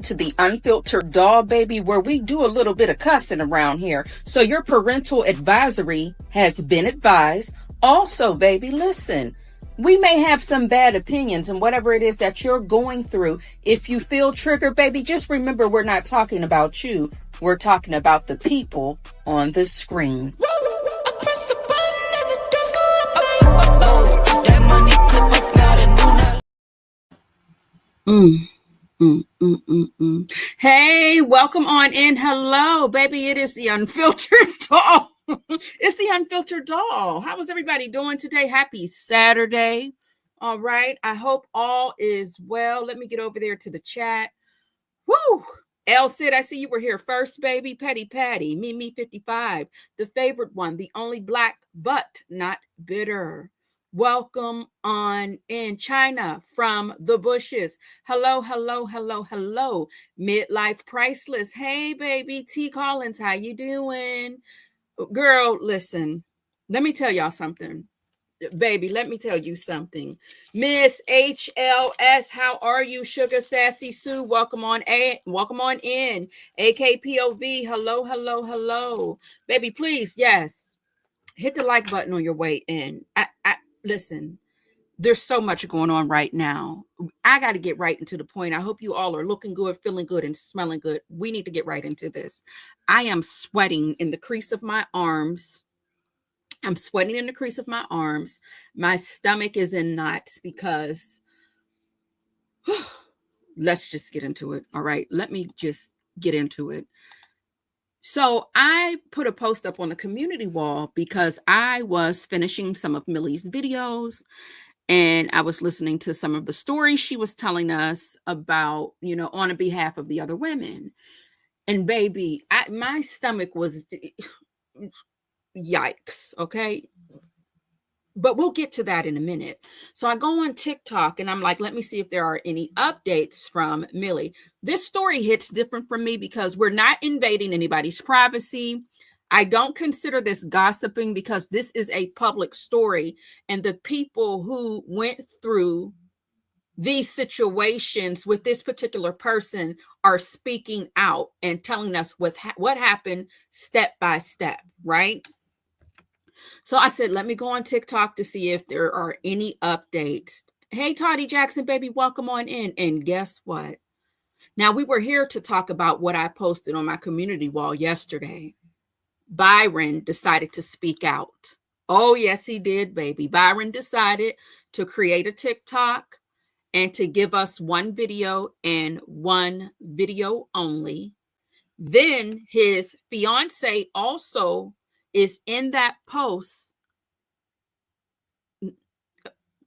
to the Unfiltered Doll, baby, where we do a little bit of cussing around here. So your parental advisory has been advised. Also, baby, listen, we may have some bad opinions and whatever it is that you're going through. If you feel triggered, baby, just remember we're not talking about you. We're talking about the people on the screen. Hey, welcome on in. Hello, baby. It is the Unfiltered Doll. It's the Unfiltered Doll. How is everybody doing today? Happy Saturday. All right. I hope all is well. Let me get over there to the chat. Woo! El Sid, I see you were here first, baby. Petty Patty, Mimi 55, the favorite one, the only black but not bitter. Welcome on in. China from the bushes. Hello, hello, hello, hello. Midlife Priceless. Hey, baby. T. Collins, how you doing? Girl, listen, let me tell y'all something. Baby, let me tell you something. Miss HLS, how are you? Sugar Sassy Sue, welcome on in. AKPOV, hello, hello, hello. Baby, please, yes, hit the like button on your way in. Listen, there's so much going on right now. I got to get right into the point. I hope you all are looking good, feeling good, and smelling good. We need to get right into this. I am sweating in the crease of my arms. I'm sweating in the crease of my arms. My stomach is in knots because let's just get into it. All right. Let me just get into it. So I put a post up on the community wall because I was finishing some of Millie's videos and I was listening to some of the stories she was telling us about, on behalf of the other women. And baby, my stomach was yikes. Okay. But we'll get to that in a minute. So I go on TikTok and I'm like, let me see if there are any updates from Millie. This story hits different from me because we're not invading anybody's privacy. I don't consider this gossiping because this is a public story. And the people who went through these situations with this particular person are speaking out and telling us what happened step by step, right? So I said, let me go on TikTok to see if there are any updates. Hey, Toddy Jackson, baby, welcome on in. And guess what? Now, we were here to talk about what I posted on my community wall yesterday. Byron decided to speak out. Oh, yes, he did, baby. Byron decided to create a TikTok and to give us one video and one video only. Then his fiance also is in that post.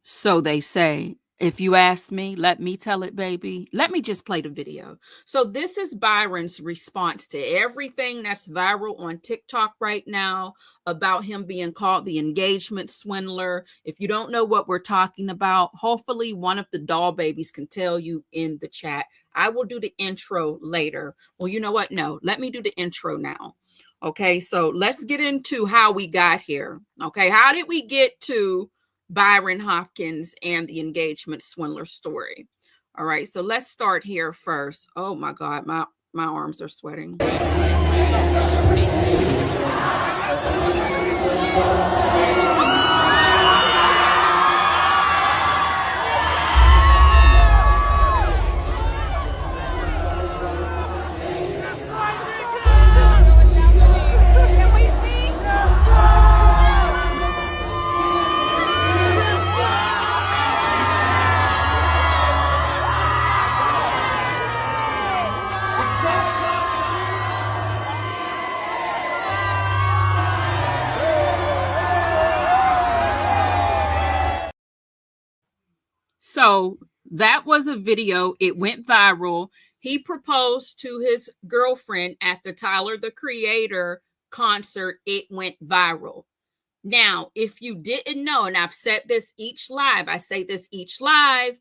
So they say, if you ask me, let me tell it, baby. Let me just play the video. So this is Byron's response to everything that's viral on TikTok right now about him being called the engagement swindler. If you don't know what we're talking about, hopefully one of the doll babies can tell you in the chat. I will do the intro later. Well, you know what? No, let me do the intro now. Okay, so let's get into how we got here. Okay, how did we get to Byron Hopkins and the engagement swindler story? All right, so let's start here first. Oh my God, my arms are sweating. So that was a video. It went viral. He proposed to his girlfriend at the Tyler, the Creator concert. It went viral. Now, if you didn't know, and I've said this each live, I say this each live,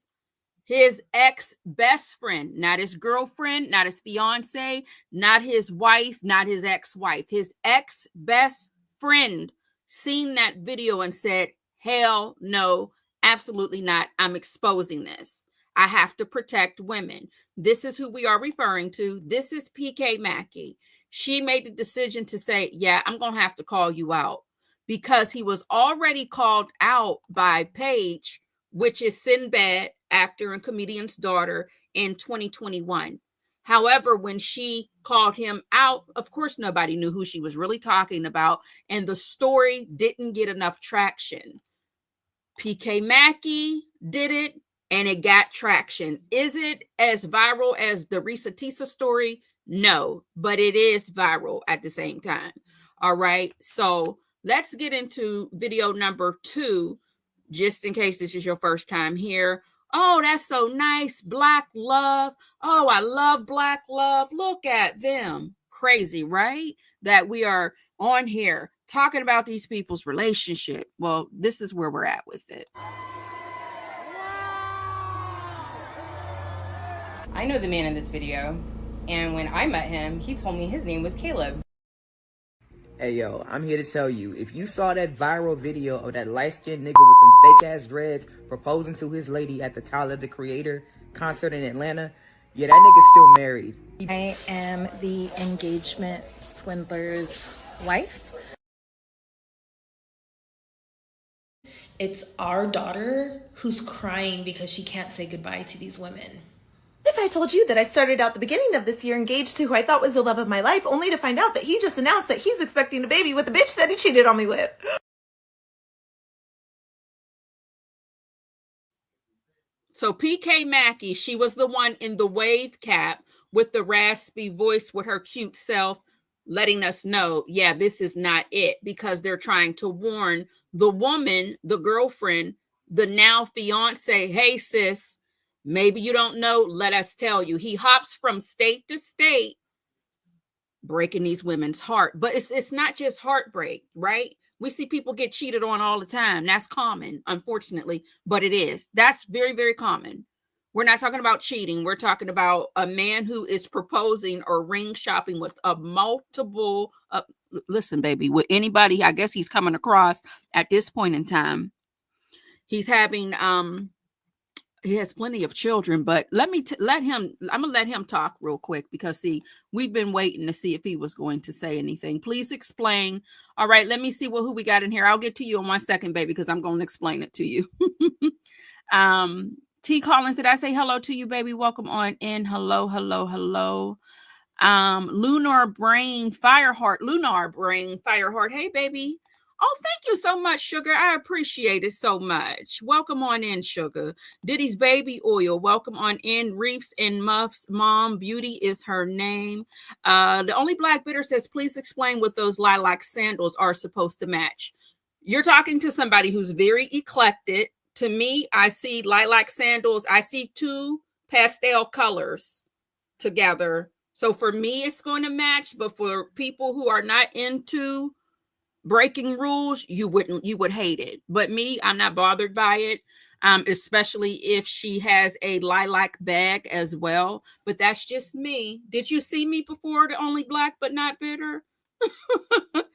his ex-best friend, not his girlfriend, not his fiance, not his wife, not his ex-wife, his ex-best friend seen that video and said, hell no, absolutely not. I'm exposing this. I have to protect women. This is who we are referring to. This is PK Mackey. She made the decision to say, yeah, I'm going to have to call you out, because he was already called out by Paige, which is Sinbad, actor and comedian's daughter, in 2021. However, when she called him out, of course, nobody knew who she was really talking about, and the story didn't get enough traction. PK Mackey did it, and it got traction. Is it as viral as the Risa Tisa story? No, but it is viral at the same time. All right, so let's get into video number 2, just in case this is your first time here. Oh, that's so nice. Black love. Oh, I love black love. Look at them. Crazy, right? That we are on here talking about these people's relationship. Well, this is where we're at with it. I know the man in this video, and when I met him, he told me his name was Caleb. Hey yo, I'm here to tell you, if you saw that viral video of that light-skinned nigga with them fake-ass dreads proposing to his lady at the Tyler, the Creator concert in Atlanta, yeah, that nigga's still married. I am the engagement swindler's wife. It's our daughter who's crying because she can't say goodbye to these women. If I told you that I started out the beginning of this year engaged to who I thought was the love of my life, only to find out that he just announced that he's expecting a baby with the bitch that he cheated on me with. So PK Mackey, she was the one in the wave cap with the raspy voice with her cute self, letting us know, yeah, this is not it, because they're trying to warn the woman, the girlfriend, the now fiance, hey sis, maybe you don't know, let us tell you. He hops from state to state, breaking these women's heart. But it's not just heartbreak, right? We see people get cheated on all the time. That's common, unfortunately, but it is. That's very, very common. We're not talking about cheating. We're talking about a man who is proposing or ring shopping with a multiple, listen, baby, with anybody, I guess he's coming across at this point in time. He's having, he has plenty of children, but I'm going to let him talk real quick, because see, we've been waiting to see if he was going to say anything. Please explain. All right, let me see who we got in here. I'll get to you in 1 second, baby, because I'm going to explain it to you. T Collins, did I say hello to you, baby? Welcome on in. Hello, hello, hello. Lunar Brain Fireheart. Hey, baby. Oh, thank you so much, Sugar. I appreciate it so much. Welcome on in, Sugar. Diddy's Baby Oil. Welcome on in. Reefs and Muffs. Mom Beauty is her name. The Only Black Bitter says, please explain what those lilac sandals are supposed to match. You're talking to somebody who's very eclectic. To me, I see lilac sandals. I see 2 pastel colors together. So for me, it's going to match. But for people who are not into breaking rules, you would hate it. But me, I'm not bothered by it, especially if she has a lilac bag as well. But that's just me. Did you see me before, the Only Black but Not Bitter?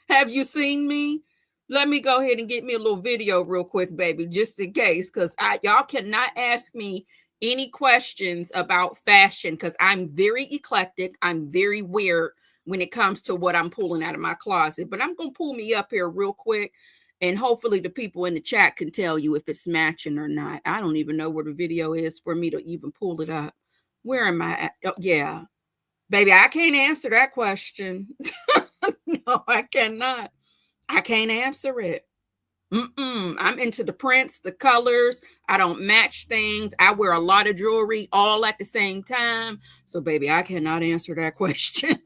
Have you seen me? Let me go ahead and get me a little video real quick, baby, just in case, because y'all cannot ask me any questions about fashion, because I'm very eclectic. I'm very weird when it comes to what I'm pulling out of my closet. But I'm going to pull me up here real quick, and hopefully the people in the chat can tell you if it's matching or not. I don't even know where the video is for me to even pull it up. Where am I at? Oh, yeah. Baby, I can't answer that question. No, I cannot. I can't answer it. I'm into the prints, the colors. I don't match things. I wear a lot of jewelry all at the same time. So, baby, I cannot answer that question.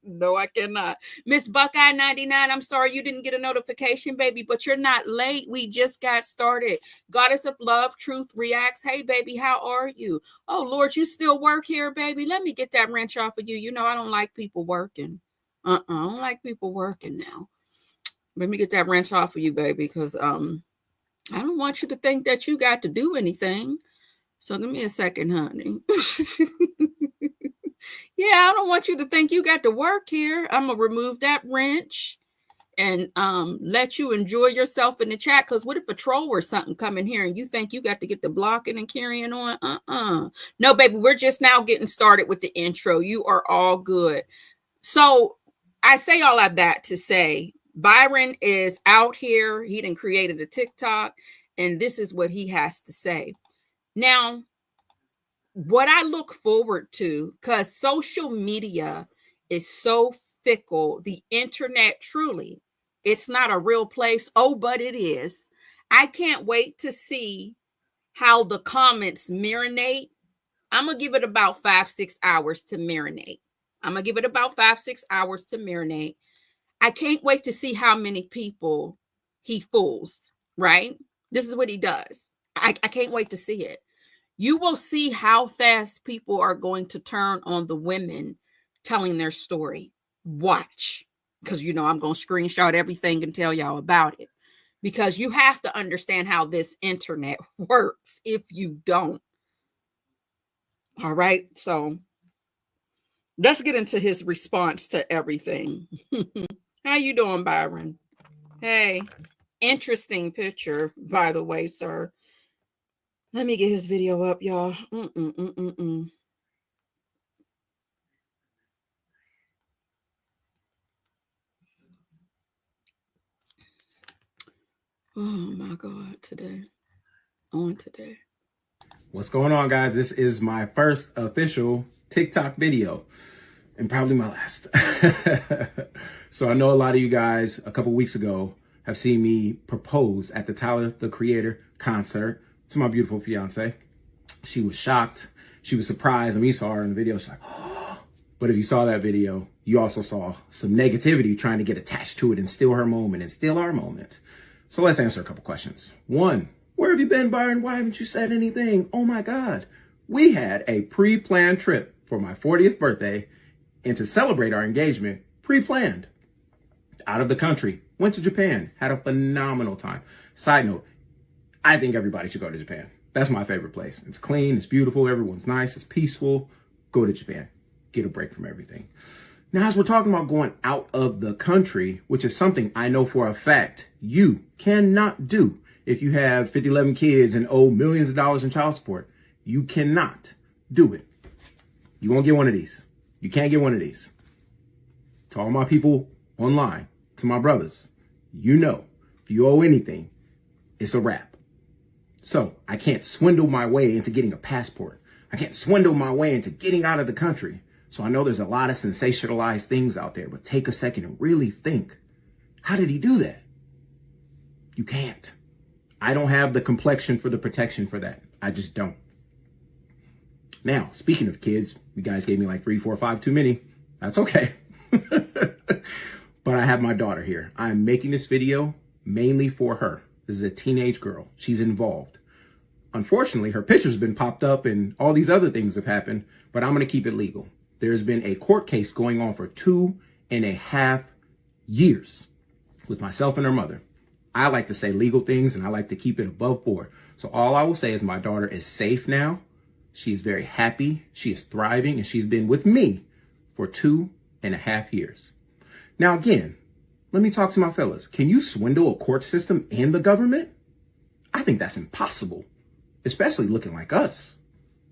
No, I cannot. Miss Buckeye 99, I'm sorry you didn't get a notification, baby, but you're not late. We just got started. Goddess of Love, Truth Reacts. Hey, baby, how are you? Oh, Lord, you still work here, baby? Let me get that wrench off of you. You know, I don't like people working. I don't like people working now. Let me get that wrench off of you, baby, because I don't want you to think that you got to do anything. So give me a second, honey. Yeah, I don't want you to think you got to work here. I'm going to remove that wrench. and let you enjoy yourself in the chat. Because what if a troll or something come in here and you think you got to get the blocking and carrying on? No, baby, we're just now getting started with the intro. You are all good. So I say all of that to say Byron is out here. He done created a TikTok, and this is what he has to say. Now, what I look forward to, because social media is so fickle, the internet truly, it's not a real place. Oh, but it is. I can't wait to see how the comments marinate. I'm going to give it about 5-6 hours to marinate. I can't wait to see how many people he fools, right? This is what he does. I can't wait to see it. You will see how fast people are going to turn on the women telling their story. Watch, because you know I'm going to screenshot everything and tell y'all about it, because you have to understand how this internet works if you don't. All right, so let's get into his response to everything. How you doing, Byron? Hey, interesting picture, by the way, sir. Let me get his video up, y'all. Oh my God, today. What's going on, guys? This is my first official TikTok video and probably my last. So I know a lot of you guys a couple weeks ago have seen me propose at the Tyler, the Creator concert to my beautiful fiance. She was shocked. She was surprised. I mean, you saw her in the video. She's like, oh. But if you saw that video, you also saw some negativity trying to get attached to it and steal her moment and steal our moment. So let's answer a couple questions. One, where have you been, Byron? Why haven't you said anything? Oh my God. We had a pre-planned trip for my 40th birthday, and to celebrate our engagement, pre-planned. Out of the country, went to Japan, had a phenomenal time. Side note, I think everybody should go to Japan. That's my favorite place. It's clean, it's beautiful, everyone's nice, it's peaceful. Go to Japan, get a break from everything. Now, as we're talking about going out of the country, which is something I know for a fact you cannot do if you have 50, 11 kids and owe millions of dollars in child support, you cannot do it. You won't get one of these. You can't get one of these. To all my people online, to my brothers, you know, if you owe anything, it's a wrap. So I can't swindle my way into getting a passport. I can't swindle my way into getting out of the country. So I know there's a lot of sensationalized things out there, but take a second and really think, how did he do that? You can't. I don't have the complexion for the protection for that. I just don't. Now, speaking of kids, you guys gave me like 3, 4, 5 too many. That's okay. But I have my daughter here. I'm making this video mainly for her. This is a teenage girl. She's involved. Unfortunately, her picture's been popped up and all these other things have happened, but I'm going to keep it legal. There's been a court case going on for 2.5 years with myself and her mother. I like to say legal things and I like to keep it above board. So all I will say is my daughter is safe now. She is very happy. She is thriving and she's been with me for 2.5 years. Now, again, let me talk to my fellas. Can you swindle a court system and the government? I think that's impossible, especially looking like us.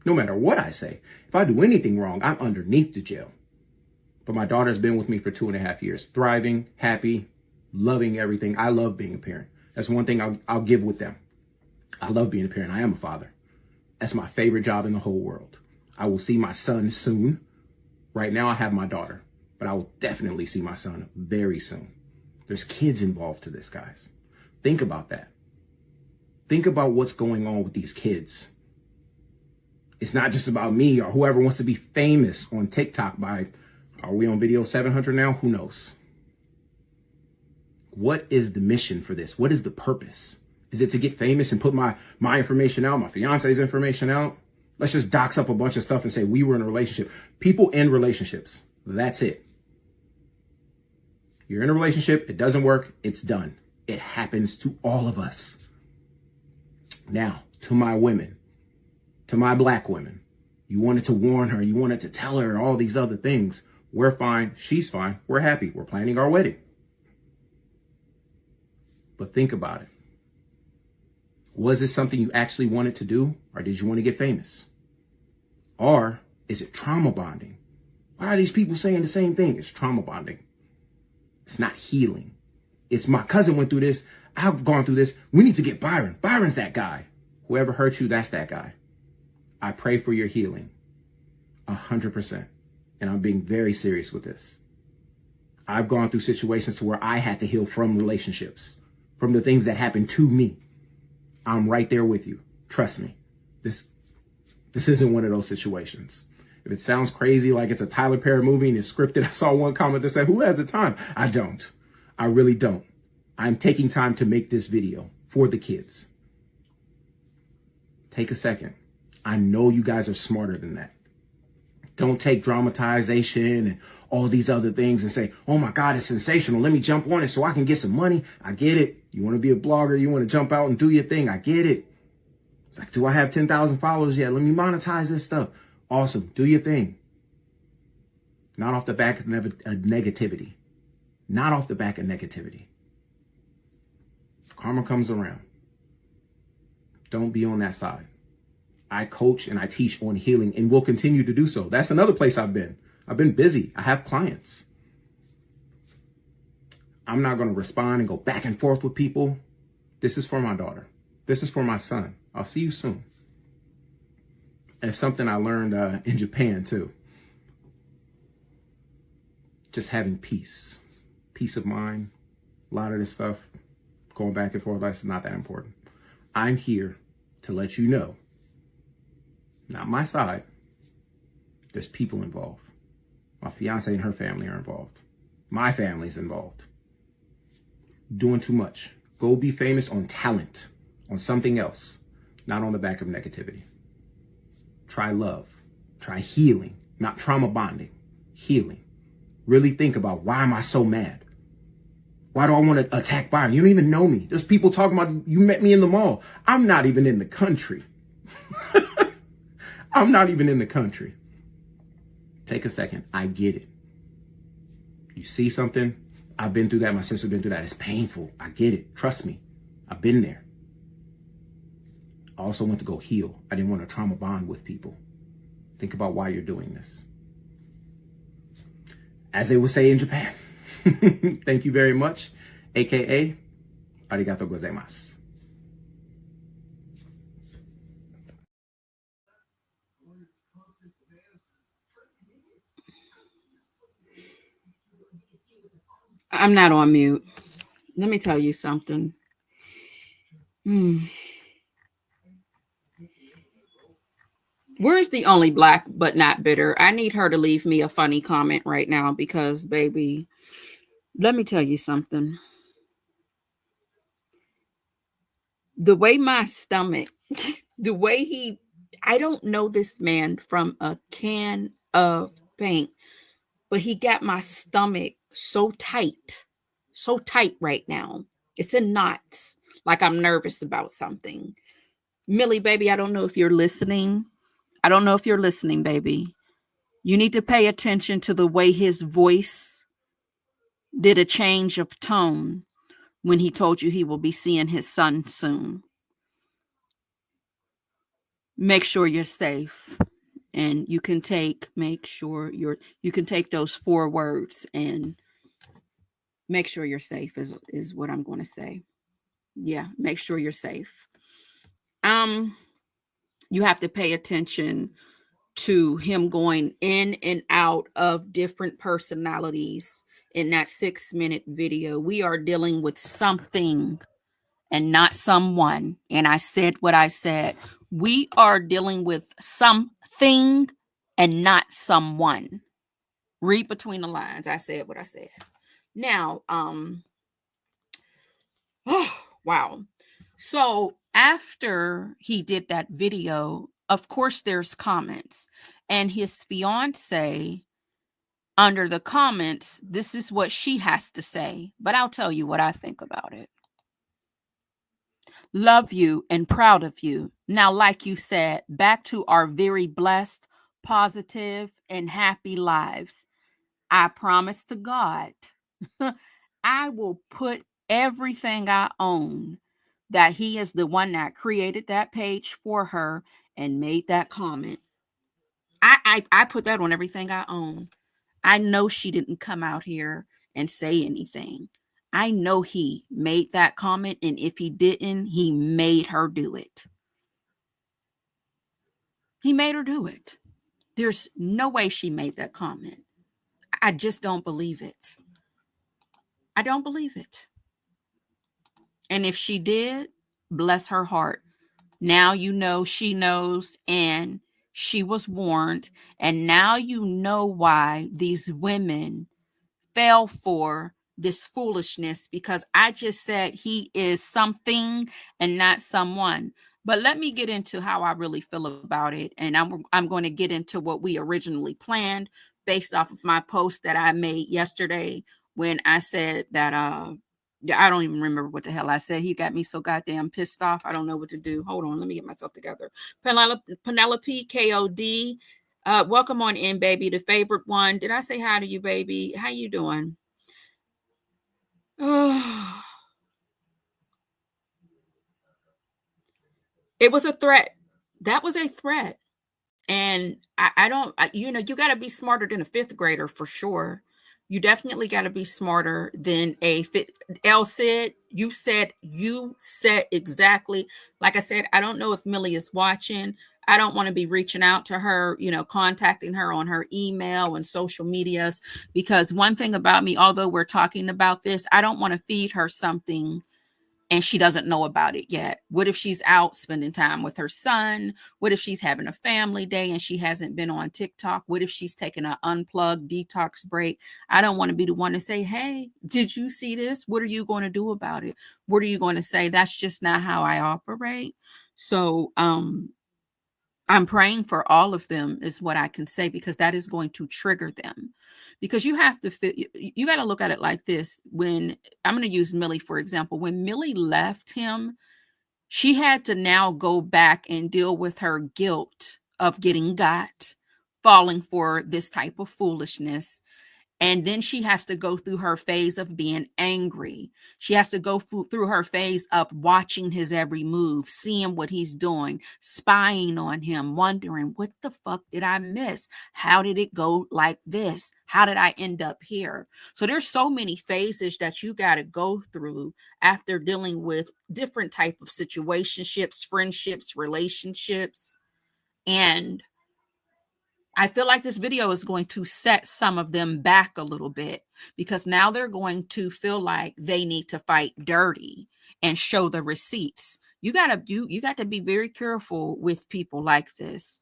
No matter what I say, if I do anything wrong, I'm underneath the jail. But my daughter's been with me for 2.5 years, thriving, happy, loving everything. I love being a parent. That's one thing I'll give with them. I love being a parent. I am a father. That's my favorite job in the whole world. I will see my son soon. Right now I have my daughter, but I will definitely see my son very soon. There's kids involved to this, guys. Think about that. Think about what's going on with these kids. It's not just about me or whoever wants to be famous on TikTok by, are we on video 700 now? Who knows? What is the mission for this? What is the purpose? Is it to get famous and put my information out, my fiance's information out? Let's just dox up a bunch of stuff and say we were in a relationship. People end relationships. That's it. You're in a relationship. It doesn't work. It's done. It happens to all of us. Now, to my women, to my black women, you wanted to warn her. You wanted to tell her all these other things. We're fine. She's fine. We're happy. We're planning our wedding. But think about it. Was it something you actually wanted to do, or did you want to get famous? Or is it trauma bonding? Why are these people saying the same thing? It's trauma bonding. It's not healing. It's my cousin went through this. I've gone through this. We need to get Byron. Byron's that guy. Whoever hurt you, that's that guy. I pray for your healing. 100%. And I'm being very serious with this. I've gone through situations to where I had to heal from relationships, from the things that happened to me. I'm right there with you. Trust me. This isn't one of those situations. If it sounds crazy, like it's a Tyler Perry movie and it's scripted, I saw one comment that said, who has the time? I don't. I really don't. I'm taking time to make this video for the kids. Take a second. I know you guys are smarter than that. Don't take dramatization and all these other things and say, oh my God, it's sensational. Let me jump on it so I can get some money. I get it. You want to be a blogger. You want to jump out and do your thing. I get it. It's like, do I have 10,000 followers yet? Let me monetize this stuff. Awesome. Do your thing. Not off the back of negativity. Not off the back of negativity. Karma comes around. Don't be on that side. I coach and I teach on healing and will continue to do so. That's another place I've been. I've been busy. I have clients. I'm not going to respond and go back and forth with people. This is for my daughter. This is for my son. I'll see you soon. And it's something I learned in Japan too. Just having peace. Peace of mind. A lot of this stuff going back and forth, that's not that important. I'm here to let you know, not my side, there's people involved. My fiance and her family are involved. My family's involved. Doing too much. Go be famous on talent, on something else, not on the back of negativity. Try love. Try healing, not trauma bonding. Healing. Really think about, why am I so mad? Why do I want to attack Byron? You don't even know me. There's people talking about, you met me in the mall. I'm not even in the country. I'm not even in the country. Take a second. I get it. You see something? I've been through that. My sister's been through that. It's painful. I get it. Trust me. I've been there. I also want to go heal. I didn't want to trauma bond with people. Think about why you're doing this. As they would say in Japan, thank you very much, aka arigatou gozaimasu. I'm not on mute. Let me tell you something. Where's the only black but not bitter? I need her to leave me a funny comment right now because, baby, let me tell you something. The way my stomach, the way I don't know this man from a can of paint, but he got my stomach so tight right now. It's in knots, like I'm nervous about something. Millie, baby, I don't know if you're listening. I don't know if you're listening, baby. You need to pay attention to the way his voice did a change of tone when he told you he will be seeing his son soon. Make sure you're safe. And you can take those 4 words and make sure you're safe is what I'm going to say. Yeah, make sure you're safe. You have to pay attention to him going in and out of different personalities in that 6-minute video. We are dealing with something and not someone. And I said what I said. We are dealing with something and not someone. Read between the lines. I said what I said. Now, wow. So after he did that video, of course, there's comments. And his fiance, under the comments, this is what she has to say. But I'll tell you what I think about it. Love you and proud of you. Now, like you said, back to our very blessed, positive, and happy lives. I promise to God, I will put everything I own that he is the one that created that page for her and made that comment. I put that on everything I own. I know she didn't come out here and say anything. I know he made that comment, and if he didn't, he made her do it. He made her do it. There's no way she made that comment. I just don't believe it. I don't believe it. And if she did, bless her heart. Now you know she knows, and she was warned. And now you know why these women fell for this foolishness, because I just said he is something and not someone. But let me get into how I really feel about it. And I'm going to get into what we originally planned based off of my post that I made yesterday when I said that yeah, I don't even remember what the hell I said. He got me so goddamn pissed off. I don't know what to do. Hold on, let me get myself together. Penelope KOD, welcome on in, baby. The favorite one. Did I say hi to you, baby? How you doing? Oh, it was a threat. That was a threat. And I don't, you know, you got to be smarter than a fifth grader for sure. You definitely got to be smarter than a fifth. El said, you said exactly. Like I said, I don't know if Millie is watching. I don't want to be reaching out to her, you know, contacting her on her email and social medias, because one thing about me, although we're talking about this, I don't want to feed her something and she doesn't know about it yet. What if she's out spending time with her son? What if she's having a family day and she hasn't been on TikTok? What if she's taking an unplugged detox break? I don't want to be the one to say, hey, did you see this? What are you going to do about it? What are you going to say? That's just not how I operate. So, I'm praying for all of them is what I can say, because that is going to trigger them. Because you have to you got to look at it like this. When I'm going to use Millie, for example, when Millie left him, she had to now go back and deal with her guilt of getting got, falling for this type of foolishness. And then she has to go through her phase of being angry. She has to go through her phase of watching his every move, seeing what he's doing, spying on him, wondering, what the fuck did I miss? How did it go like this? How did I end up here? So there's so many phases that you got to go through after dealing with different type of situationships, friendships, relationships. And I feel like this video is going to set some of them back a little bit, because now they're going to feel like they need to fight dirty and show the receipts. You got to be very careful with people like this.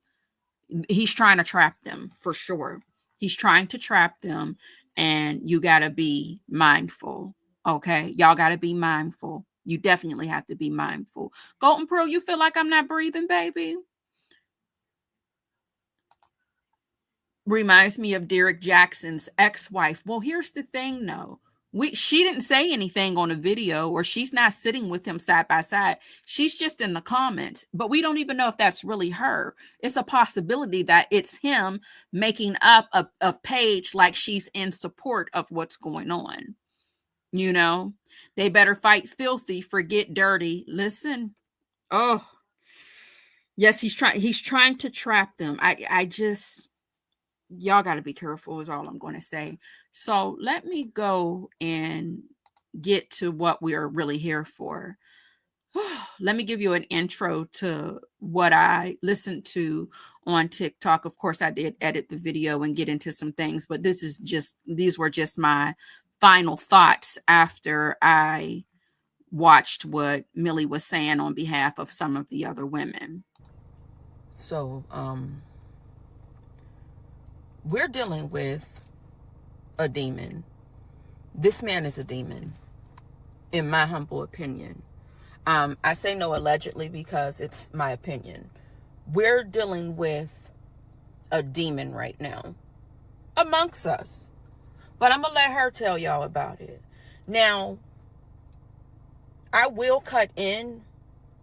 He's trying to trap them for sure. He's trying to trap them, and you got to be mindful. Okay. Y'all got to be mindful. You definitely have to be mindful. Golden Pearl, you feel like I'm not breathing, baby? Reminds me of Derek Jackson's ex-wife. Well, here's the thing, though. She didn't say anything on a video, or she's not sitting with him side by side. She's just in the comments, but we don't even know if that's really her. It's a possibility that it's him making up a page like she's in support of what's going on. You know, they better fight filthy, forget dirty. Listen. Oh, yes, he's trying to trap them. I just, y'all got to be careful is all I'm going to say. So let me go and get to what we are really here for. Let me give you an intro to what I listened to on TikTok. Of course, I did edit the video and get into some things, but these were just my final thoughts after I watched what Millie was saying on behalf of some of the other women. So, we're dealing with a demon. This man is a demon, in my humble opinion. I say no allegedly because it's my opinion. We're dealing with a demon right now amongst us. But I'm going to let her tell y'all about it. Now, I will cut in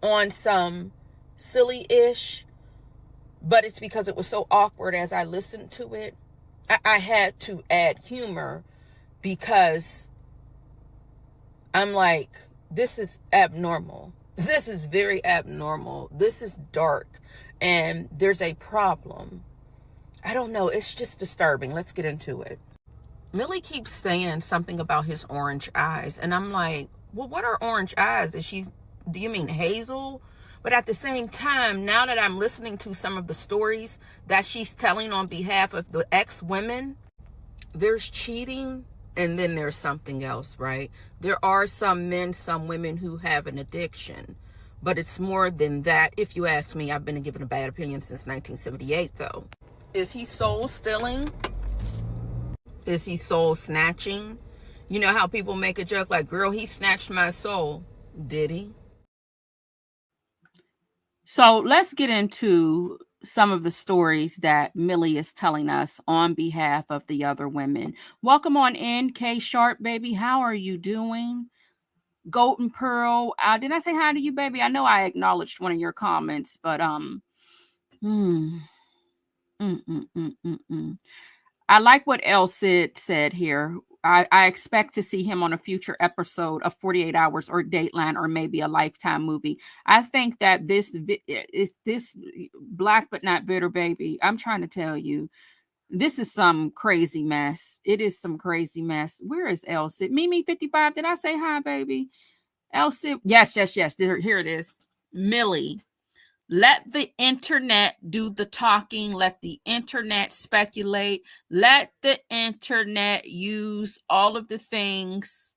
on some silly-ish, but it's because it was so awkward as I listened to it. I had to add humor because I'm like, this is abnormal. This is very abnormal. This is dark. And there's a problem. I don't know. It's just disturbing. Let's get into it. Millie keeps saying something about his orange eyes. And I'm like, well, what are orange eyes? Do you mean hazel? But at the same time, now that I'm listening to some of the stories that she's telling on behalf of the ex-women, there's cheating and then there's something else, right? There are some men, some women who have an addiction, but it's more than that. If you ask me, I've been given a bad opinion since 1978, though. Is he soul stealing? Is he soul snatching? You know how people make a joke like, girl, he snatched my soul. Did he? So let's get into some of the stories that Millie is telling us on behalf of the other women. Welcome on in, K Sharp, baby. How are you doing? Golden Pearl. Did I say hi to you, baby? I know I acknowledged one of your comments, but I like what El Cid said here. I expect to see him on a future episode of 48 Hours or Dateline or maybe a Lifetime movie. I think that this is this Black but Not Bitter, baby. I'm trying to tell you, this is some crazy mess. It is some crazy mess. Where is El Cid? Mimi 55. Did I say hi, baby? El Cid. Yes. Here it is. Millie. Let the internet do the talking. Let the internet speculate. Let the internet use all of the things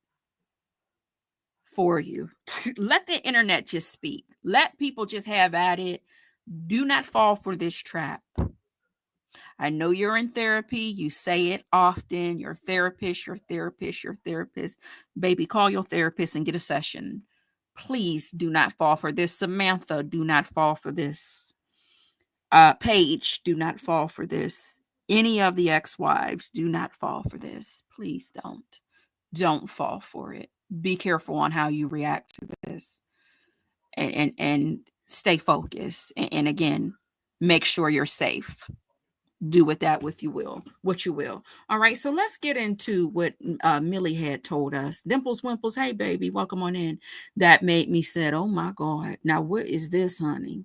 for you. Let the internet just speak. Let people just have at it. Do not fall for this trap. I know you're in therapy. You say it often. Your therapist. Baby, call your therapist and get a session. Please do not fall for this. Samantha, do not fall for this. Paige, do not fall for this. Any of the ex-wives, do not fall for this. Please don't. Don't fall for it. Be careful on how you react to this. And stay focused. And again, make sure you're safe. Do with that what you will. All right, so let's get into what Millie had told us. Dimples Wimples, hey baby, welcome on in. That made me said, oh my God, now what is this, honey?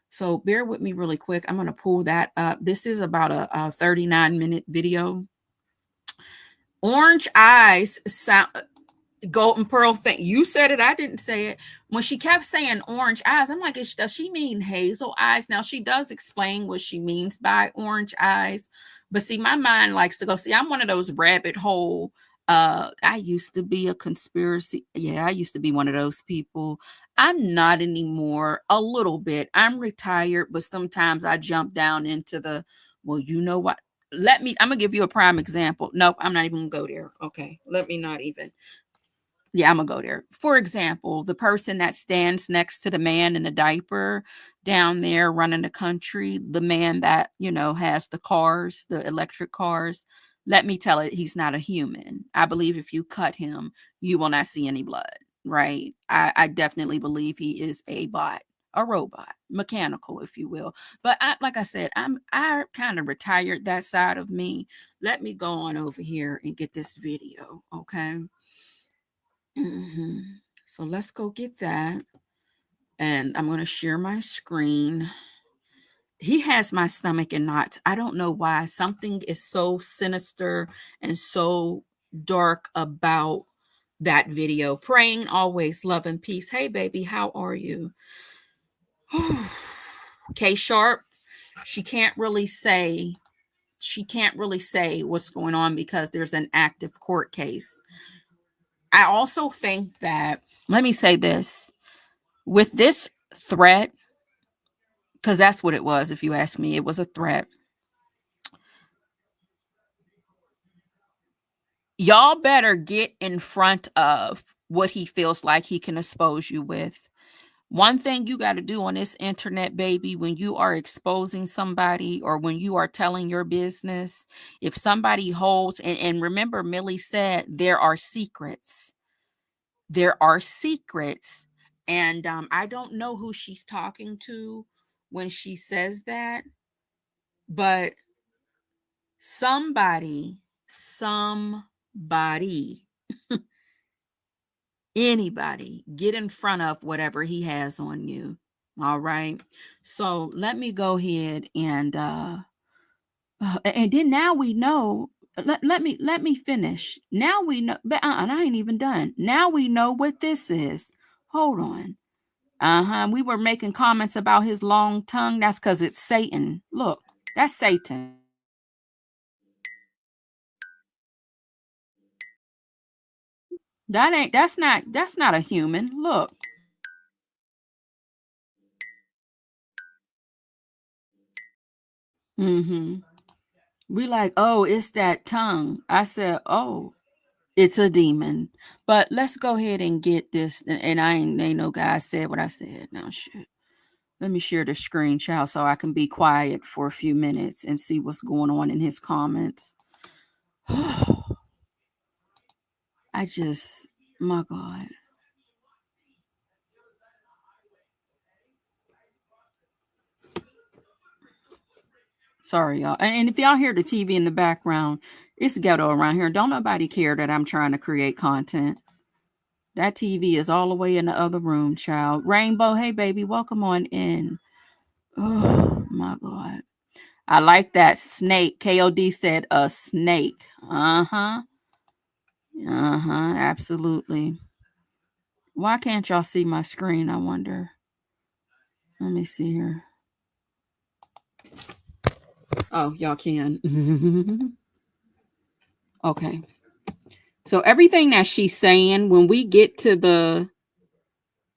So bear with me really quick. I'm going to pull that up. This is about a 39-minute video. Orange eyes sound. Golden Pearl thing. You said it. I didn't say it. When she kept saying orange eyes, I'm like, does she mean hazel eyes? Now, she does explain what she means by orange eyes. But see, my mind likes to go. See, I'm one of those rabbit hole. I used to be a conspiracy. Yeah, I used to be one of those people. I'm not anymore. A little bit. I'm retired, but sometimes I jump down into the, well, you know what? I'm going to give you a prime example. Nope, I'm not even going to go there. Okay, let me not even. Yeah, I'm going to go there. For example, the person that stands next to the man in the diaper down there running the country, the man that, has the cars, the electric cars, let me tell it, he's not a human. I believe if you cut him, you will not see any blood, right? I definitely believe he is a bot, a robot, mechanical, if you will. But like I said, I kind of retired that side of me. Let me go on over here and get this video, okay? So let's go get that. And I'm going to share my screen. He has my stomach in knots. I don't know why. Something is so sinister and so dark about that video. Praying always, love and peace. Hey, baby, how are you? K Sharp, she can't really say what's going on because there's an active court case. I also think that, let me say this, with this threat, because that's what it was, if you ask me, it was a threat. Y'all better get in front of what he feels like he can expose you with. One thing you got to do on this internet, baby, when you are exposing somebody or when you are telling your business, if somebody holds, and remember, Millie said there are secrets. There are secrets. And I don't know who she's talking to when she says that, but somebody anybody get in front of whatever he has on you. All right. So let me go ahead and then now we know. Let me finish. Now we know, but I ain't even done. Now we know what this is. Hold on. We were making comments about his long tongue. That's because it's Satan. Look, that's Satan. That's not a human. Look. We like, oh, it's that tongue. I said, oh, it's a demon. But let's go ahead and get this. And I ain't no guy said what I said. Now shit. Let me share the screen, child, so I can be quiet for a few minutes and see what's going on in his comments. My God. Sorry, y'all. And if y'all hear the TV in the background, it's ghetto around here. Don't nobody care that I'm trying to create content. That TV is all the way in the other room, child. Rainbow, hey, baby, welcome on in. Oh, my God. I like that snake. KOD said a snake. Absolutely. Why can't y'all see my screen, I wonder? Let me see here. Oh, y'all can. Okay. So everything that she's saying, when we get to the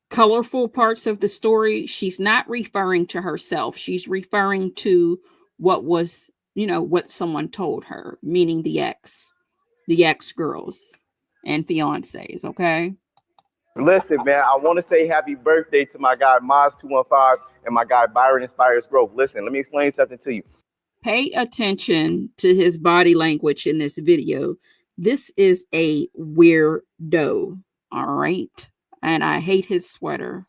colorful parts of the story, she's not referring to herself. She's referring to what was, what someone told her, meaning the ex girls and fiancés, okay? Listen, man, I want to say happy birthday to my guy Moz215 and my guy Byron Inspires Growth. Listen, let me explain something to you. Pay attention to his body language in this video. This is a weirdo, all right? And I hate his sweater.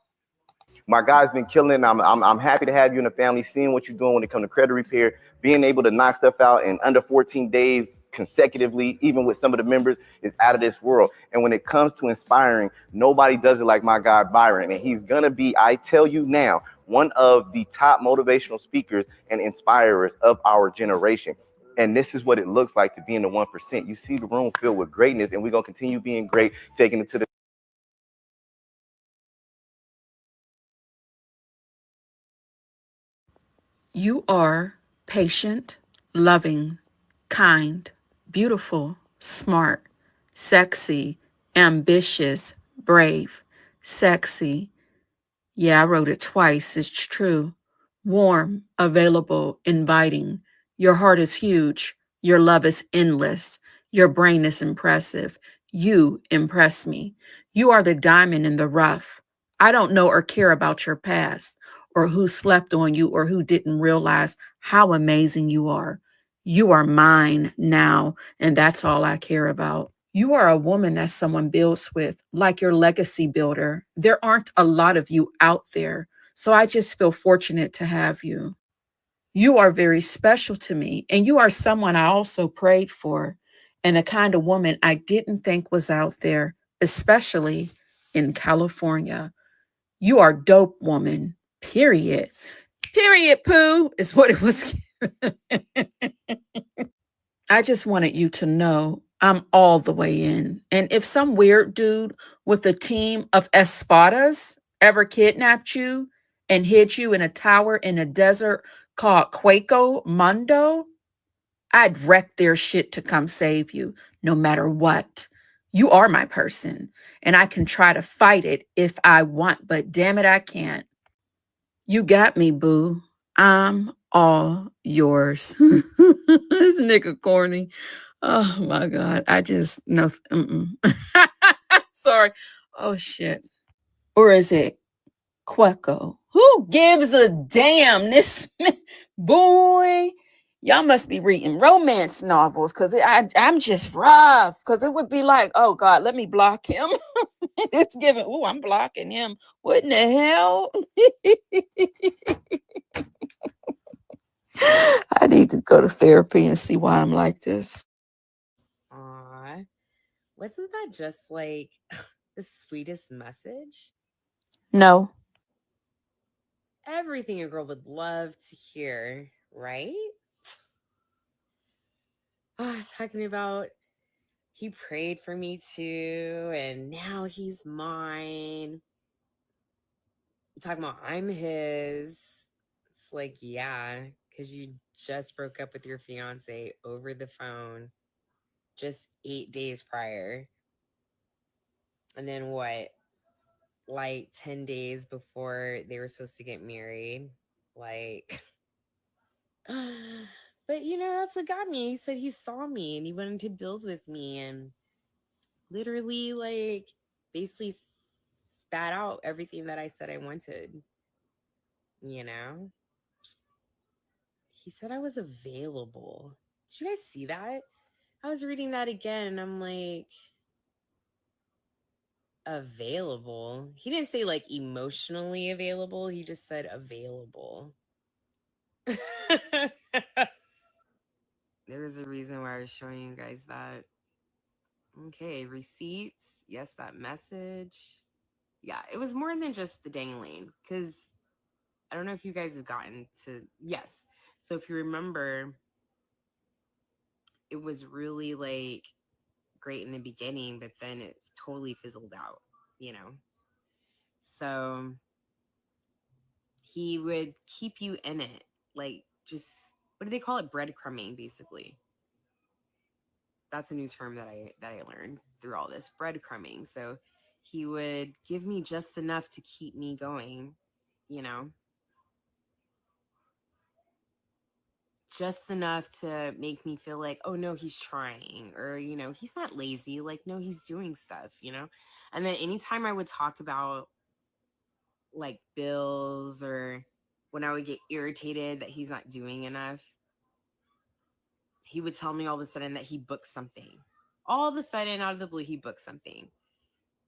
My guy's been killing. I'm happy to have you in the family, seeing what you're doing when it comes to credit repair, being able to knock stuff out in under 14 days consecutively, even with some of the members, is out of this world. And when it comes to inspiring, nobody does it like my guy Byron. And he's gonna be, I tell you now, one of the top motivational speakers and inspirers of our generation. And this is what it looks like to be in the 1%. You see the room filled with greatness, and we're gonna continue being great, taking it to the You are patient, loving, kind, beautiful, smart, sexy, ambitious, brave, sexy. Yeah, I wrote it twice. It's true. Warm, available, inviting. Your heart is huge. Your love is endless. Your brain is impressive. You impress me. You are the diamond in the rough. I don't know or care about your past or who slept on you or who didn't realize how amazing you are. You are mine now, and that's all I care about. You are a woman that someone builds with, like your legacy builder. There aren't a lot of you out there, so I just feel fortunate to have you. You are very special to me, and you are someone I also prayed for, and the kind of woman I didn't think was out there, especially in California. You are dope, woman, period. Period, poo, is what it was. I just wanted you to know I'm all the way in. And if some weird dude with a team of espadas ever kidnapped you and hid you in a tower in a desert called Quaco Mundo, I'd wreck their shit to come save you, no matter what. You are my person, and I can try to fight it if I want, but damn it, I can't. You got me, boo. I'm all yours. This nigga corny. Oh my God. I just no. Sorry. Oh shit. Or is it Queco? Who gives a damn? This boy. Y'all must be reading romance novels because I'm just rough. Because it would be like, oh God, let me block him. It's giving. Oh, I'm blocking him. What in the hell? I need to go to therapy and see why I'm like this. Aw, wasn't that just like the sweetest message? No. Everything a girl would love to hear, right? Talking about he prayed for me too, and now he's mine. Talking about I'm his. It's like, yeah, because you just broke up with your fiance over the phone just 8 days prior. And then what? Like 10 days before they were supposed to get married. Like, but that's what got me. He said he saw me and he wanted to build with me and literally, like, basically spat out everything that I said I wanted. He said I was available. Did you guys see that? I was reading that again and I'm like, available? He didn't say like emotionally available. He just said available. There was a reason why I was showing you guys that. Okay, receipts. Yes, that message. Yeah, it was more than just the dangling. Because I don't know if you guys have gotten to. Yes. So if you remember, it was really like great in the beginning, but then it totally fizzled out, So he would keep you in it. Like, just, what do they call it? Breadcrumbing, basically. That's a new term that I learned through all this, breadcrumbing. So he would give me just enough to keep me going, just enough to make me feel like, oh no, he's trying, or he's not lazy, like, no, he's doing stuff, and then anytime I would talk about like bills, or when I would get irritated that he's not doing enough, he would tell me all of a sudden that he booked something. All of a sudden, out of the blue, he booked something.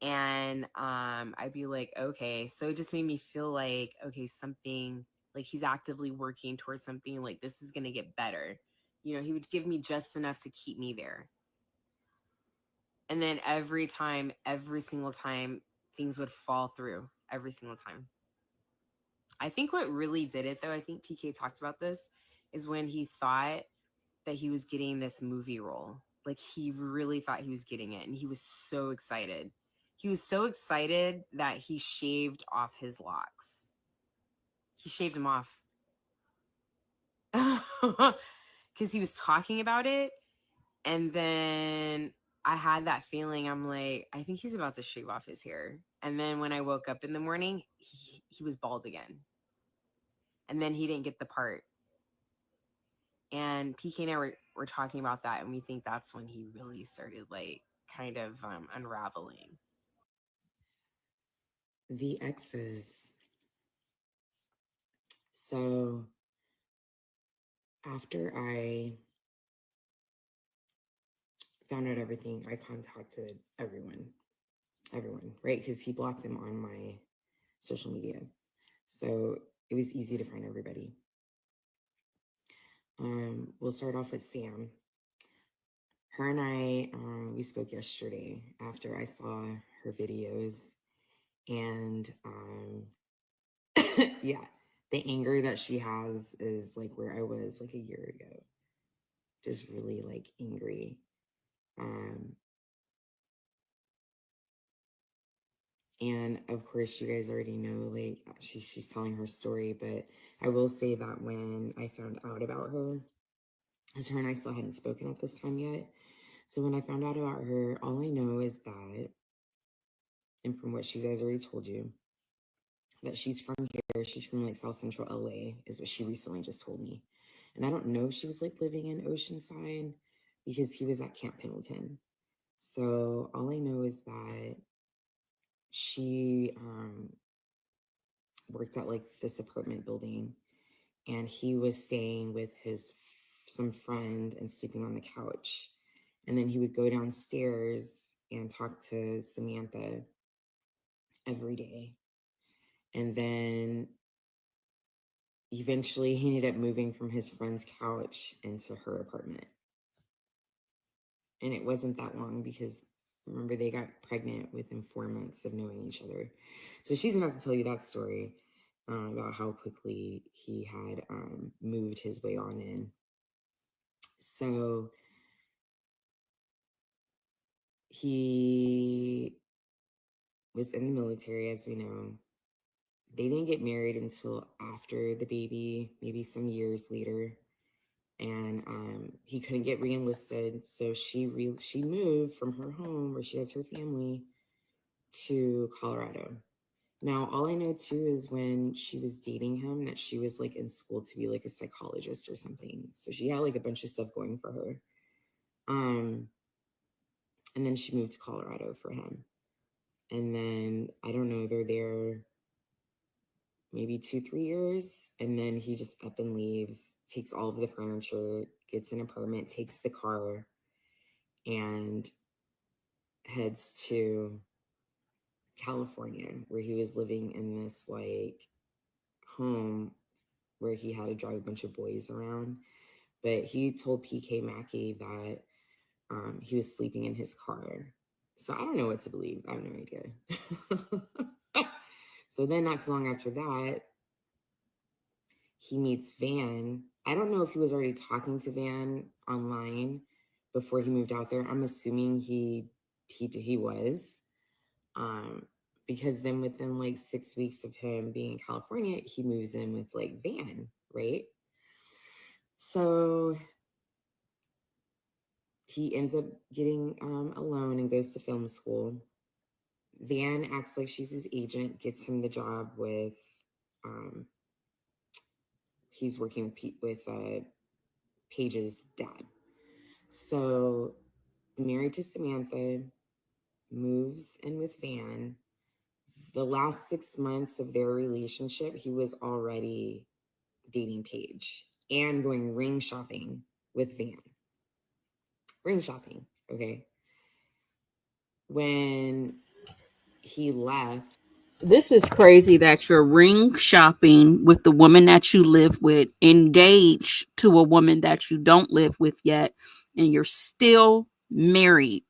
And I'd be like, okay. So it just made me feel like, okay, something, like he's actively working towards something, like this is going to get better. He would give me just enough to keep me there. And then every single time, things would fall through every single time. I think what really did it, though, I think PK talked about this, is when he thought that he was getting this movie role. Like, he really thought he was getting it, and he was so excited. He was so excited that he shaved off his locks. He shaved them off. Because he was talking about it, and then I had that feeling. I'm like, I think he's about to shave off his hair. And then when I woke up in the morning, he was bald again. And then he didn't get the part. And PK and I were talking about that, and we think that's when he really started, like, kind of unraveling. The exes. So after I found out everything, I contacted everyone, right? Because he blocked them on my social media. So it was easy to find everybody. We'll start off with Sam. Her and I, we spoke yesterday after I saw her videos. And yeah, the anger that she has is like where I was like a year ago. Just really like angry. And of course, you guys already know, like, she's telling her story, but I will say that when I found out about her, as her and I still hadn't spoken at this time yet. So when I found out about her, all I know is that, and from what she guys already told you, that she's from here. She's from like South Central LA, is what she recently just told me. And I don't know if she was like living in Oceanside because he was at Camp Pendleton. So all I know is that she worked at like this apartment building, and he was staying with some friend and sleeping on the couch. And then he would go downstairs and talk to Samantha every day. And then eventually he ended up moving from his friend's couch into her apartment. And it wasn't that long because Remember, they got pregnant within 4 months of knowing each other. So she's going to have to tell you that story about how quickly he had moved his way on in. So he was in the military, as we know. They didn't get married until after the baby, maybe some years later. And he couldn't get re-enlisted. So she moved from her home where she has her family to Colorado. Now, all I know too is when she was dating him that she was like in school to be like a psychologist or something. So she had like a bunch of stuff going for her. And then she moved to Colorado for him. And then, I don't know, they're there maybe 2-3 years. And then he just up and leaves, takes all of the furniture, gets an apartment, takes the car, and heads to California, where he was living in this like home where he had to drive a bunch of boys around. But he told PK Mackey that he was sleeping in his car. So I don't know what to believe. I have no idea. So then not so long after that, he meets Van. I don't know if he was already talking to Van online before he moved out there. I'm assuming he was. Because then within like 6 weeks of him being in California, he moves in with like Van, right? So he ends up getting a loan and goes to film school. Van acts like she's his agent, gets him the job with, he's working with Paige's dad. So married to Samantha, moves in with Van. The last 6 months of their relationship, he was already dating Paige and going ring shopping with Van. Ring shopping, okay? When he left. This is crazy that you're ring shopping with the woman that you live with, engaged to a woman that you don't live with yet, and you're still married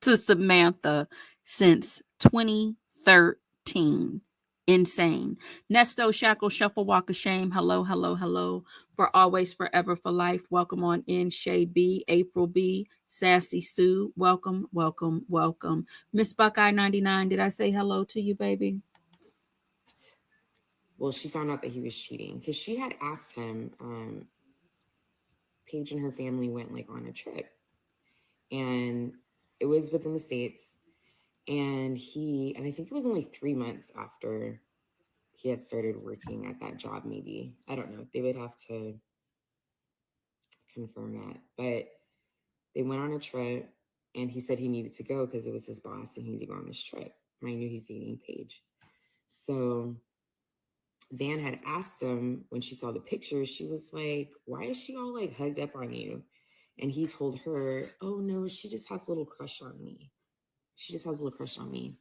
to Samantha since 2013. Insane. Nesto, Shackle, Shuffle, Walk of Shame. Hello, hello, hello. For always, forever, for life. Welcome on in. Shay B, April B, Sassy Sue. Welcome, welcome, welcome. Miss Buckeye 99. Did I say hello to you, baby? Well, she found out that he was cheating because she had asked him. Paige and her family went like on a trip, and it was within the States. And I think it was only 3 months after he had started working at that job, maybe. I don't know. They would have to confirm that. But they went on a trip, and he said he needed to go because it was his boss and he needed to go on this trip. And I knew he's dating Paige. So Van had asked him when she saw the pictures, she was like, why is she all like hugged up on you? And he told her, oh no, she just has a little crush on me. She just has a little crush on me.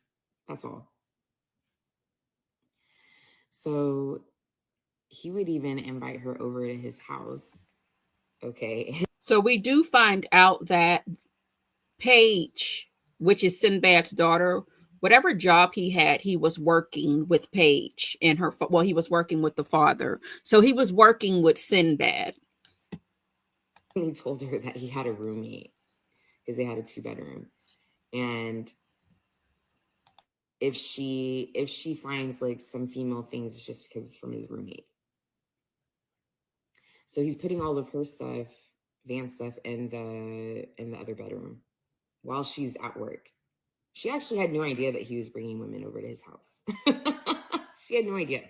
That's all. So he would even invite her over to his house. Okay. So we do find out that Paige, which is Sinbad's daughter, whatever job he had, he was working with Paige and her. Well, he was working with the father. So he was working with Sinbad. He told her that he had a roommate because they had a 2-bedroom. And if she finds like some female things, it's just because it's from his roommate. So he's putting all of her stuff, Van's stuff, in the other bedroom while she's at work. She actually had no idea that he was bringing women over to his house. She had no idea.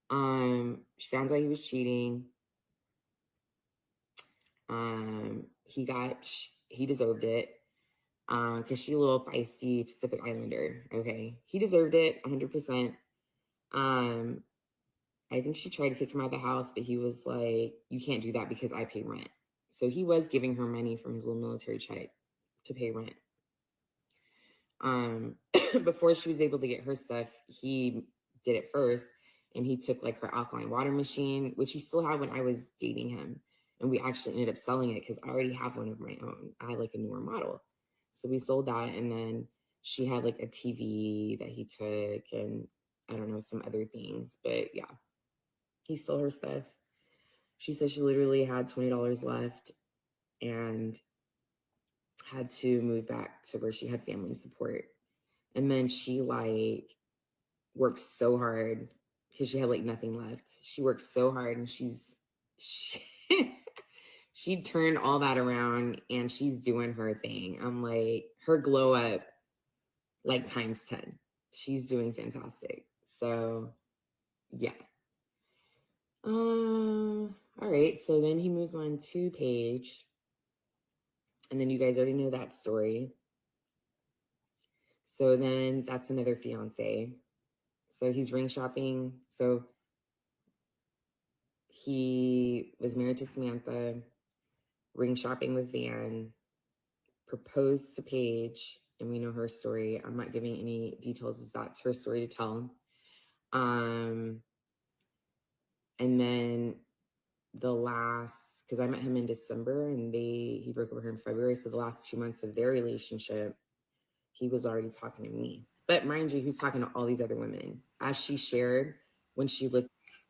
She found out he was cheating. He deserved it. Because she's a little feisty Pacific Islander. Okay. He deserved it 100%. I think she tried to kick him out of the house, but he was like, you can't do that because I pay rent. So he was giving her money from his little military check to pay rent. Before she was able to get her stuff, he did it first. And he took like her alkaline water machine, which he still had when I was dating him. And we actually ended up selling it because I already have one of my own. I had like a newer model. So we sold that, and then she had like a TV that he took, and I don't know, some other things. But yeah, he stole her stuff. She said she literally had $20 left and had to move back to where she had family support. And then she like worked so hard because she had like nothing left. She worked so hard, and she she turned all that around, and she's doing her thing. I'm like, her glow up like times 10. She's doing fantastic. So yeah. All right. So then he moves on to Paige. And then you guys already know that story. So then that's another fiance. So he's ring shopping. So he was married to Samantha, ring shopping with Van, proposed to Paige, and we know her story. I'm not giving any details, as that's her story to tell. And then the last, because I met him in December and he broke up with her in February. So the last 2 months of their relationship, he was already talking to me. But mind you, he's talking to all these other women. As she shared, when she looked.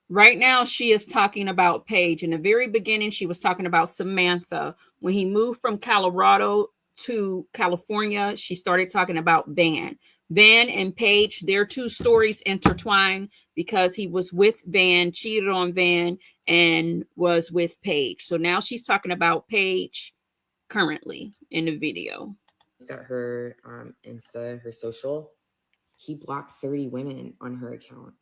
Right now, she is talking about Paige. In the very beginning, she was talking about Samantha. When he moved from Colorado to California, she started talking about Van. Van and Paige, their two stories intertwined because he was with Van, cheated on Van, and was with Paige. So now she's talking about Paige currently in the video. At her Insta, her social, he blocked 30 women on her account.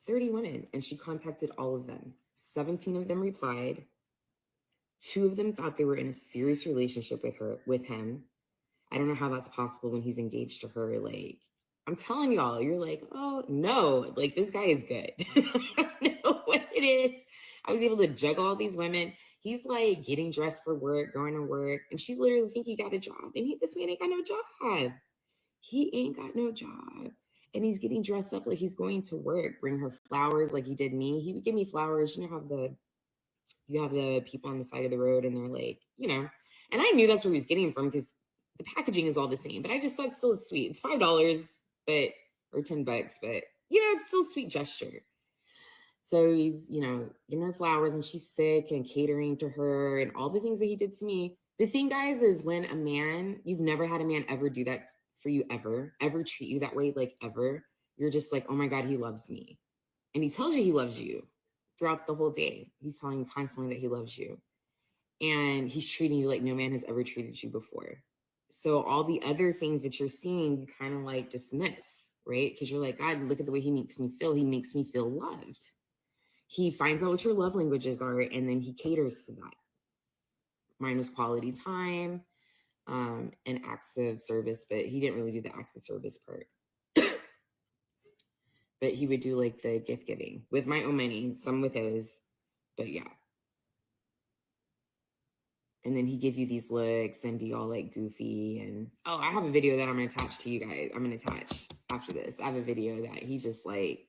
30 women, and she contacted all of them. 17 of them replied. 2 of them thought they were in a serious relationship with him. I don't know how that's possible when he's engaged to her. Like, I'm telling y'all, you're like, oh no, like this guy is good. I don't know what it is. I was able to juggle all these women. He's like getting dressed for work, going to work, and she's literally thinking he got a job. And this man ain't got no job. He ain't got no job. And he's getting dressed up like he's going to work, bring her flowers like he did me. He would give me flowers. You know how you have the people on the side of the road and they're like, you know, and I knew that's where he was getting from because the packaging is all the same, but I just thought still it's sweet. It's $5, or $10, but you know, it's still a sweet gesture. So he's, you know, giving her flowers when she's sick and catering to her and all the things that he did to me. The thing, guys, is when a man, you've never had a man ever do that for you ever treat you that way, like ever. You're just like, oh my God, he loves me. And he tells you he loves you throughout the whole day. He's telling you constantly that he loves you. And he's treating you like no man has ever treated you before. So all the other things that you're seeing, you kind of like dismiss, right? Because you're like, God, look at the way he makes me feel. He makes me feel loved. He finds out what your love languages are, and then he caters to that. Mine was quality time, and acts of service, but he didn't really do the acts of service part. But he would do like the gift giving with my own money, some with his, but yeah. And then he give you these looks and be all like goofy. And oh, I have a video that I'm gonna attach to you guys. I'm gonna attach after this. I have a video that he just like,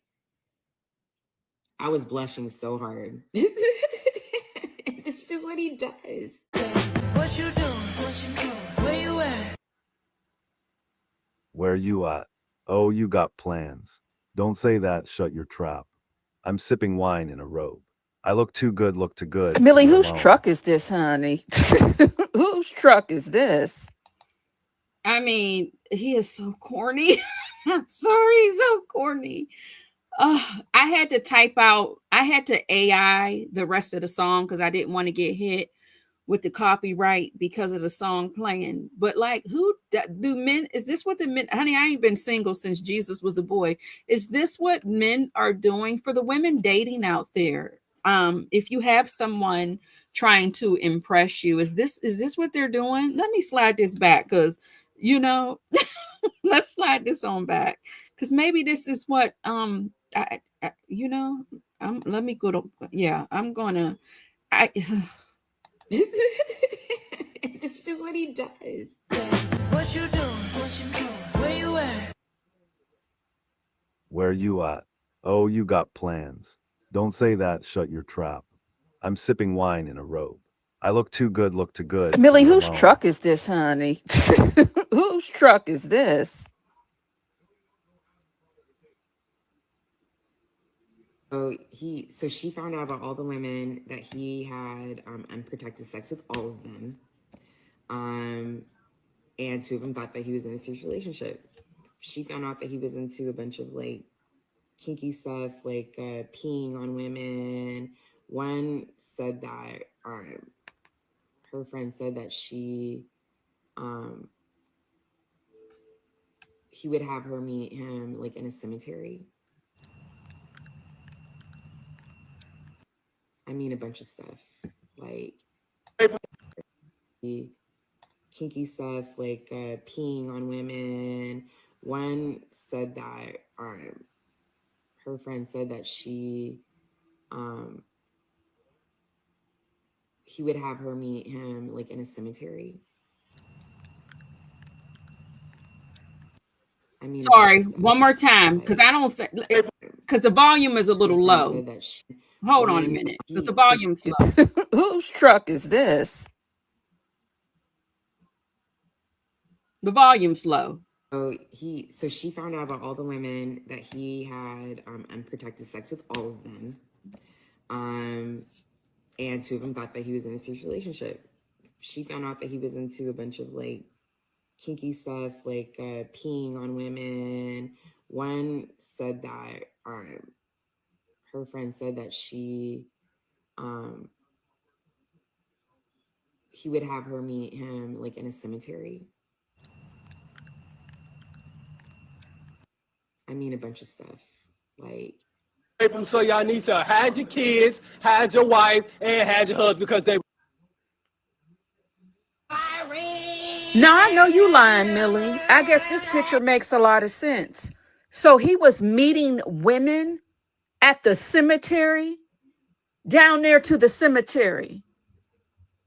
I was blushing so hard. It's just what he does. What you doing? Where you at? Where you at? Oh, you got plans. Don't say that, shut your trap. I'm sipping wine in a robe. I look too good, look too good. Millie, whose truck is this, honey? Whose truck is this? I mean, he is so corny. I'm sorry, he's so corny. I had to I had to AI the rest of the song because I didn't want to get hit with the copyright because of the song playing. But like, who do men, is this what the men, honey, I ain't been single since Jesus was a boy. Is this what men are doing for the women dating out there? If you have someone trying to impress you, is this what they're doing? Let me slide this back because, you know, let's slide this on back because maybe this is what, you know, let me go to, yeah, I'm gonna, It's just what he does. What you doing? Where you at? Where you at? Oh, you got plans. Don't say that, shut your trap. I'm sipping wine in a robe. I look too good, look too good. Millie, You're whose alone. truck is this, honey? Whose truck is this? So she found out about all the women that he had unprotected sex with, all of them. And two of them thought that he was in a serious relationship. She found out that he was into a bunch of like kinky stuff, like peeing on women. One said that her friend said that he would have her meet him like in a cemetery. I mean, a bunch of stuff, like kinky stuff, like peeing on women. One said that her friend said that he would have her meet him like in a cemetery. I mean, Sorry, one more time, because I don't think, because the volume is a little low. Hold on a minute, because the volume's low. Whose truck is this? The volume's low. So she found out about all the women that he had unprotected sex with, all of them. And two of them thought that he was in a serious relationship. She found out that he was into a bunch of like kinky stuff, like peeing on women. One said that her friend said that he would have her meet him like in a cemetery. I mean, a bunch of stuff, like. So y'all need to hide your kids, hide your wife, and hide your husband because they. No, I know you lying, Millie. I guess this picture makes a lot of sense. So he was meeting women at the cemetery, down there to the cemetery,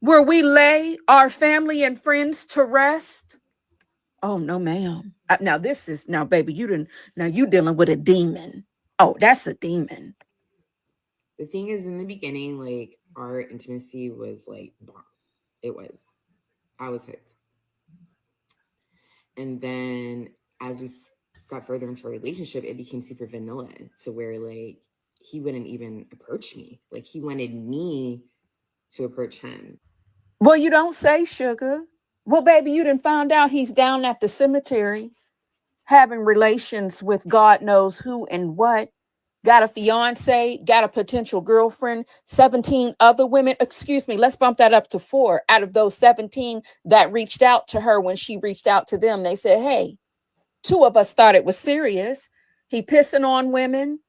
where we lay our family and friends to rest. Oh, no, ma'am. Now, baby, you dealing with a demon. Oh, that's a demon. The thing is, in the beginning, like, our intimacy was like bomb. It was. I was hooked. And then as we got further into our relationship, it became super vanilla to where like he wouldn't even approach me. Like he wanted me to approach him. Well, you don't say, sugar. Well, baby, you done found out he's down at the cemetery having relations with God knows who and what. Got a fiance, got a potential girlfriend, 17 other women. Excuse me, let's bump that up to 4 out of those 17 that reached out to her. When she reached out to them, they said, hey, 2 of us thought it was serious. He pissing on women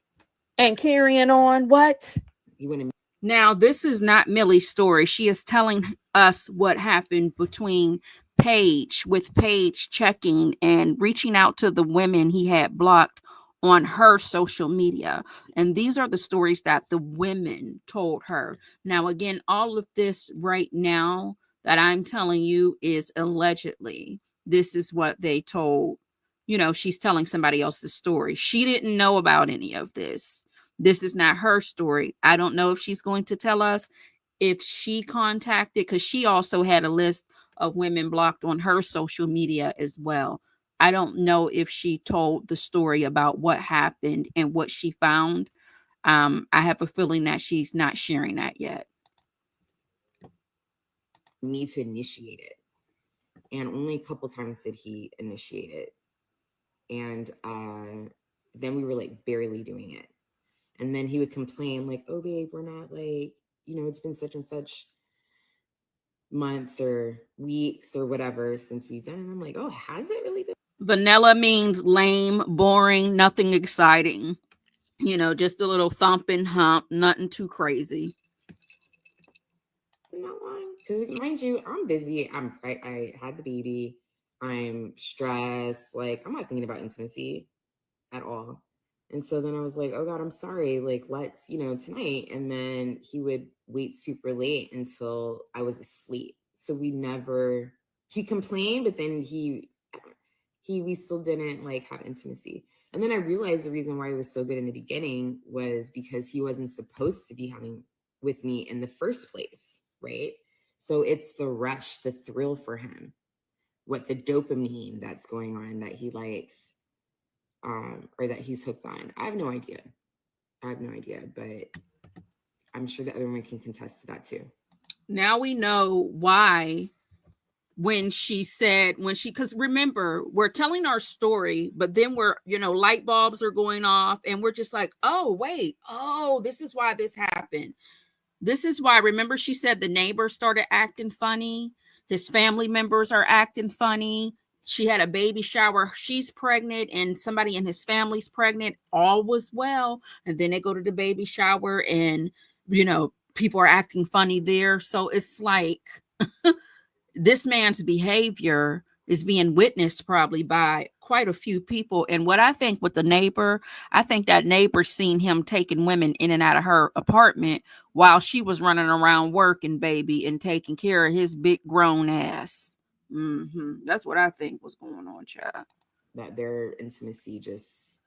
and carrying on what? Now, this is not Millie's story. She is telling us what happened between Paige, with Paige checking and reaching out to the women he had blocked on her social media. And these are the stories that the women told her. Now, again, all of this right now that I'm telling you is allegedly. This is what they told. You know, she's telling somebody else's story. She didn't know about any of this. This is not her story. I don't know if she's going to tell us if she contacted, because she also had a list of women blocked on her social media as well. I don't know if she told the story about what happened and what she found. I have a feeling that she's not sharing that yet. Me to initiate it. And only a couple times did he initiate it. And then we were like barely doing it. And then he would complain like, oh, babe, we're not like, you know, it's been such and such months or weeks or whatever since we've done it. I'm like, oh, has it really been? Vanilla means lame, boring, nothing exciting. You know, just a little thump and hump, nothing too crazy. Not long. Because mind you, I'm busy. I had the baby. I'm stressed. Like, I'm not thinking about intimacy at all. And so then I was like, oh God, I'm sorry. Like, let's, you know, tonight. And then he would wait super late until I was asleep. So he complained, but then we still didn't like have intimacy. And then I realized the reason why he was so good in the beginning was because he wasn't supposed to be having with me in the first place. Right. So it's the rush, the thrill for him, what the dopamine that's going on that he likes, or that he's hooked on. I have no idea. But I'm sure the other one can contest to that too. Now we know why because remember, we're telling our story, but then light bulbs are going off and we're just like, oh, wait, this is why this happened. This is why, remember, she said the neighbors started acting funny. His family members are acting funny. She had a baby shower. She's pregnant and somebody in his family's pregnant. All was well. And then they go to the baby shower and, people are acting funny there. So it's like this man's behavior is being witnessed probably by quite a few people. And what I think with the neighbor, I think that neighbor seen him taking women in and out of her apartment while she was running around working, baby, and taking care of his big grown ass. That's what I think was going on, child. That their intimacy just,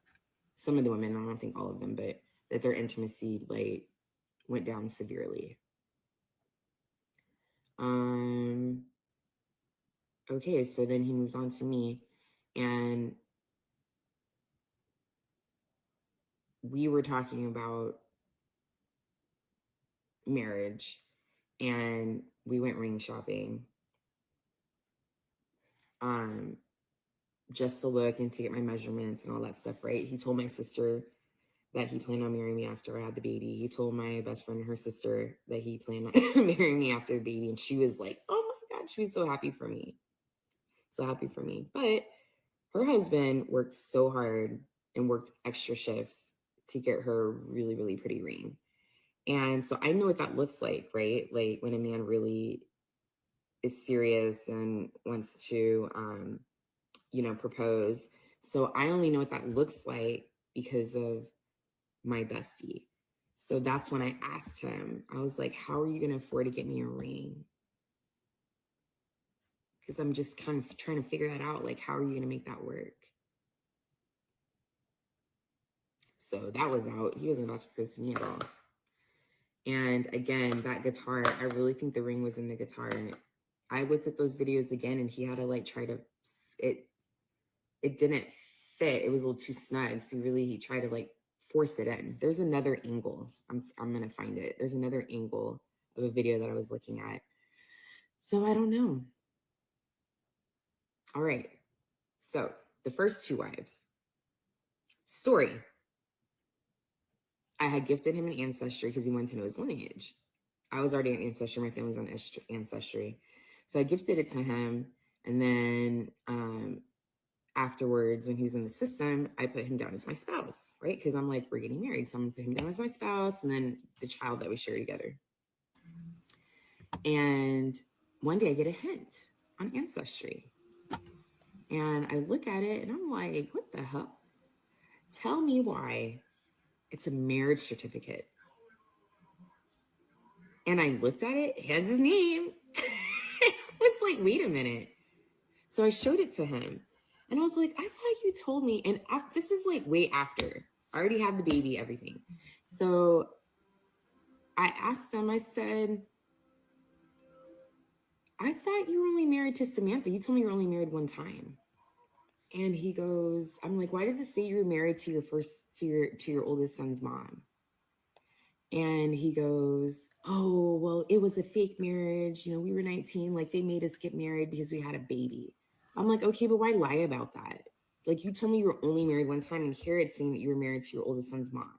some of the women, I don't think all of them, but that their intimacy like went down severely. Okay, so then he moved on to me, and we were talking about marriage, and we went ring shopping, just to look and to get my measurements and all that stuff, right? He told my sister that he planned on marrying me after I had the baby. He told my best friend and her sister that he planned on marrying me after the baby, and she was like, oh my God, she was so happy for me. So happy for me. But her husband worked so hard and worked extra shifts to get her really, really pretty ring. And so I know what that looks like, right? Like when a man really is serious and wants to, propose. So I only know what that looks like because of my bestie. So that's when I asked him, I was like, how are you going to afford to get me a ring? Because I'm just kind of trying to figure that out. Like, how are you going to make that work? So that was out. He wasn't about to propose to me at all. And again, that guitar, I really think the ring was in the guitar. I looked at those videos again and he had to like try to, it didn't fit. It was a little too snug. So he tried to like force it in. There's another angle. I'm going to find it. There's another angle of a video that I was looking at. So I don't know. All right. So the first two wives. Story. I had gifted him an ancestry because he wanted to know his lineage. I was already on Ancestry. My family's on Ancestry. So I gifted it to him. And then afterwards, when he was in the system, I put him down as my spouse, right? Because I'm like, we're getting married. So I'm going to put him down as my spouse and then the child that we share together. And one day I get a hint on Ancestry. And I look at it and I'm like, what the hell? Tell me why it's a marriage certificate. And I looked at it, it has his name. I was like, wait a minute. So I showed it to him. And I was like, I thought you told me. And this is like way after. I already had the baby, everything. So I asked him, I said, I thought you were only married to Samantha. You told me you were only married one time. And he goes, I'm like, why does it say you were married to your oldest son's mom? And he goes, oh, well, it was a fake marriage. You know, we were 19, like they made us get married because we had a baby. I'm like, okay, but why lie about that? Like, you told me you were only married one time, and here it's saying that you were married to your oldest son's mom.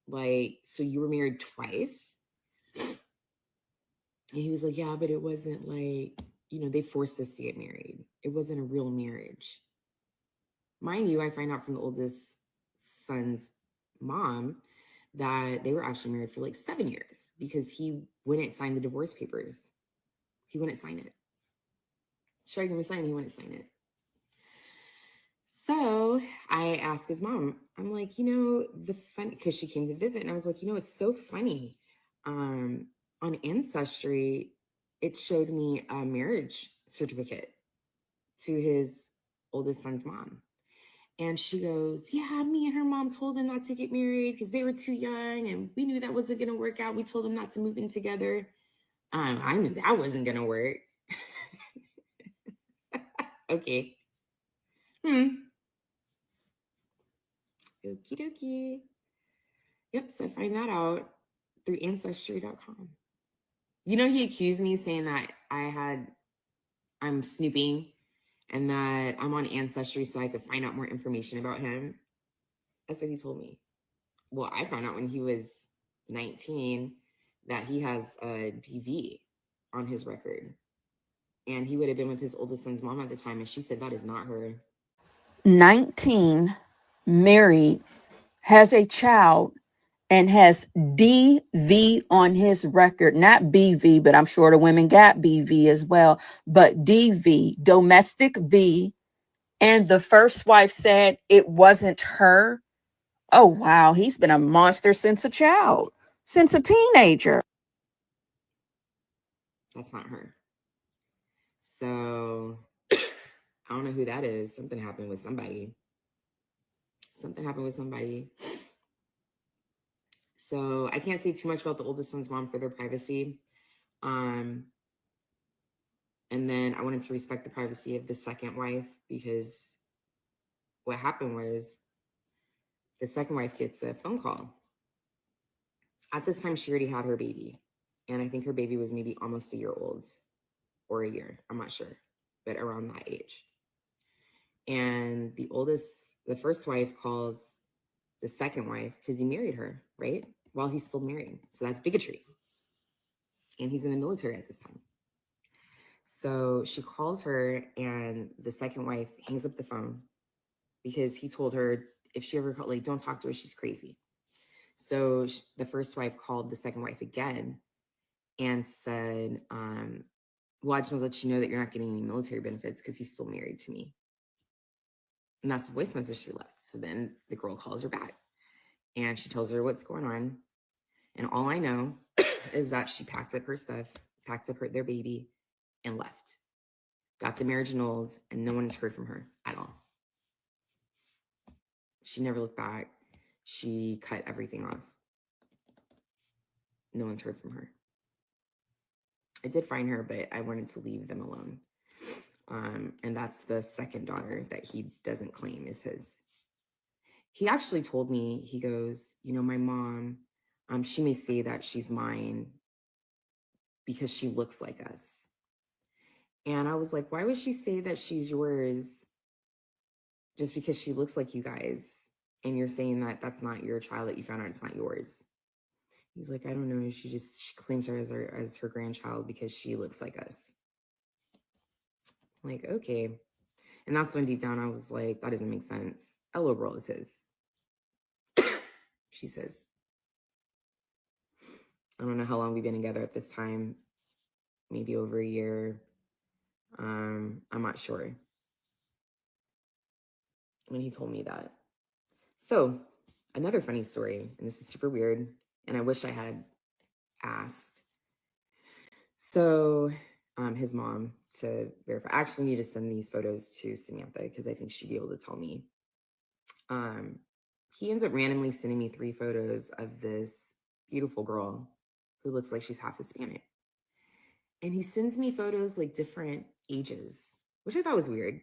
Like, so you were married twice? And he was like, yeah, but it wasn't like, they forced us to get married. It wasn't a real marriage. Mind you, I find out from the oldest son's mom that they were actually married for like 7 years because he wouldn't sign the divorce papers. He wouldn't sign it. Showed him to sign, he wouldn't sign it. So I asked his mom, I'm like, because she came to visit, and I was like, it's so funny. On Ancestry, it showed me a marriage certificate to his oldest son's mom. And she goes, yeah, me and her mom told them not to get married because they were too young and we knew that wasn't going to work out. We told them not to move in together. I knew that wasn't gonna work. Okay. Okie dokie. Yep, so find that out through ancestry.com. You know, he accused me saying that I'm snooping and that I'm on Ancestry so I could find out more information about him. That's what he told me. Well, I found out when he was 19 that he has a DV on his record. And he would have been with his oldest son's mom at the time. And she said that is not her. 19, married, has a child, and has DV on his record. Not BV, but I'm sure the women got BV as well. But DV, domestic V. And the first wife said it wasn't her. Oh, wow. He's been a monster since a child, since a teenager. That's not her. So I don't know who that is. Something happened with somebody. So I can't say too much about the oldest son's mom for their privacy. And then I wanted to respect the privacy of the second wife, because what happened was the second wife gets a phone call. At this time, she already had her baby. And I think her baby was maybe almost a year old or a year. I'm not sure, but around that age. And the first wife calls the second wife because he married her, right? While he's still married. So that's bigotry. And he's in the military at this time. So she calls her, and the second wife hangs up the phone because he told her if she ever called, like, don't talk to her, she's crazy. So the first wife called the second wife again and said, well, I just want to let you know that you're not getting any military benefits because he's still married to me. And that's the voice message she left. So then the girl calls her back and she tells her what's going on. And all I know is that she packed up her stuff, packed up their baby, and left. Got the marriage annulled, and no one's heard from her at all. She never looked back. She cut everything off. No one's heard from her. I did find her, but I wanted to leave them alone. And that's the second daughter that he doesn't claim is his. He actually told me, he goes, you know, my mom, she may say that she's mine because she looks like us. And I was like, why would she say that she's yours just because she looks like you guys? And you're saying that that's not your child, that you found out it's not yours. He's like, I don't know. She claims her as her grandchild because she looks like us. I'm like, okay. And that's when deep down I was like, that doesn't make sense. That little girl is his. She says. I don't know how long we've been together at this time. Maybe over a year. I'm not sure. When he told me that. So another funny story, and this is super weird, and I wish I had asked. So his mom, to verify, I actually need to send these photos to Samantha because I think she'd be able to tell me. He ends up randomly sending me 3 photos of this beautiful girl who looks like she's half Hispanic. And he sends me photos like different ages, which I thought was weird.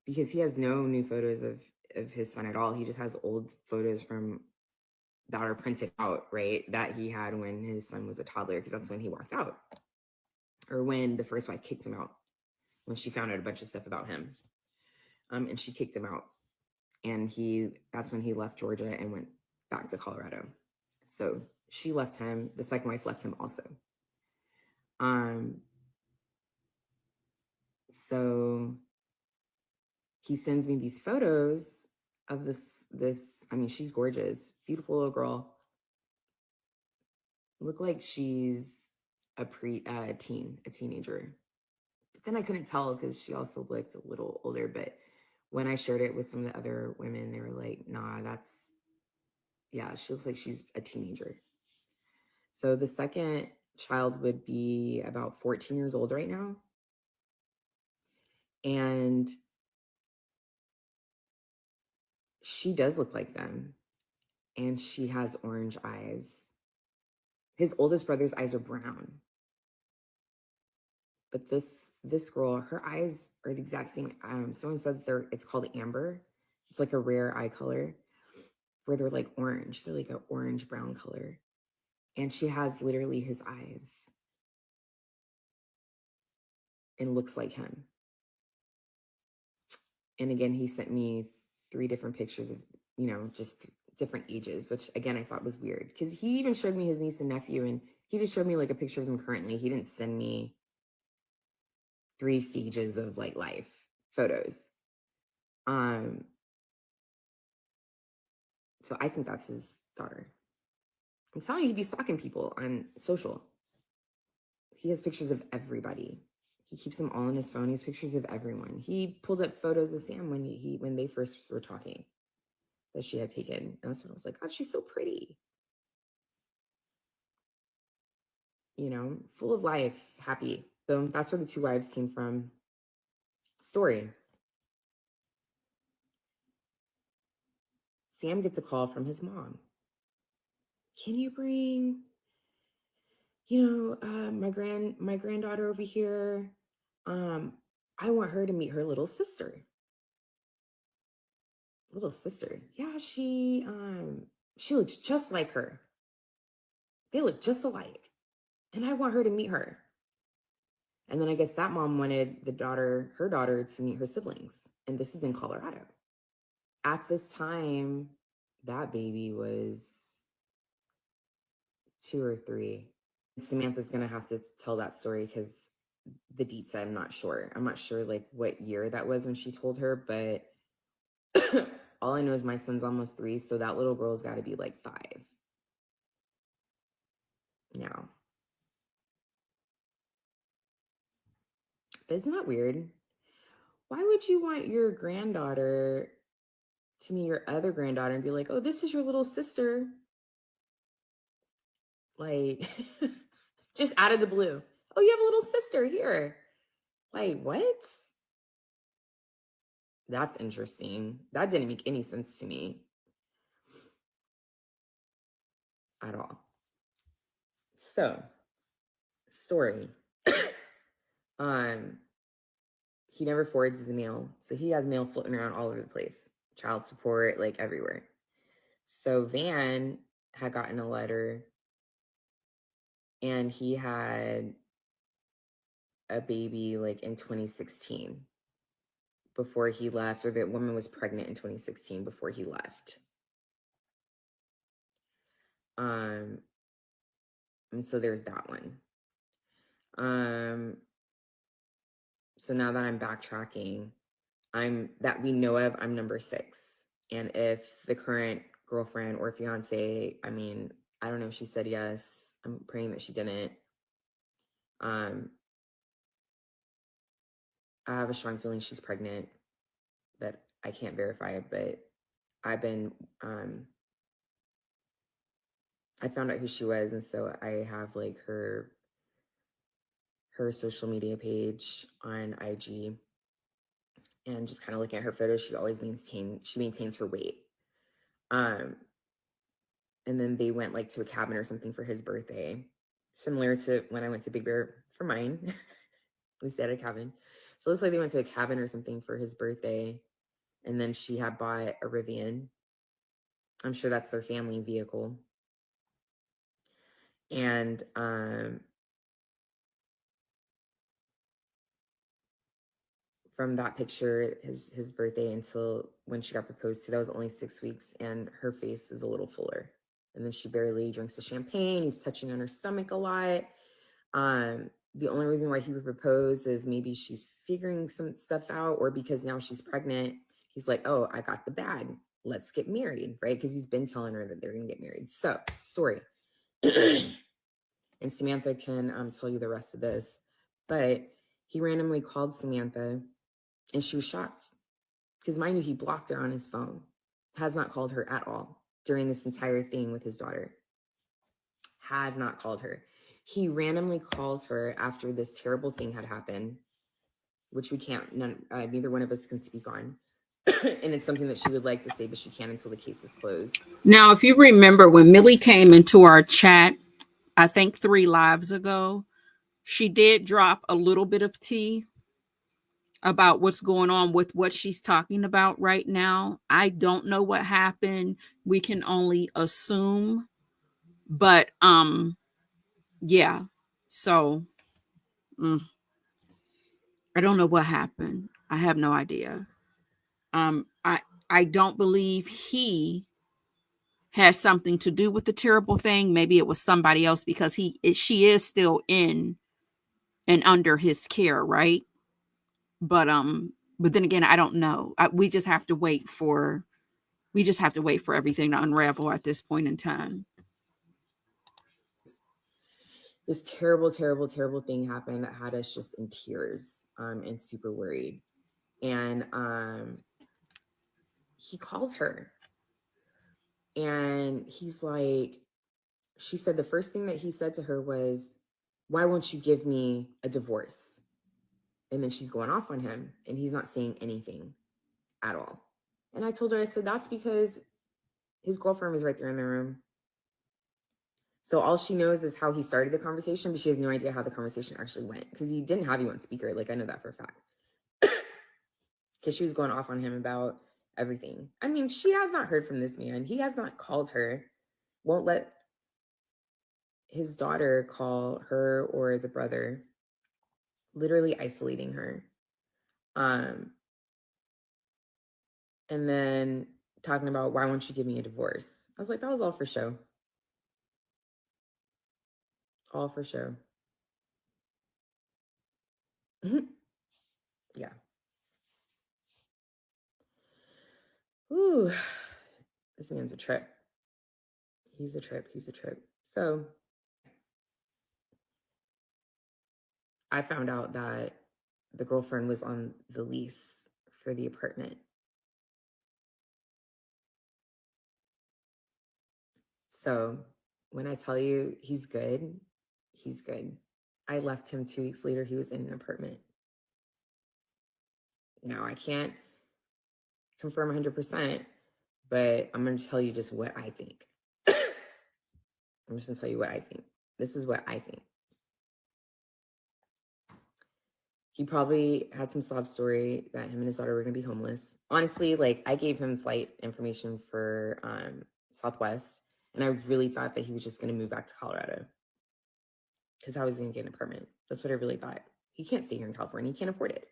Because he has no new photos of his son at all. He just has old photos from that are printed out, right? That he had when his son was a toddler, because that's when he walked out. Or when the first wife kicked him out, when she found out a bunch of stuff about him. And she kicked him out. And that's when he left Georgia and went back to Colorado. So she left him. The second wife left him also. So he sends me these photos of this, I mean, she's gorgeous, beautiful little girl. Look like she's a teenager. But then I couldn't tell because she also looked a little older. But when I shared it with some of the other women, they were like, nah, she looks like she's a teenager. So the second child would be about 14 years old right now. And she does look like them. And she has orange eyes. His oldest brother's eyes are brown. But this girl, her eyes are the exact same. Someone said it's called amber. It's like a rare eye color where they're like orange. They're like an orange brown color. And she has literally his eyes and looks like him. And again, he sent me 3 different pictures of, just different ages, which again, I thought was weird because he even showed me his niece and nephew, and he just showed me like a picture of them currently. He didn't send me 3 stages of like life photos. So I think that's his daughter. I'm telling you, he'd be stalking people on social. He has pictures of everybody. He keeps them all on his phone. He has pictures of everyone. He pulled up photos of Sam when they first were talking that she had taken. And that's when I was like, God, she's so pretty. Full of life, happy. So that's where the 2 wives came from. Story. Sam gets a call from his mom. Can you bring, my granddaughter over here? I want her to meet her little sister. Little sister. Yeah, she looks just like her. They look just alike. And I want her to meet her. And then I guess that mom wanted her daughter to meet her siblings. And this is in Colorado. At this time, that baby was 2 or 3. Samantha's going to have to tell that story because the deets, I'm not sure. I'm not sure like what year that was when she told her, but all I know is my son's almost 3. So that little girl's got to be like 5 now. But isn't that weird? Why would you want your granddaughter to meet your other granddaughter and be like, oh, this is your little sister? Like, just out of the blue. Oh, you have a little sister here. Like, what? That's interesting. That didn't make any sense to me at all. So, story. He never forwards his mail. So he has mail floating around all over the place. Child support, like everywhere. So Van had gotten a letter and he had a baby like in 2016 before he left, or the woman was pregnant in 2016 before he left. And so there's that one. So now that I'm backtracking, that we know of, I'm number 6. And if the current girlfriend or fiance, I don't know if she said yes. I'm praying that she didn't. I have a strong feeling she's pregnant, but I can't verify it. But I've been, I found out who she was, and so I have like her social media page on IG, and just kind of looking at her photos, she always maintains her weight. And then they went like to a cabin or something for his birthday, similar to when I went to Big Bear for mine. We stayed at a cabin. So it looks like they went to a cabin or something for his birthday. And then she had bought a Rivian. I'm sure that's their family vehicle. And from that picture, his birthday until when she got proposed to, that was only 6 weeks, and her face is a little fuller. And then she barely drinks the champagne. He's touching on her stomach a lot. The only reason why he would propose is maybe she's figuring some stuff out, or because now she's pregnant. He's like, oh, I got the bag. Let's get married, right? Because he's been telling her that they're going to get married. So, story. And Samantha can tell you the rest of this. But he randomly called Samantha, and she was shocked. Because mind you, he blocked her on his phone. Has not called her at all during this entire thing with his daughter. Has not called her. He randomly calls her after this terrible thing had happened, which we can't, neither one of us can speak on. And it's something that she would like to say, but she can't until the case is closed. Now, if you remember when Millie came into our chat, I think 3 lives ago. She did drop a little bit of tea about what's going on with what she's talking about right now. I don't know what happened. We can only assume, but yeah. So I don't know what happened. I have no idea. I don't believe he has something to do with the terrible thing. Maybe it was somebody else because she is still in and under his care, right? But then again, I don't know. We just have to wait for everything to unravel at this point in time. This terrible, terrible, terrible thing happened that had us just in tears and super worried. And he calls her and he's like, she said the first thing that he said to her was, why won't you give me a divorce? And then she's going off on him and he's not saying anything at all. And I told her, I said, that's because his girlfriend was right there in the room. So all she knows is how he started the conversation, but she has no idea how the conversation actually went because he didn't have you on speaker. Like, I know that for a fact. Because she was going off on him about everything. I mean, she has not heard from this man. He has not called her, won't let his daughter call her or the brother, literally isolating her. And then talking about, why won't you give me a divorce? I was like, that was all for show. All for show. Yeah. Ooh, this man's a trip. He's a trip. He's a trip. So I found out that the girlfriend was on the lease for the apartment. So when I tell you he's good, he's good. I left him 2 weeks later. He was in an apartment. Now, I can't confirm 100%, but I'm going to tell you just what I think. I'm just going to tell you what I think. This is what I think. He probably had some sob story that him and his daughter were going to be homeless. Honestly, like, I gave him flight information for Southwest, and I really thought that he was just going to move back to Colorado because I was going to get an apartment. That's what I really thought. He can't stay here in California. He can't afford it.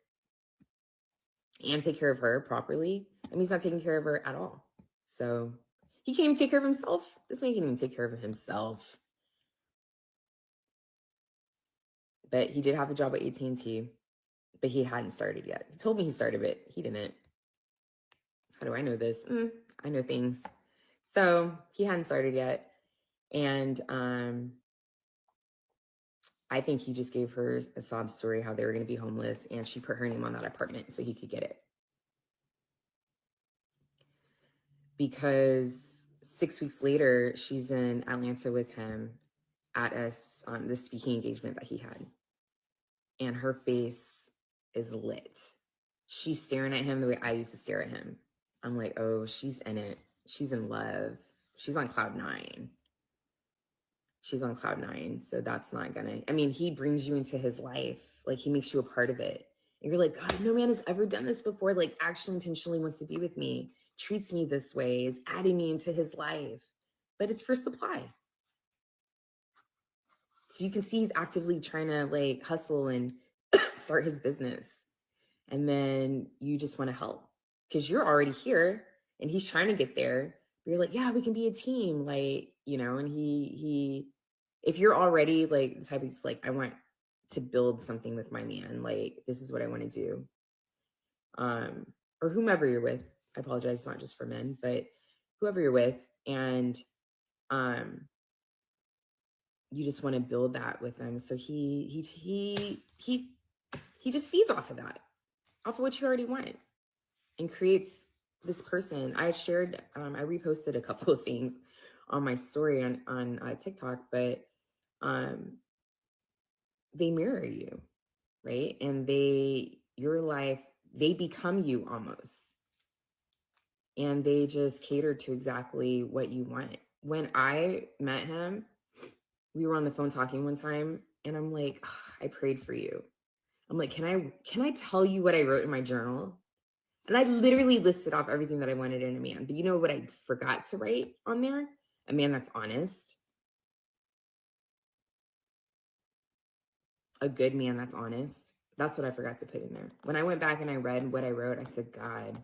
And take care of her properly. I mean, he's not taking care of her at all. So he can't even take care of himself. This man can't even take care of himself. But he did have the job at AT&T, but he hadn't started yet. He told me he started it. He didn't. How do I know this? I know things. So he hadn't started yet. And I think he just gave her a sob story how they were going to be homeless, and she put her name on that apartment so he could get it. Because 6 weeks later, she's in Atlanta with him at the speaking engagement that he had. And her face is lit. She's staring at him the way I used to stare at him. I'm like, oh, she's in it. She's in love. She's on cloud 9. She's on cloud 9. So that's not gonna, I mean, he brings you into his life. Like, he makes you a part of it. And you're like, God, no man has ever done this before. Like, actually intentionally wants to be with me, treats me this way, is adding me into his life. But it's for supply. So you can see he's actively trying to, like, hustle and start his business. And then you just want to help because you're already here and he's trying to get there. But you're like, yeah, we can be a team. Like, you know, and he, if you're already like the type of, like, I want to build something with my man, like, this is what I want to do. Or whomever you're with. I apologize, it's not just for men, but whoever you're with. And you just want to build that with them. So he just feeds off of that, off of what you already want, and creates this person. I shared, I reposted a couple of things on my story on TikTok, but they mirror you, right? And your life, they become you almost. And they just cater to exactly what you want. When I met him, we were on the phone talking one time, and I'm like, I prayed for you. I'm like, can I tell you what I wrote in my journal? And I literally listed off everything that I wanted in a man. But you know what I forgot to write on there? A man that's honest. A good man that's honest. That's what I forgot to put in there. When I went back and I read what I wrote, I said, God,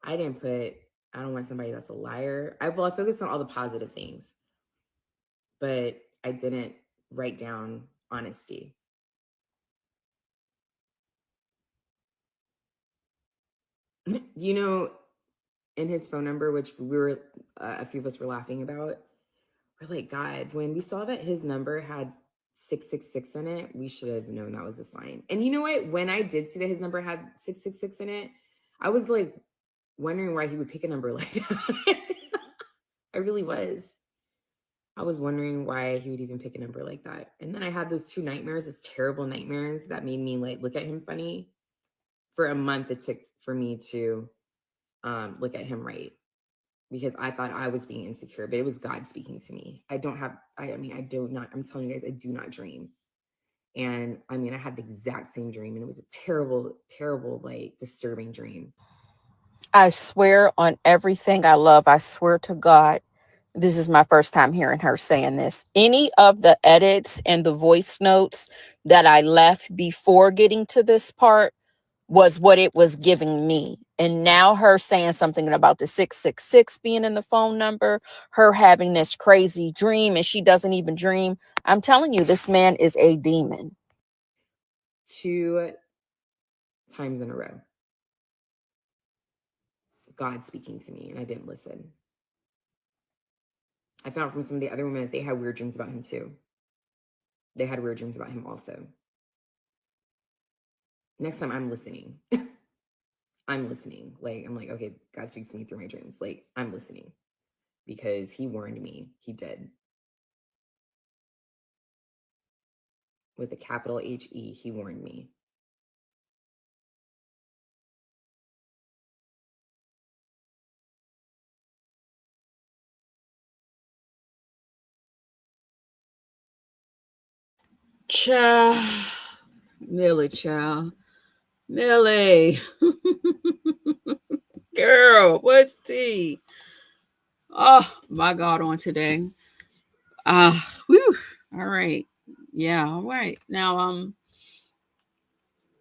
I don't want somebody that's a liar. I focused on all the positive things, but I didn't write down honesty. You know, in his phone number, which we were, a few of us were laughing about, we're like, God, when we saw that his number had 666 in it, we should have known that was a sign. And you know what? When I did see that his number had 666 in it, I was like wondering why he would pick a number like that. I really was. I was wondering why he would even pick a number like that. And then I had those 2 nightmares, those terrible nightmares that made me like look at him funny. For a month, it took for me to look at him right, because I thought I was being insecure, but it was God speaking to me. I'm telling you guys, I do not dream. And I mean, I had the exact same dream, and it was a terrible, terrible, like disturbing dream. I swear on everything I love, I swear to God, this is my first time hearing her saying this. Any of the edits and the voice notes that I left before getting to this part was what it was giving me. And now her saying something about the 666 being in the phone number, her having this crazy dream, and she doesn't even dream. I'm telling you, this man is a demon. 2 times in a row, God speaking to me, and I didn't listen. I found from some of the other women that they had weird dreams about him too. They had weird dreams about him also. Next time I'm listening. I'm listening. Like, I'm like, okay, God speaks to me through my dreams. Like, I'm listening, because he warned me. He did. With a capital H-E, he warned me. Child. Millie, child. Millie. Girl, what's tea? Oh, my God, on today. Whew. All right. Yeah, all right. Now,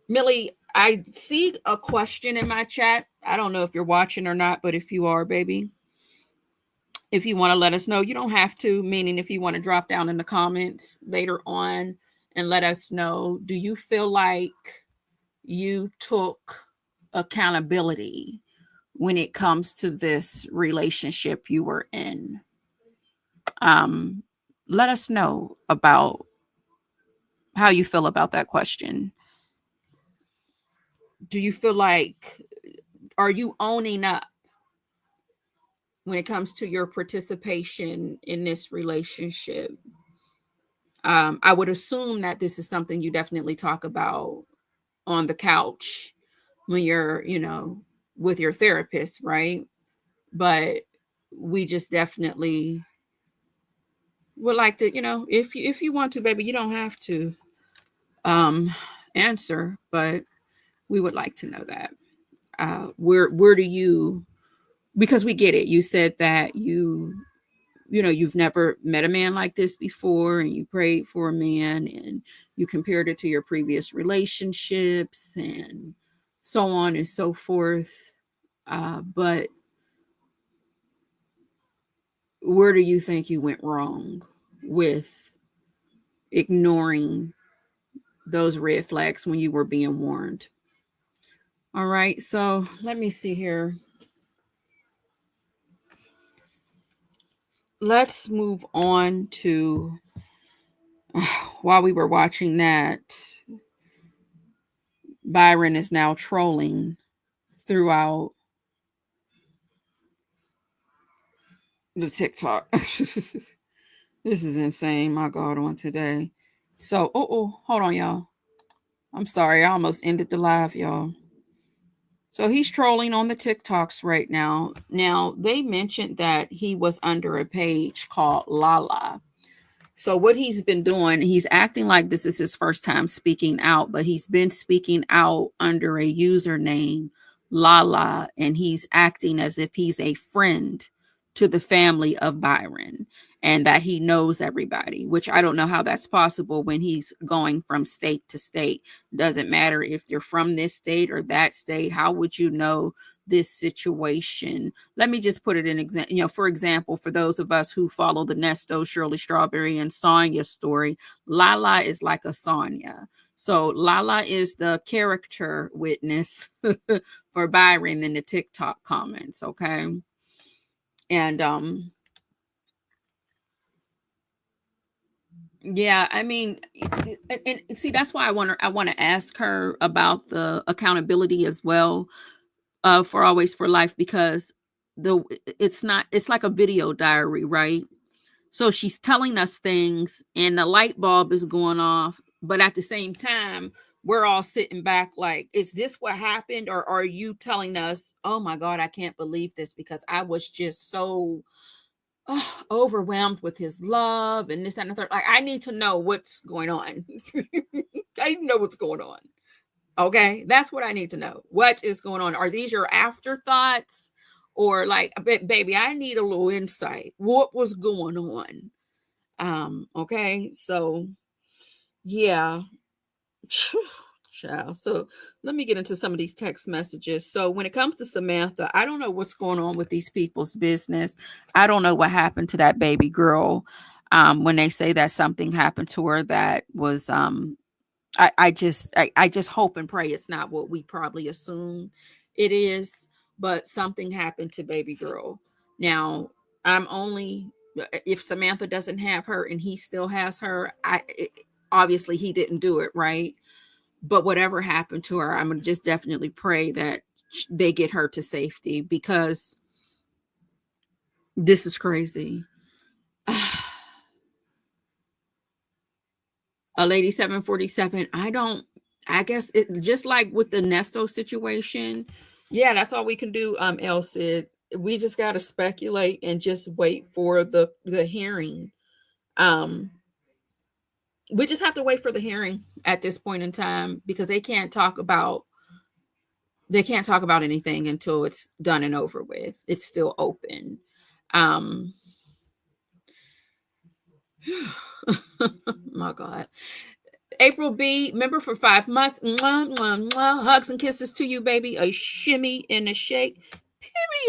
Millie, I see a question in my chat. I don't know if you're watching or not, but if you are, baby, if you want to let us know, you don't have to, meaning if you want to drop down in the comments later on and let us know, do you feel like you took accountability when it comes to this relationship you were in? Let us know about how you feel about that question. Do you feel like, are you owning up when it comes to your participation in this relationship? I would assume that this is something you definitely talk about on the couch when you're, with your therapist, right? But we just definitely would like to, if you want to, baby, you don't have to answer, but we would like to know that. Where do you, because we get it. You said that you've never met a man like this before, and you prayed for a man, and you compared it to your previous relationships and so on and so forth. But where do you think you went wrong with ignoring those red flags when you were being warned? All right, so let me see here. Let's move on to, while we were watching that, Byron is now trolling throughout the TikTok. This is insane. My God, on today. So, hold on, y'all. I'm sorry. I almost ended the live, y'all. So he's trolling on the TikToks right now. Now, they mentioned that he was under a page called Lala. So what he's been doing, he's acting like this is his first time speaking out, but he's been speaking out under a username, Lala, and he's acting as if he's a friend to the family of Byron and that he knows everybody, which I don't know how that's possible when he's going from state to state. Doesn't matter if you're from this state or that state. How would you know this situation? Let me just put it in example. For example, for those of us who follow the Nesto, Shirley Strawberry, and Sonya story, Lala is like a Sonya. So Lala is the character witness for Byron in the TikTok comments. Okay. And yeah, I mean, and see, that's why I want to ask her about the accountability as well, for Always for Life, because it's like a video diary, right? So she's telling us things and the light bulb is going off, but at the same time, we're all sitting back like, is this what happened? Or are you telling us, oh my God, I can't believe this because I was just so overwhelmed with his love and this, that, and the third. Like, I need to know what's going on. I need to know what's going on. Okay, that's what I need to know. What is going on? Are these your afterthoughts? Or like, baby, I need a little insight. What was going on? Okay, so yeah. Child. So let me get into some of these text messages. So when it comes to Samantha, I don't know what's going on with these people's business. I don't know what happened to that baby girl. When they say that something happened to her that was I just hope and pray it's not what we probably assume it is, but something happened to baby girl. Now, if Samantha doesn't have her and he still has her, obviously he didn't do it, right? But whatever happened to her, I'm going to just definitely pray that they get her to safety, because this is crazy. A lady 747. I guess it just like with the Nesto situation. Yeah, that's all we can do. Sid, we just got to speculate and just wait for the hearing. We just have to wait for the hearing at this point in time, because they can't talk about anything until it's done and over with. It's still open. My God. April B, member for 5 months. Mwah, mwah, mwah. Hugs and kisses to you, baby. A shimmy and a shake.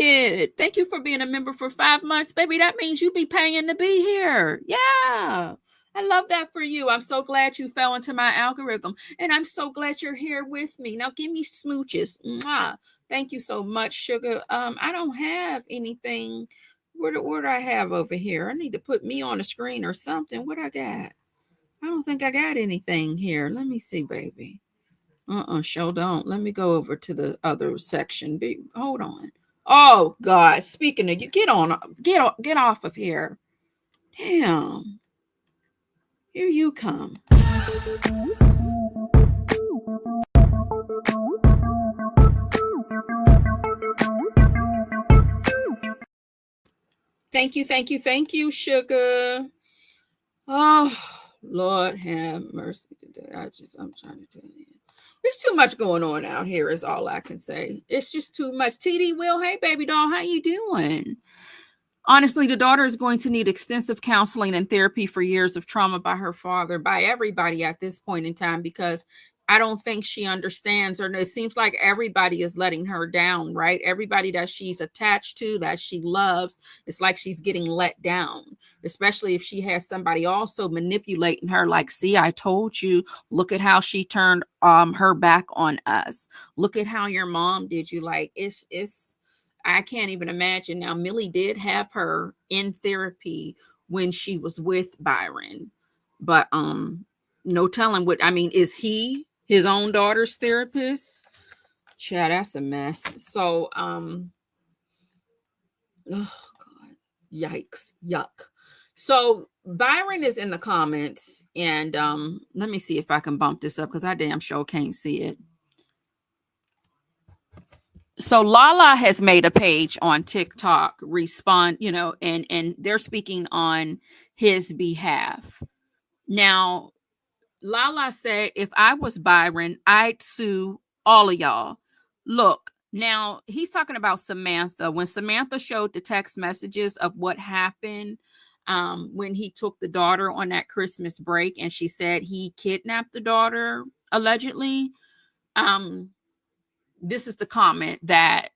Period. Thank you for being a member for 5 months, baby. That means you be paying to be here. Yeah. I love that for you. I'm so glad you fell into my algorithm. And I'm so glad you're here with me. Now give me smooches. Mwah. Thank you so much, sugar. I don't have anything. What do I have over here? I need to put me on the screen or something. What I got? I don't think I got anything here. Let me see, baby. Sure don't. Let me go over to the other section. Hold on. Oh God, speaking of you, get off of here. Damn. Here you come. Thank you, sugar. Oh, Lord have mercy today. I'm trying to tell you. There's too much going on out here is all I can say. It's just too much. TD Will, hey, baby doll, how you doing? Honestly, the daughter is going to need extensive counseling and therapy for years of trauma by her father, by everybody at this point in time, because I don't think she understands, or it seems like everybody is letting her down, right? Everybody that she's attached to, that she loves, it's like she's getting let down, especially if she has somebody also manipulating her. Like, see, I told you, look at how she turned her back on us. Look at how your mom did you. Like, it's I can't even imagine. Now, Millie did have her in therapy when she was with Byron, but no telling what, I mean, is he his own daughter's therapist? Chad, that's a mess. So, oh God, yikes, yuck. So Byron is in the comments, and let me see if I can bump this up, because I damn sure can't see it. So Lala has made a page on TikTok, respond, and they're speaking on his behalf. Now, Lala said, if I was Byron, I'd sue all of y'all. Look, now he's talking about Samantha. When Samantha showed the text messages of what happened when he took the daughter on that Christmas break, and she said he kidnapped the daughter, allegedly. This is the comment that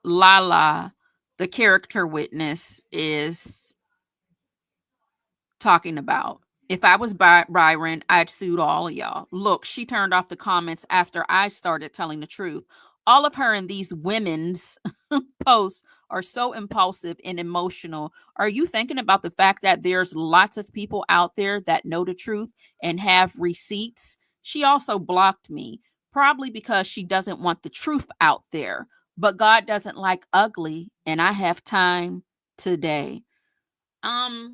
Lala, the character witness, is talking about. If I was Byron, I'd sued all of y'all. Look, she turned off the comments after I started telling the truth. All of her and these women's posts are so impulsive and emotional. Are you thinking about the fact that there's lots of people out there that know the truth and have receipts? She also blocked me, probably because she doesn't want the truth out there. But God doesn't like ugly, and I have time today. Now,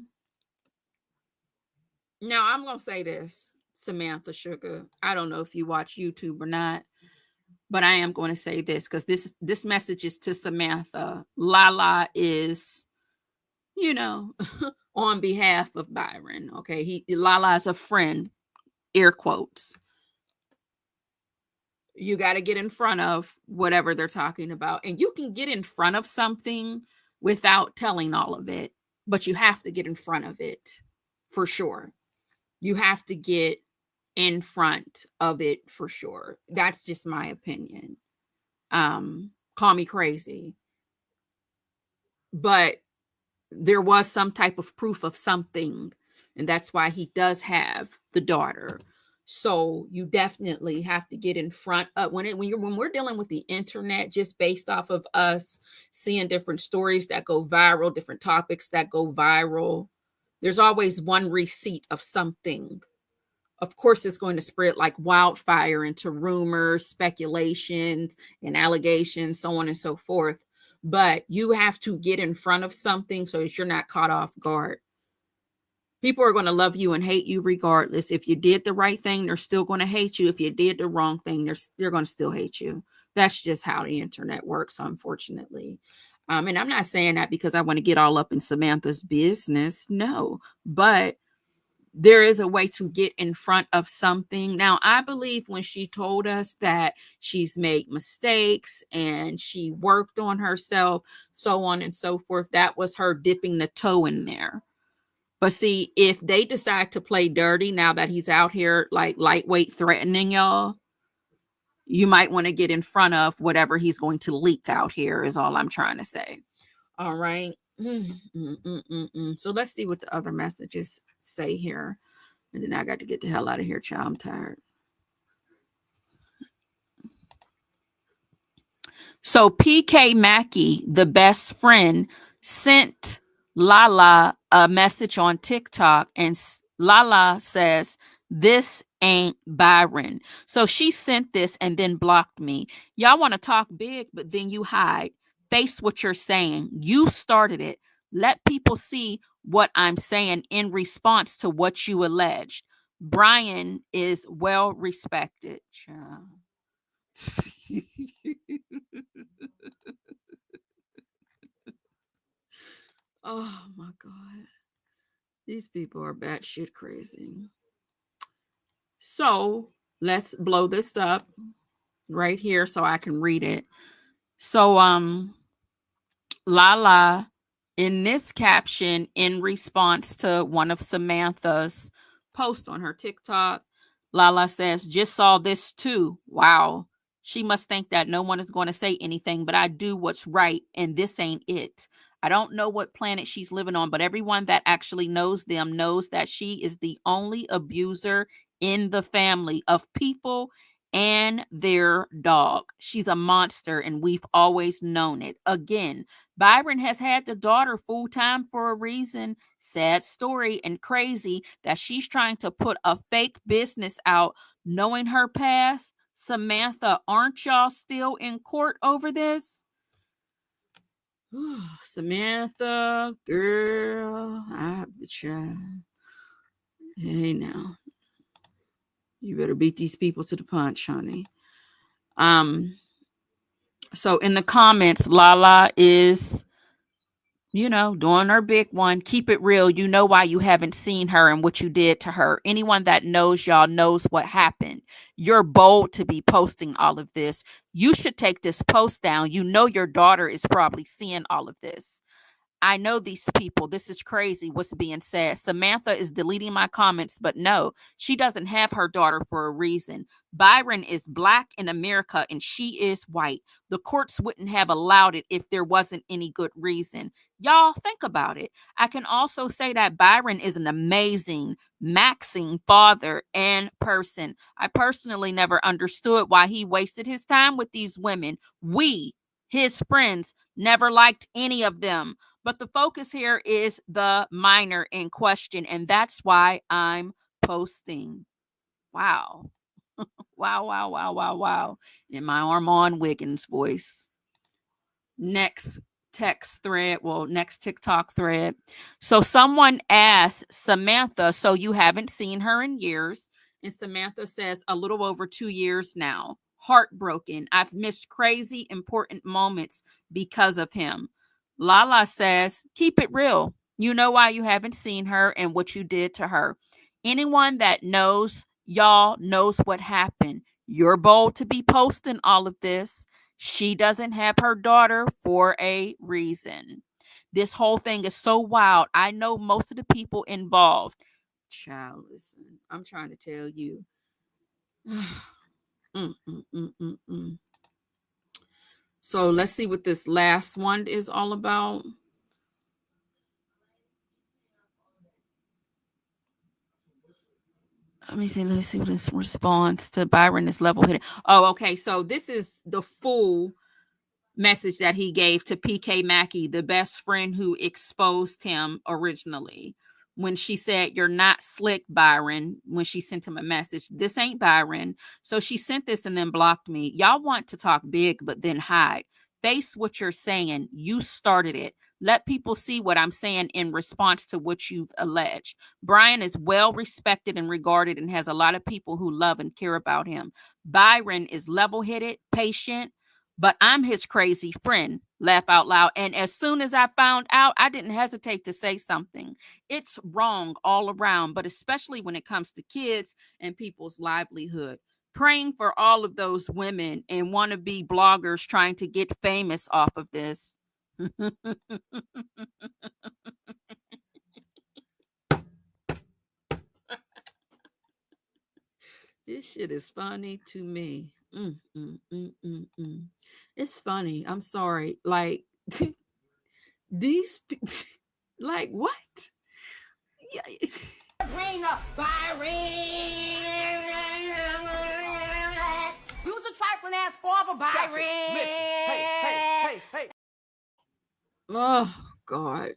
I'm going to say this, Samantha Suga. I don't know if you watch YouTube or not, but I am going to say this because this message is to Samantha. Lala is, on behalf of Byron. Okay, Lala is a friend, air quotes. You got to get in front of whatever they're talking about. And you can get in front of something without telling all of it, but you have to get in front of it for sure. You have to get in front of it for sure. That's just my opinion. Call me crazy. But there was some type of proof of something, and that's why he does have the daughter. So you definitely have to get in front of when we're dealing with the internet, just based off of us seeing different stories that go viral, different topics that go viral. There's always one receipt of something. Of course, it's going to spread like wildfire into rumors, speculations, and allegations, so on and so forth. But you have to get in front of something so that you're not caught off guard. People are going to love you and hate you regardless. If you did the right thing, they're still going to hate you. If you did the wrong thing, they're going to still hate you. That's just how the internet works, unfortunately. And I'm not saying that because I want to get all up in Samantha's business. No, but there is a way to get in front of something. Now, I believe when she told us that she's made mistakes and she worked on herself, so on and so forth, that was her dipping the toe in there. But see, if they decide to play dirty now that he's out here like lightweight threatening y'all, you might want to get in front of whatever he's going to leak out here is all I'm trying to say. All right. So let's see what the other messages say here. And then I got to get the hell out of here, child. I'm tired. So PK Mackey, the best friend, sent Lala a message on TikTok, and Lala says, "This ain't Byron." So she sent this and then blocked me. Y'all want to talk big, but then you hide. Face what you're saying. You started it. Let people see what I'm saying in response to what you alleged. Brian is well respected. Oh my God. These people are batshit crazy. So let's blow this up right here so I can read it. So Lala, in this caption, in response to one of Samantha's posts on her TikTok, Lala says, "Just saw this too. Wow. She must think that no one is going to say anything, but I do what's right, and this ain't it. I don't know what planet she's living on, but everyone that actually knows them knows that she is the only abuser in the family of people and their dog. She's a monster, and we've always known it. Again, Byron has had the daughter full time for a reason. Sad story and crazy that she's trying to put a fake business out, knowing her past. Samantha, aren't y'all still in court over this?" Samantha, girl, I try. Hey, now. You better beat these people to the punch, honey. So in the comments, Lala is, you know, doing her big one. Keep it real. You know why you haven't seen her and what you did to her. Anyone that knows y'all knows what happened. You're bold to be posting all of this. You should take this post down. You know your daughter is probably seeing all of this. I know these people. This is crazy what's being said. Samantha is deleting my comments, but no, she doesn't have her daughter for a reason. Byron is black in America and she is white. The courts wouldn't have allowed it if there wasn't any good reason. Y'all think about it. I can also say that Byron is an amazing, maxing father and person. I personally never understood why he wasted his time with these women. We, his friends, never liked any of them. But the focus here is the minor in question, and that's why I'm posting. Wow. Wow, wow, wow, wow, wow. In my Armand Wiggins voice. Next text thread, well, next TikTok thread. So someone asked Samantha, so you haven't seen her in years. And Samantha says, a little over 2 years now. Heartbroken. I've missed crazy important moments because of him. Lala says, keep it real. You know why you haven't seen her and what you did to her. Anyone that knows y'all knows what happened. You're bold to be posting all of this. She doesn't have her daughter for a reason. This whole thing is so wild. I know most of the people involved. Child, listen, I'm trying to tell you. So let's see what this last one is all about. Let me see what this response to Byron is level headed. Oh, okay. So this is the full message that he gave to PK Mackey, the best friend who exposed him originally. When she said, you're not slick, Byron, when she sent him a message, this ain't Byron. So she sent this and then blocked me. Y'all want to talk big, but then hide. Face what you're saying. You started it. Let people see what I'm saying in response to what you've alleged. Brian is well respected and regarded and has a lot of people who love and care about him. Byron is level-headed, patient, but I'm his crazy friend. Laugh out loud. And as soon as I found out, I didn't hesitate to say something. It's wrong all around, but especially when it comes to kids and people's livelihood. Praying for all of those women and wannabe bloggers trying to get famous off of this. This shit is funny to me. It's funny. I'm sorry. Like, these like what? Yeah. Bring up Byron. Use a trifling ass father, Byron. Listen, hey. Oh God.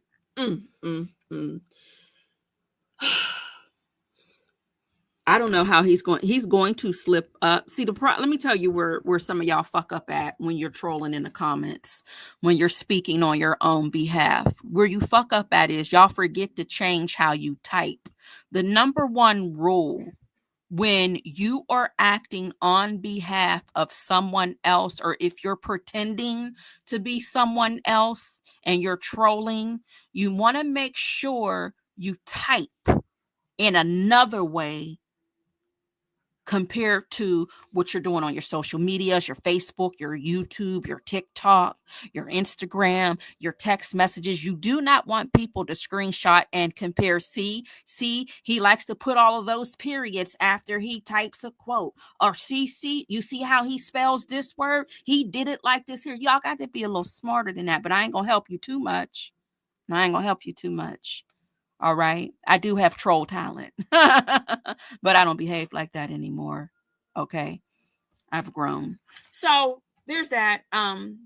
I don't know how he's going to slip up. See, let me tell you where some of y'all fuck up at when you're trolling in the comments, when you're speaking on your own behalf. Where you fuck up at is y'all forget to change how you type. The number one rule when you are acting on behalf of someone else, or if you're pretending to be someone else and you're trolling, you want to make sure you type in another way compared to what you're doing on your social medias, your Facebook, your YouTube, your TikTok, your Instagram, your text messages. You do not want people to screenshot and compare. See, he likes to put all of those periods after he types a quote. Or see, you see how he spells this word? He did it like this here. Y'all got to be a little smarter than that, but I ain't going to help you too much. All right. I do have troll talent, but I don't behave like that anymore. Okay. I've grown. So there's that.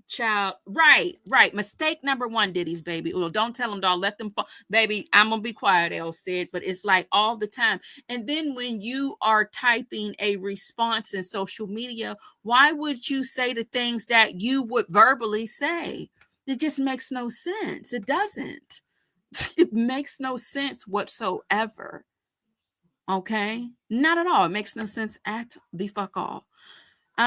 Child. Right. Mistake number one, Diddy's baby. Well, don't tell them, dog. Let them fall. Baby, I'm going to be quiet, Elle said, but it's like all the time. And then when you are typing a response in social media, why would you say the things that you would verbally say? It just makes no sense. It doesn't. It makes no sense whatsoever. Okay? Not at all. It makes no sense at the fuck all.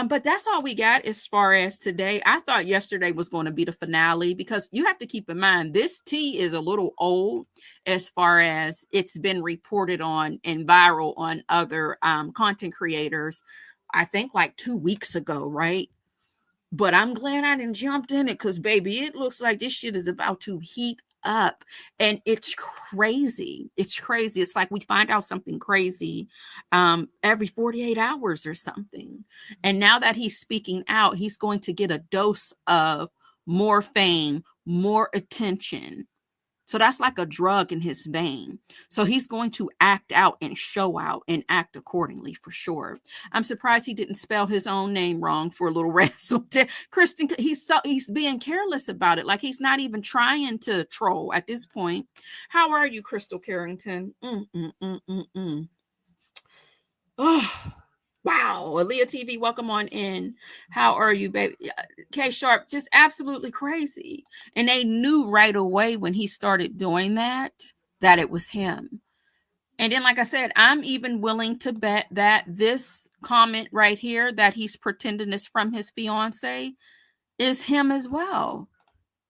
But that's all we got as far as today. I thought yesterday was going to be the finale because you have to keep in mind this tea is a little old as far as it's been reported on and viral on other content creators. I think like 2 weeks ago, right? But I'm glad I didn't jump in it because, baby, it looks like this shit is about to heat up. And it's crazy. It's crazy. It's like we find out something crazy every 48 hours or something. And now that he's speaking out, he's going to get a dose of more fame, more attention. So that's like a drug in his vein. So he's going to act out and show out and act accordingly for sure. I'm surprised he didn't spell his own name wrong for a little wrestle. Kristen, he's being careless about it. Like he's not even trying to troll at this point. How are you, Crystal Carrington? Oh, wow. Aaliyah TV, welcome on in. How are you, baby? K Sharp, just absolutely crazy. And they knew right away when he started doing that it was him. And then, like I said, I'm even willing to bet that this comment right here that he's pretending is from his fiance is him as well.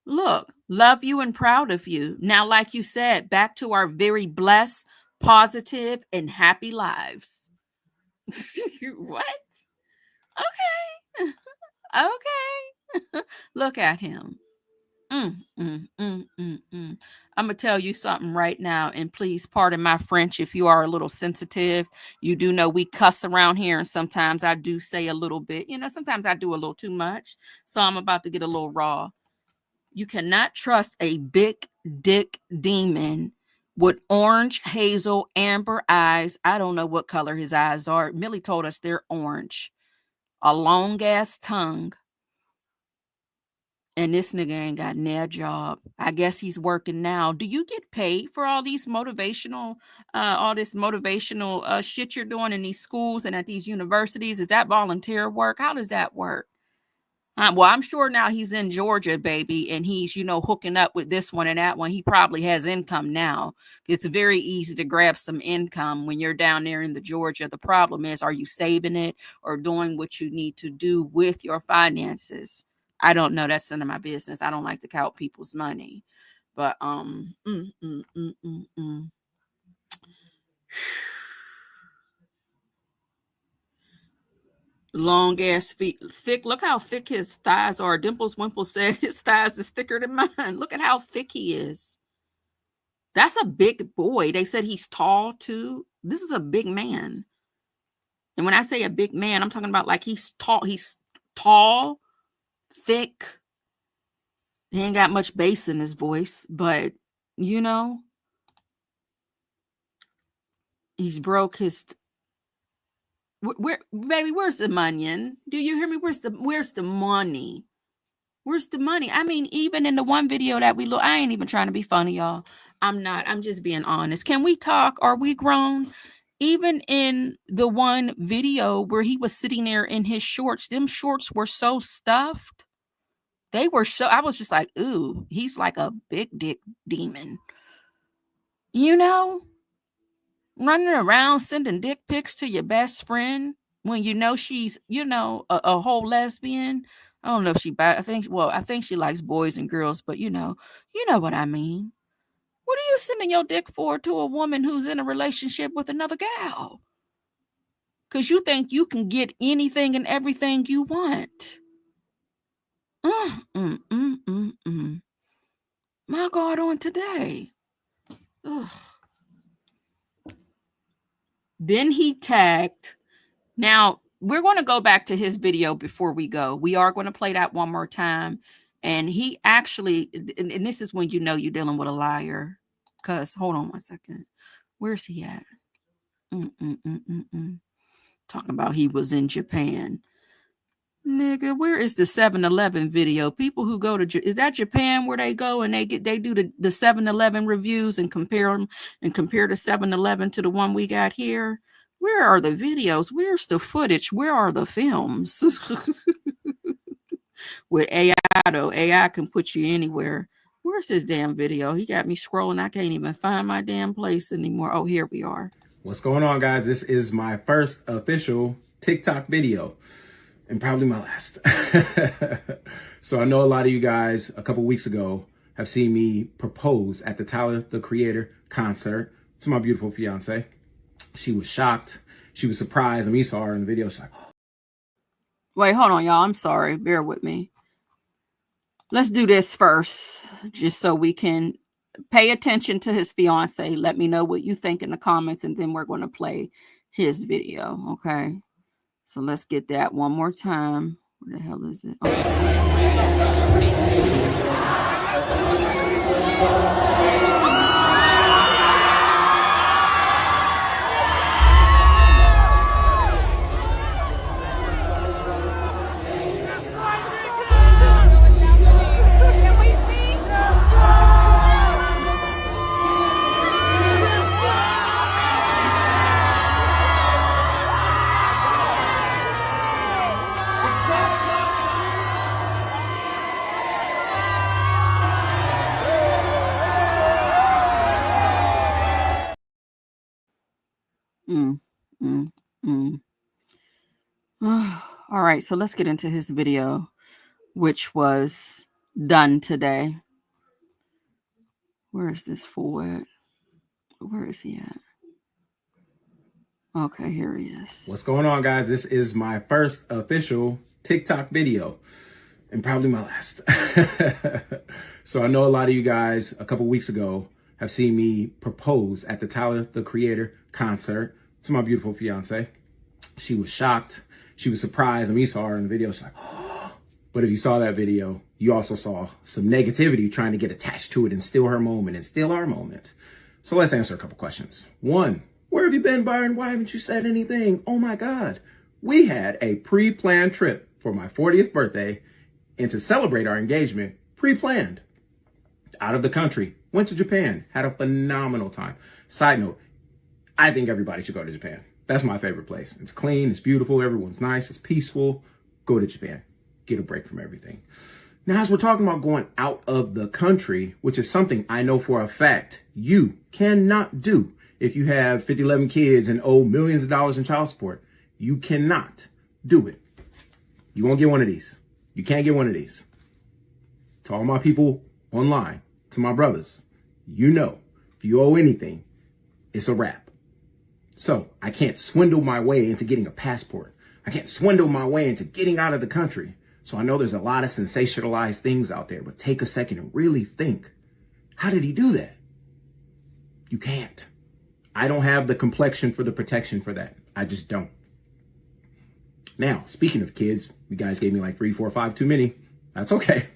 Look, love you and proud of you. Now, like you said, back to our very blessed, positive, and happy lives. What? Okay. Okay. Look at him. I'm gonna tell you something right now, and please pardon my French if you are a little sensitive. You do know we cuss around here, and sometimes I do say a little bit. Sometimes I do a little too much. So I'm about to get a little raw. You cannot trust a big dick demon with orange, hazel, amber eyes. I don't know what color his eyes are. Millie told us they're orange. A long ass tongue. And this nigga ain't got no job. I guess he's working now. Do you get paid for all these motivational, shit you're doing in these schools and at these universities? Is that volunteer work? How does that work? Well, I'm sure now he's in Georgia, baby, and he's, hooking up with this one and that one. He probably has income now. It's very easy to grab some income when you're down there in the Georgia. The problem is, are you saving it or doing what you need to do with your finances? I don't know. That's none of my business. I don't like to count people's money. But, long ass feet, thick. Look how thick his thighs are. Dimples Wimple said his thighs is thicker than mine. Look at how thick he is. That's a big boy. They said he's tall too. This is a big man. And when I say a big man, I'm talking about like he's tall. He's tall, thick. He ain't got much bass in his voice, but he's broke his. Where, baby, where's the money? Do you hear me? Where's the money? Where's the money? I mean, even in the one video that we look, I ain't even trying to be funny, y'all. I'm not. I'm just being honest. Can we talk? Are we grown? Even in the one video where he was sitting there in his shorts, them shorts were so stuffed. They were so, I was just like, ooh, he's like a big dick demon. Running around sending dick pics to your best friend when she's, a whole lesbian. I don't know if I think she likes boys and girls, but you know what I mean. What are you sending your dick for to a woman who's in a relationship with another gal? Because you think you can get anything and everything you want. My God, on today. Ugh. Then he tagged. Now, we're going to go back to his video before we go. We are going to play that one more time. And he actually, and this is when you're dealing with a liar. Because, hold on one second. Where's he at? Talking about he was in Japan. Nigga, where is the 7-Eleven video? People who go to, is that Japan where they go and they do the 7-Eleven reviews and compare them and compare the 7-Eleven to the one we got here? Where are the videos? Where's the footage? Where are the films? With AI, though, AI can put you anywhere. Where's this damn video? He got me scrolling. I can't even find my damn place anymore. Oh, here we are. What's going on, guys? This is my first official TikTok video. and probably my last. So I know a lot of you guys a couple weeks ago have seen me propose at the Tyler, the Creator concert to my beautiful fiance. She was shocked. She was surprised. I mean, you saw her in the video. She's like, oh. Wait, hold on, y'all. I'm sorry. Bear with me. Let's do this first, just so we can pay attention to his fiance. Let me know what you think in the comments, and then we're going to play his video. Okay. So let's get that one more time. Where the hell is it? All right, so let's get into his video, which was done today. Where is this fool at? Where is he at? Okay, here he is. What's going on, guys? This is my first official TikTok video and probably my last. So I know a lot of you guys a couple weeks ago have seen me propose at the Tyler, the Creator concert to my beautiful fiance. She was shocked. She was surprised. I mean, you saw her in the video. She's like, oh. But if you saw that video, you also saw some negativity trying to get attached to it and steal her moment and steal our moment. So let's answer a couple questions. One, where have you been, Byron? Why haven't you said anything? Oh my God. We had a pre-planned trip for my 40th birthday, and to celebrate our engagement, pre-planned. Out of the country, went to Japan, had a phenomenal time. Side note, I think everybody should go to Japan. That's my favorite place. It's clean, it's beautiful, everyone's nice, it's peaceful. Go to Japan. Get a break from everything. Now, as we're talking about going out of the country, which is something I know for a fact you cannot do if you have 11 kids and owe millions of dollars in child support. You cannot do it. You won't get one of these. You can't get one of these. To all my people online, to my brothers, you know, if you owe anything, it's a wrap. So I can't swindle my way into getting a passport. I can't swindle my way into getting out of the country. So I know there's a lot of sensationalized things out there, but take a second and really think, how did he do that? You can't. I don't have the complexion for the protection for that. I just don't. Now, speaking of kids, you guys gave me like 3, 4, 5 too many. That's okay.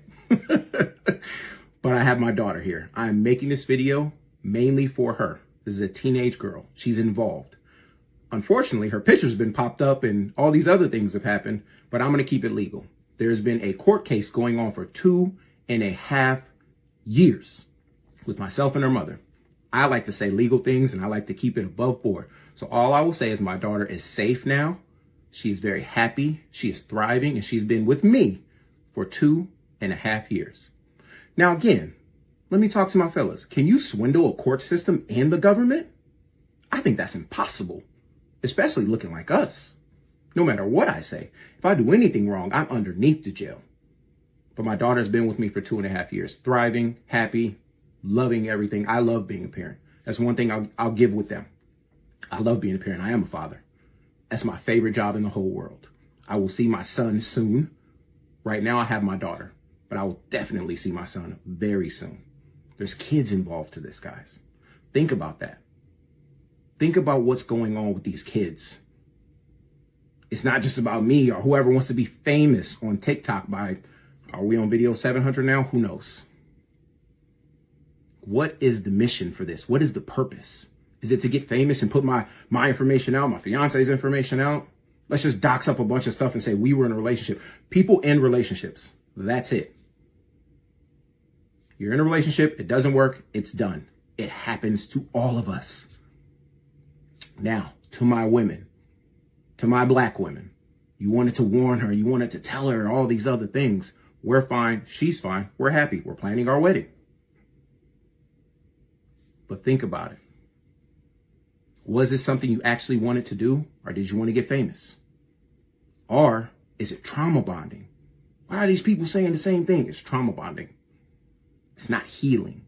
But I have my daughter here. I'm making this video mainly for her. This is a teenage girl. She's involved. Unfortunately, her picture's been popped up and all these other things have happened, but I'm going to keep it legal. There's been a court case going on for 2.5 years with myself and her mother. I like to say legal things and I like to keep it above board. So all I will say is my daughter is safe now. She is very happy. She is thriving, and she's been with me for 2.5 years. Now, again, let me talk to my fellas. Can you swindle a court system and the government? I think that's impossible, especially looking like us. No matter what I say, if I do anything wrong, I'm underneath the jail. But my daughter's been with me for 2.5 years, thriving, happy, loving everything. I love being a parent. That's one thing I'll give with them. I love being a parent. I am a father. That's my favorite job in the whole world. I will see my son soon. Right now I have my daughter, but I will definitely see my son very soon. There's kids involved to this, guys. Think about that. Think about what's going on with these kids. It's not just about me or whoever wants to be famous on TikTok by, are we on video 700 now? Who knows? What is the mission for this? What is the purpose? Is it to get famous and put my information out, my fiance's information out? Let's just dox up a bunch of stuff and say we were in a relationship. People end relationships. That's it. You're in a relationship. It doesn't work. It's done. It happens to all of us. Now, to my women, to my black women, you wanted to warn her. You wanted to tell her all these other things. We're fine. She's fine. We're happy. We're planning our wedding. But think about it. Was this something you actually wanted to do, or did you want to get famous? Or Is it trauma bonding? Why are these people saying the same thing? It's trauma bonding. It's not healing.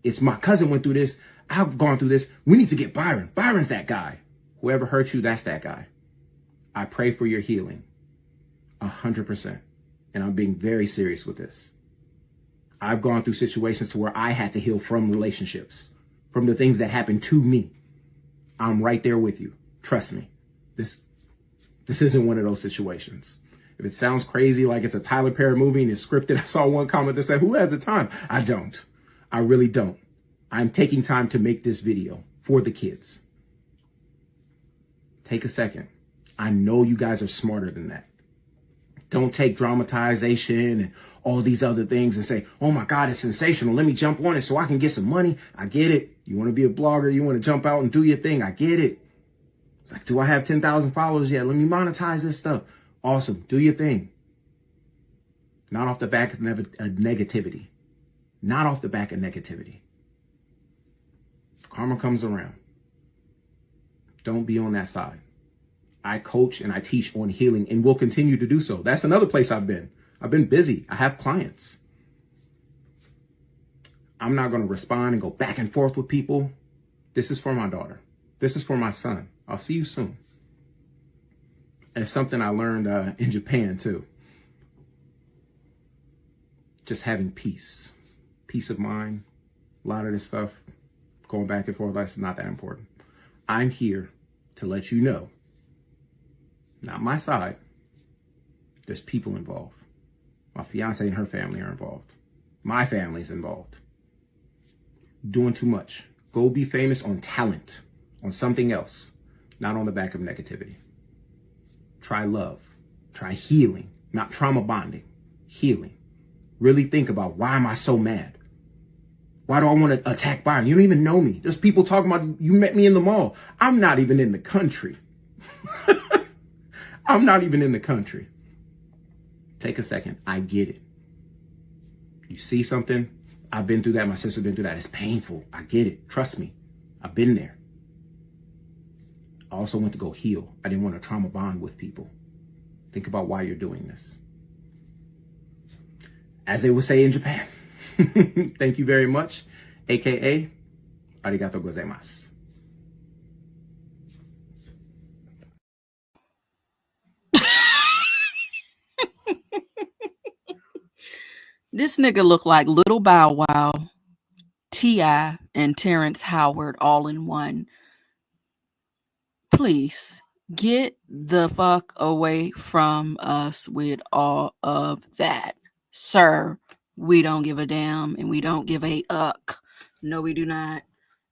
It's my cousin went through this. I've gone through this. We need to get Byron. Byron's that guy. Whoever hurt you, that's that guy. I pray for your healing. 100%. And I'm being very serious with this. I've gone through situations to where I had to heal from relationships, from the things that happened to me. I'm right there with you. Trust me. This isn't one of those situations. If it sounds crazy, like it's a Tyler Perry movie and it's scripted, I saw one comment that said, who has the time? I don't. I really don't. I'm taking time to make this video for the kids. Take a second. I know you guys are smarter than that. Don't take dramatization and all these other things and say, oh my God, it's sensational. Let me jump on it so I can get some money. I get it. You want to be a blogger. You want to jump out and do your thing. I get it. It's like, do I have 10,000 followers yet? Let me monetize this stuff. Awesome. Do your thing. Not off the back of negativity. Not off the back of negativity. Karma comes around. Don't be on that side. I coach and I teach on healing and will continue to do so. That's another place I've been. I've been busy. I have clients. I'm not going to respond and go back and forth with people. This is for my daughter. This is for my son. I'll see you soon. And it's something I learned in Japan too. Just having peace. Peace of mind. A lot of this stuff, going back and forth, that's not that important. I'm here to let you know, not my side, there's people involved. My fiance and her family are involved. My family's involved. Doing too much. Go be famous on talent, on something else, not on the back of negativity. Try love. Try healing, not trauma bonding. Healing. Really think about, why am I so mad? Why do I want to attack Byron? You don't even know me. There's people talking about, you met me in the mall. I'm not even in the country. I'm not even in the country. Take a second. I get it. You see something? I've been through that. My sister's been through that. It's painful. I get it. Trust me. I've been there. I also went to go heal. I didn't want to trauma bond with people. Think about why you're doing this. As they would say in Japan. Thank you very much. AKA, arigatou gozaimasu. This nigga look like Little Bow Wow, T.I., and Terrence Howard all in one. Please get the fuck away from us with all of that. Sir, we don't give a damn and we don't give a uck. No, we do not.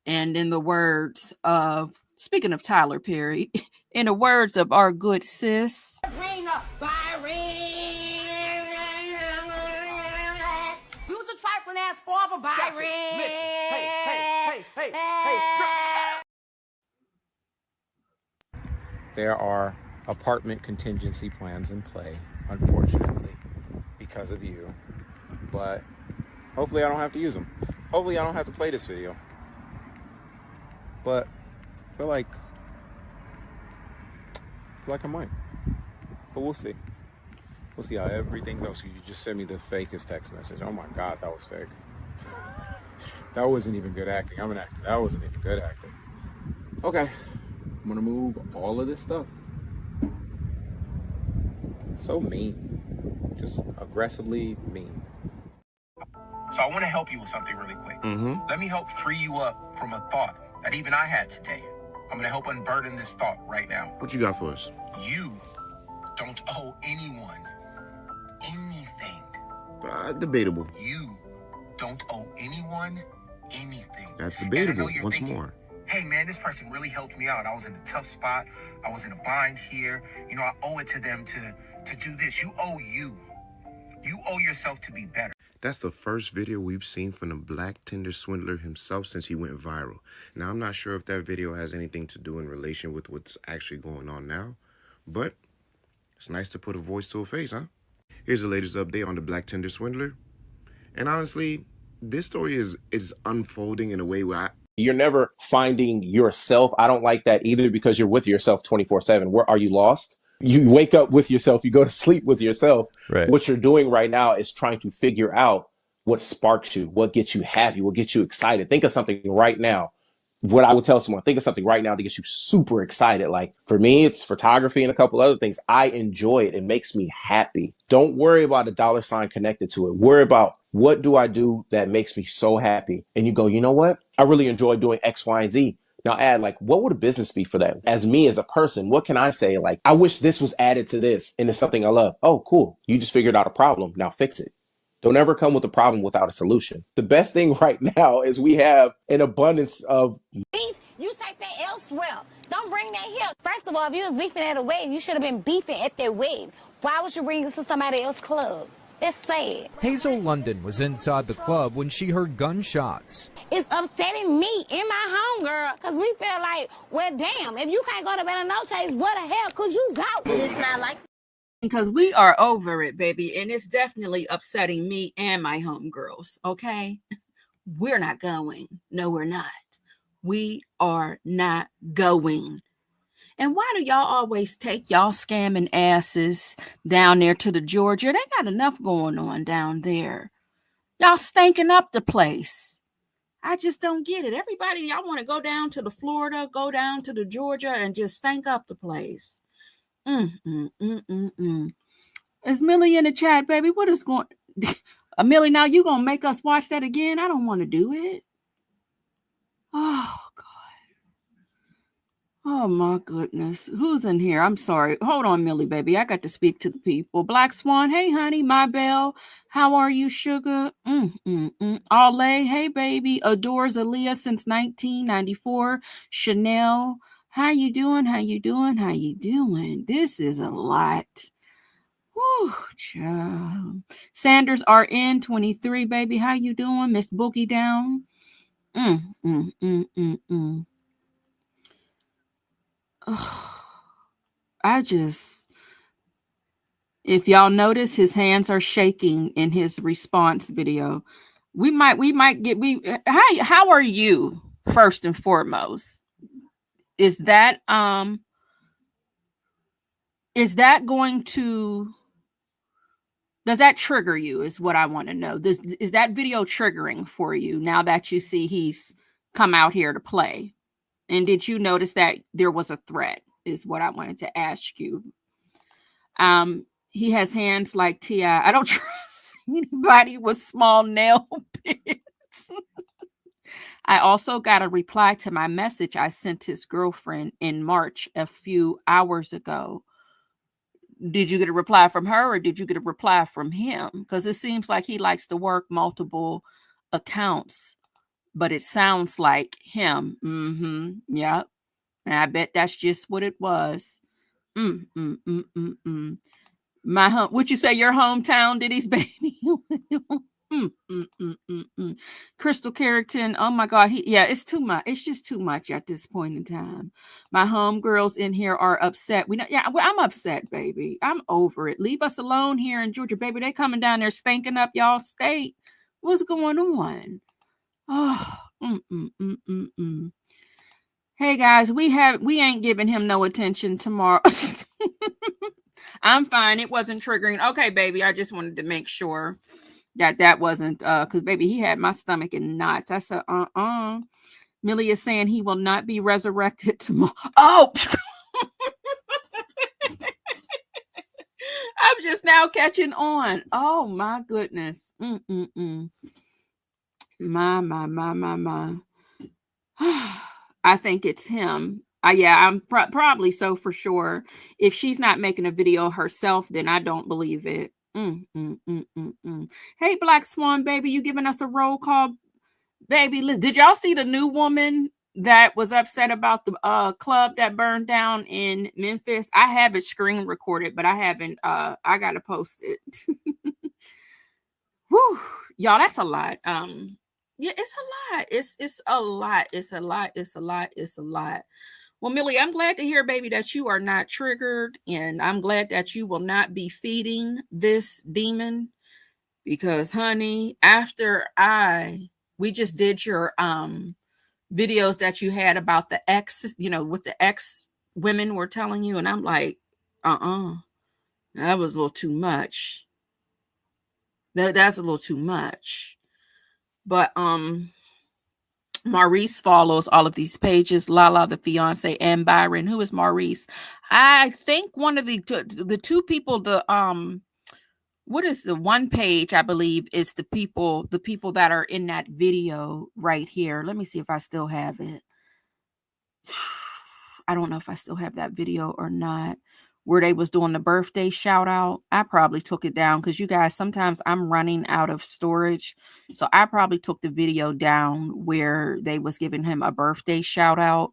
And in the words of, speaking of Tyler Perry, in the words of our good sis, Bring up Byron. You was a trifling ass father, Byron. Listen, hey, there are apartment contingency plans in play, unfortunately, because of you. But hopefully I don't have to use them. Hopefully I don't have to play this video. But I feel like I might. But we'll see. We'll see how everything goes. You just sent me the fakest text message. Oh my God, that was fake. That wasn't even good acting. I'm an actor. That wasn't even good acting. Okay. I'm gonna move all of this stuff. So mean. Just aggressively mean. So I want to help you with something really quick. Let me help free you up from a thought that even I had today. I'm going to help unburden this thought right now. What you got for us? You don't owe anyone anything. Debatable. You don't owe anyone anything. That's debatable. Once thinking, more. Hey man, this person really helped me out. I was in a tough spot. I was in a bind here. You know, I owe it to them to do this. You owe you. You owe yourself to be better. That's the first video we've seen from the Black Tinder swindler himself since he went viral. Now, I'm not sure if that video has anything to do in relation with what's actually going on now, but it's nice to put a voice to a face, huh? Here's the latest update on the Black Tinder swindler. And honestly, this story is unfolding in a way where you're never finding yourself. I don't like that either, because you're with yourself 24/7. Where are you lost? You wake up with yourself, you go to sleep with yourself. Right. What you're doing right now is trying to figure out what sparks you, what gets you happy, what gets you excited. Think of something right now. What I would tell someone, think of something right now that gets you super excited. Like for me, it's photography and a couple other things. I enjoy it. It makes me happy. Don't worry about a dollar sign connected to it. Worry about what do I do that makes me so happy? And you go, you know what? I really enjoy doing X, Y, and Z. Now add like, what would a business be for that? As me, as a person, what can I say? Like, I wish this was added to this and it's something I love. Oh, cool. You just figured out a problem. Now fix it. Don't ever come with a problem without a solution. The best thing right now is we have an abundance of beef. You take that elsewhere. Don't bring that here. First of all, if you was beefing at a wedding, you should have been beefing at that wedding. Why would you bring this to somebody else's club? That's sad. Hazel London was inside the club when she heard gunshots. It's upsetting me and my homegirl because we feel like, well, damn, if you can't go to bed on no chase, what the hell could you go? It's not like because we are over it, baby. And it's definitely upsetting me and my homegirls, okay? We're not going. No, we're not. We are not going. And why do y'all always take y'all scamming asses down there to the Georgia? They got enough going on down there. Y'all stinking up the place. I just don't get it. Everybody, y'all want to go down to the Florida, go down to the Georgia and just stink up the place. Is Millie in the chat, baby? What is going Millie, now you gonna make us watch that again? I don't want to do it. Oh God. Oh my goodness. Who's in here? I'm sorry. Hold on, Millie, baby. I got to speak to the people. Black Swan, hey honey, my belle. How are you, sugar? Ale, hey baby. Adores Aaliyah since 1994. Chanel. How you doing? How you doing? How you doing? This is a lot. Whew, child. Sanders RN 23, baby. How you doing? Miss Boogie Down. I just, if y'all notice, his hands are shaking in his response video. We might get, how are you first and foremost? Is that going to, does that trigger you is what I want to know. Is that video triggering for you now that you see he's come out here to play? And did you notice that there was a threat is what I wanted to ask you. He has hands like T.I. I don't trust anybody with small nail pits. I also got a reply to my message I sent his girlfriend in March a few hours ago. Did you get a reply from her or did you get a reply from him? Because it seems like he likes to work multiple accounts, but it sounds like him. Yep. And I bet that's just what it was. My home, would you say your hometown, Diddy's baby? Crystal Carrington, oh my God, it's too much. It's just too much at this point in time. My homegirls in here are upset. I'm upset, baby. I'm over it. Leave us alone here in Georgia, baby. They coming down there stinking up y'all state. What's going on? Hey guys, we ain't giving him no attention tomorrow. I'm fine. It wasn't triggering. Okay, baby. I just wanted to make sure that wasn't because baby, he had my stomach in knots. I said, Millie is saying he will not be resurrected tomorrow. Oh, I'm just now catching on. Oh my goodness. My. I think it's him. I'm probably so for sure. If she's not making a video herself, then I don't believe it. Hey, Black Swan, baby, you giving us a roll call, baby? Did y'all see the new woman that was upset about the club that burned down in Memphis? I have it screen recorded, but I haven't. I gotta post it. Whew, y'all, that's a lot. Yeah, it's a lot. It's a lot. It's a lot. It's a lot. It's a lot. Well, Millie, I'm glad to hear, baby, that you are not triggered, and I'm glad that you will not be feeding this demon because, honey, after we just did your videos that you had about the ex, what the ex women were telling you, and I'm like, That was a little too much. That's a little too much. But Maurice follows all of these pages. Lala, the fiance, and Byron. Who is Maurice? I think one of the two people. What is the one page? I believe is the people that are in that video right here. Let me see if I still have it. I don't know if I still have that video or not, where they was doing the birthday shout out. I probably took it down because you guys, sometimes I'm running out of storage. So I probably took the video down where they was giving him a birthday shout out,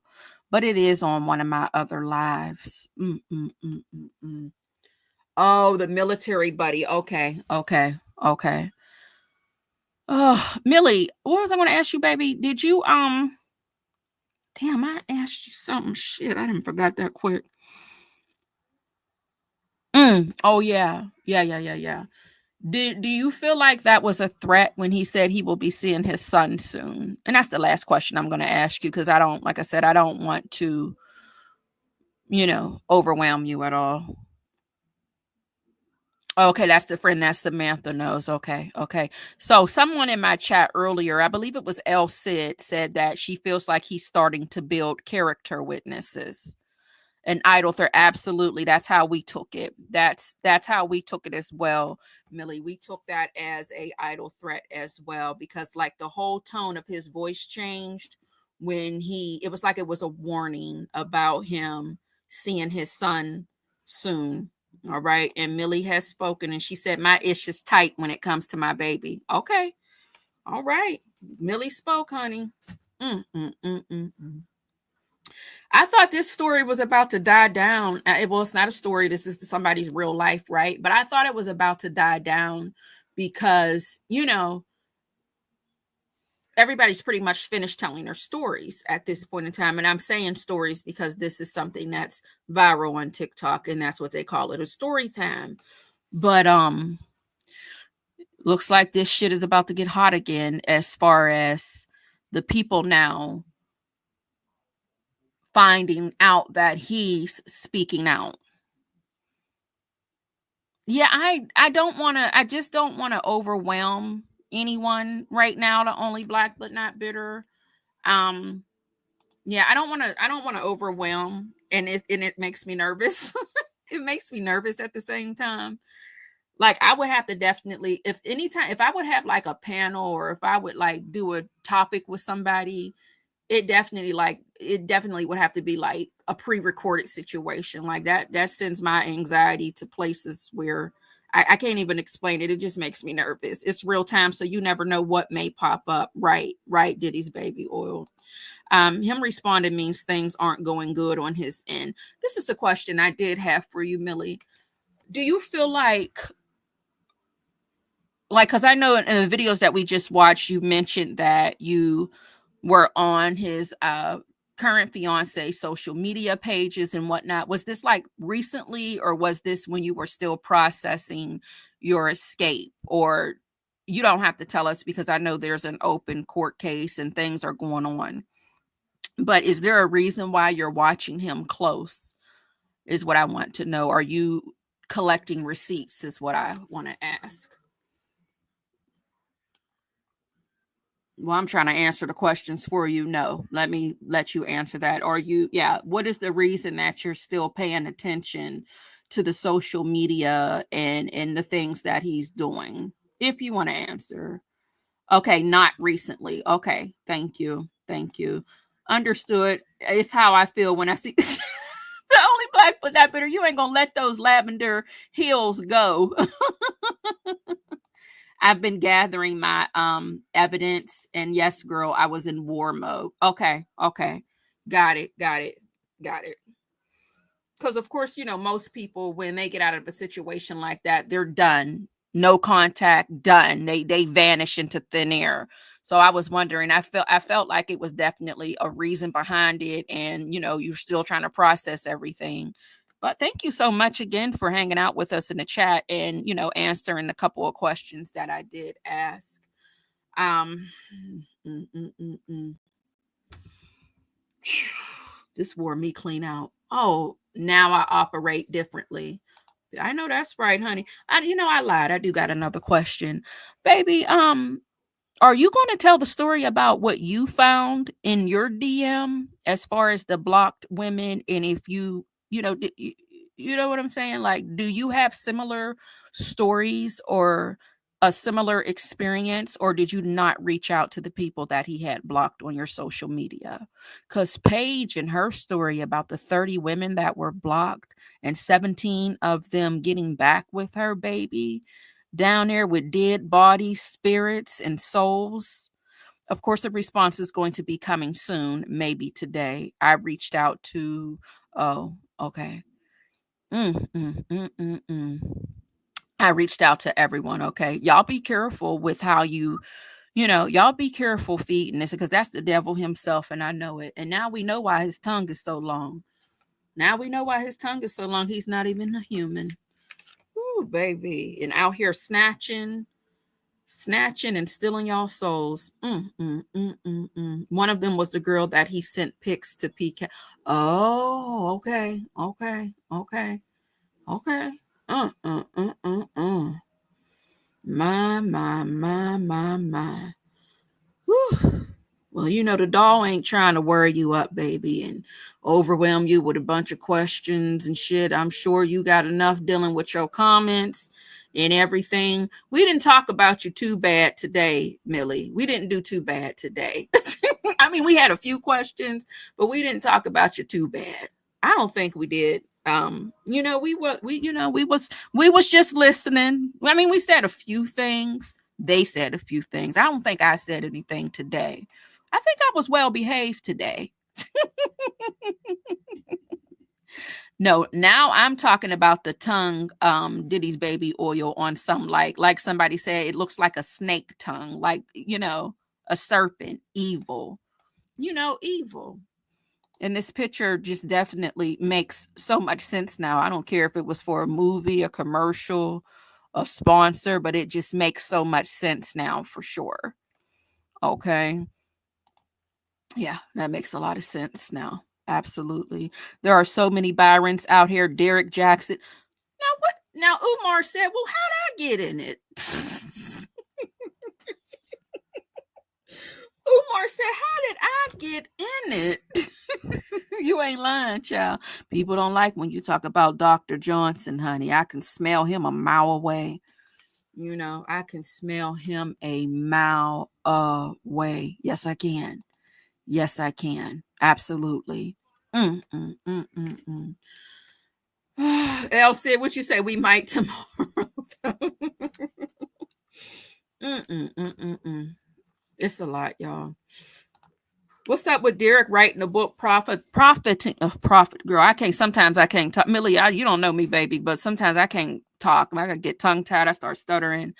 but it is on one of my other lives. Oh, the military buddy. Okay. Oh, Millie, what was I going to ask you, baby? Did you, damn, I asked you something. Shit, I didn't forgot that quick. Oh yeah. Do you feel like that was a threat when he said he will be seeing his son soon? And that's the last question I'm going to ask you, because I don't, like I said, I don't want to, overwhelm you at all. Okay, that's the friend that Samantha knows. Okay. So someone in my chat earlier, I believe it was El Cid, said that she feels like he's starting to build character witnesses. An idol threat. Absolutely. That's how we took it. That's how we took it as well, Millie. We took that as a idol threat as well, because like the whole tone of his voice changed when it was like it was a warning about him seeing his son soon. All right. And Millie has spoken and she said, my ish is tight when it comes to my baby. Okay. All right. Millie spoke, honey. I thought this story was about to die down. Well, it's not a story. This is somebody's real life, right? But I thought it was about to die down because, everybody's pretty much finished telling their stories at this point in time. And I'm saying stories because this is something that's viral on TikTok, and that's what they call it, a story time. But looks like this shit is about to get hot again as far as the people now finding out that he's speaking out. Yeah, I just don't want to overwhelm anyone right now. The only black but not bitter. Yeah, I don't want to overwhelm, and it makes me nervous. It makes me nervous at the same time. Like I would have to definitely, if I would have like a panel, or if I would like do a topic with somebody, it definitely would have to be like a pre-recorded situation like that. That sends my anxiety to places where I can't even explain it. It just makes me nervous. It's real time, so you never know what may pop up. Right, Diddy's baby oil. Him responding means things aren't going good on his end. This is the question I did have for you, Millie. Do you feel like, because I know in the videos that we just watched, you mentioned that you were on his current fiance social media pages and whatnot. Was this like recently, or was this when you were still processing your escape? Or you don't have to tell us, because I know there's an open court case and things are going on. But is there a reason why you're watching him close, is what I want to know. Are you collecting receipts, is what I want to ask. Well, I'm trying to answer the questions for you. No, let me let you answer that. What is the reason that you're still paying attention to the social media and the things that he's doing? If you want to answer. Okay, not recently. Okay, thank you. Understood. It's how I feel when I see the only black but not bitter. You ain't gonna let those lavender heels go. I've been gathering my evidence, and yes, girl, I was in war mode. Okay. Got it. Because of course, most people, when they get out of a situation like that, they're done. No contact, done. They vanish into thin air. So I was wondering, I felt like it was definitely a reason behind it, and you're still trying to process everything. But thank you so much again for hanging out with us in the chat and, answering a couple of questions that I did ask. This wore me clean out. Oh, now I operate differently. I know that's right, honey. I lied. I do got another question. Baby, are you going to tell the story about what you found in your DM as far as the blocked women? And if you know what I'm saying? Like, do you have similar stories or a similar experience, or did you not reach out to the people that he had blocked on your social media? Because Paige and her story about the 30 women that were blocked and 17 of them getting back with her, baby, down there with dead bodies, spirits, and souls. Of course, the response is going to be coming soon, maybe today. I reached out to, oh, okay. I reached out to everyone. Okay. Y'all be careful with how y'all be careful feeding this, because that's the devil himself. And I know it. And now we know why his tongue is so long. He's not even a human. Ooh, baby. And out here snatching and stealing y'all souls. One of them was the girl that he sent pics to PK. Oh, okay. My. Whew. Well, the doll ain't trying to worry you up, baby, and overwhelm you with a bunch of questions and shit. I'm sure you got enough dealing with your comments and everything. We didn't talk about you too bad today, Millie. We didn't do too bad today. I mean, we had a few questions, but we didn't talk about you too bad. I don't think we did. We was just listening. I mean, we said a few things. They said a few things. I don't think I said anything today. I think I was well behaved today. No, now I'm talking about the tongue, Diddy's baby oil on some like somebody said, it looks like a snake tongue, like, a serpent, evil, evil. And this picture just definitely makes so much sense now. I don't care if it was for a movie, a commercial, a sponsor, but it just makes so much sense now for sure. Okay. Yeah, that makes a lot of sense now. Absolutely. There are so many Byrons out here. Derek Jackson. Now Umar said, well, how'd I get in it? Umar said, how did I get in it? You ain't lying, child. People don't like when you talk about Dr. Johnson, honey. I can smell him a mile away. I can smell him a mile away. Yes, I can. Absolutely. Elle said, what you say? We might tomorrow. It's a lot, y'all. What's up with Derek writing a book, Prophet girl? Sometimes I can't talk. Millie, you don't know me, baby, but sometimes I can't talk. I gotta get tongue tied. I start stuttering.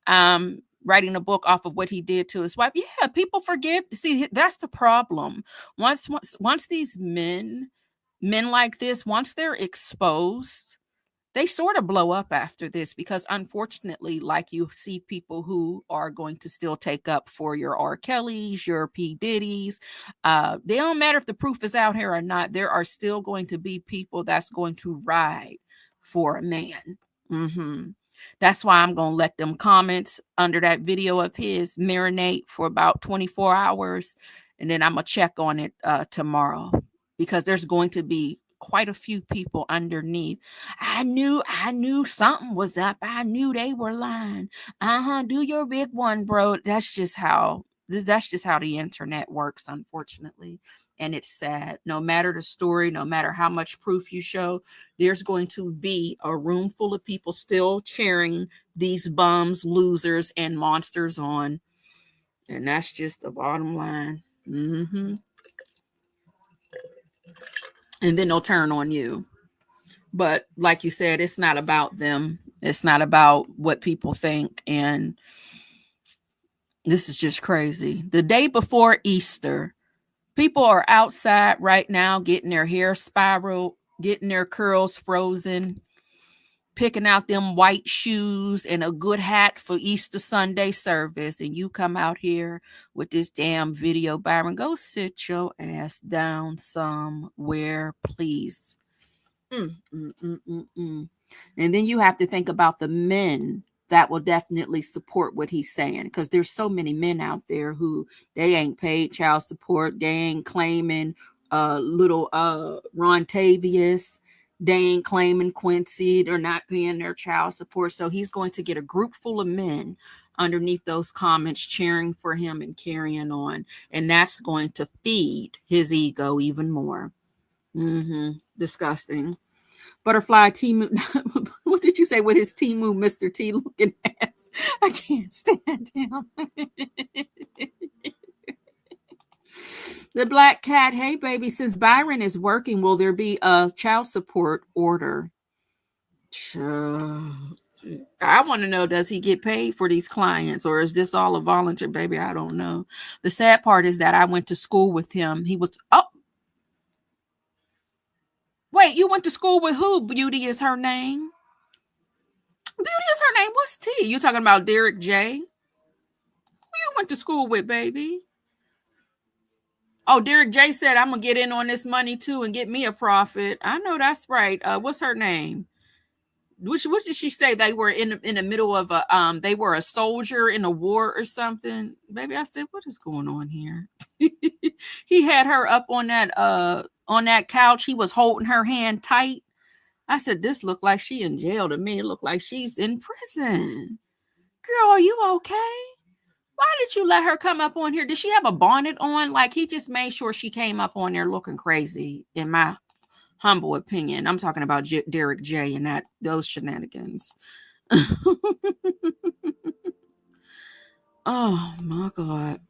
Writing a book off of what he did to his wife. Yeah, people forgive. See, that's the problem. Once these men like this, once they're exposed, they sort of blow up after this, because unfortunately, like, you see people who are going to still take up for your R. Kellys, your P. Diddy's. They don't matter if the proof is out here or not. There are still going to be people that's going to ride for a man. That's why I'm going to let them comments under that video of his marinate for about 24 hours. And then I'm going to check on it tomorrow, because there's going to be quite a few people underneath. I knew something was up. I knew they were lying. Do your big one, bro. That's just how the internet works, unfortunately. And it's sad. No matter the story, no matter how much proof you show, there's going to be a room full of people still cheering these bums, losers, and monsters on. And that's just the bottom line. And then they'll turn on you. But like you said, it's not about them. It's not about what people think. And this is just crazy. The day before Easter, people are outside right now getting their hair spiraled, getting their curls frozen. picking out them white shoes and a good hat for Easter Sunday service, and you come out here with this damn video. Byron, go sit your ass down somewhere, please. And then you have to think about the men that will definitely support what he's saying, because there's so many men out there who they ain't paid child support. They ain't claiming little Rontavious. They ain't claiming Quincy. They're not paying their child support. So he's going to get a group full of men underneath those comments cheering for him and carrying on. And that's going to feed his ego even more. Disgusting. Butterfly Timu. What did you say with his Timu Mr. T looking ass? I can't stand him. The Black Cat. Hey, baby, since Byron is working, will there be a child support order? I want to know, does he get paid for these clients, or is this all a volunteer? Baby, I don't know. The sad part is that I went to school with him. He was, wait, you went to school with who? Beauty is her name? Beauty is her name. What's T? You talking about Derek J? Who you went to school with, baby? Oh, Derek J said, I'm going to get in on this money too and get me a profit. I know that's right. What's her name? What did she say? They were in the middle of a, they were a soldier in a war or something. Baby, I said, what is going on here? He had her up on that couch. He was holding her hand tight. I said, this looked like she in jail to me. It looked like she's in prison. Girl, are you okay? Why did you let her come up on here? Did she have a bonnet on? Like, he just made sure she came up on there looking crazy, in my humble opinion. I'm talking about Derek J and those shenanigans. Oh, my God.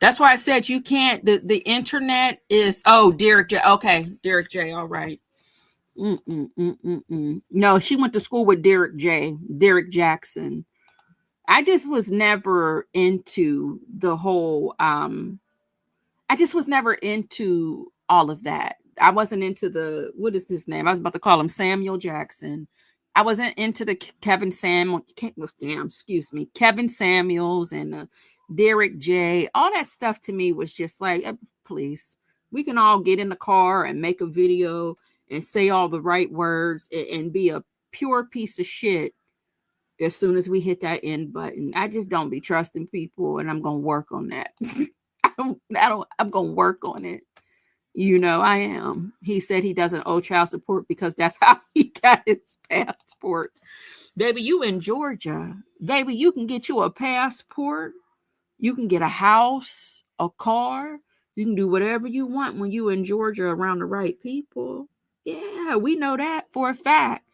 That's why I said you can't, the internet is, Derek J. Okay, Derek J. All right. No, she went to school with Derek J. Derek Jackson. I just was never into the whole, I just was never into all of that. I wasn't into what is his name? I was about to call him Samuel Jackson. I wasn't into the Kevin Samuels and Derek J. All that stuff to me was just like, please, we can all get in the car and make a video and say all the right words and be a pure piece of shit as soon as we hit that end button. I just don't be trusting people, and I'm going to work on that. I'm going to work on it. I am. He said he doesn't owe child support because that's how he got his passport. Baby, you in Georgia. Baby, you can get you a passport. You can get a house, a car. You can do whatever you want when you in Georgia around the right people. Yeah, we know that for a fact.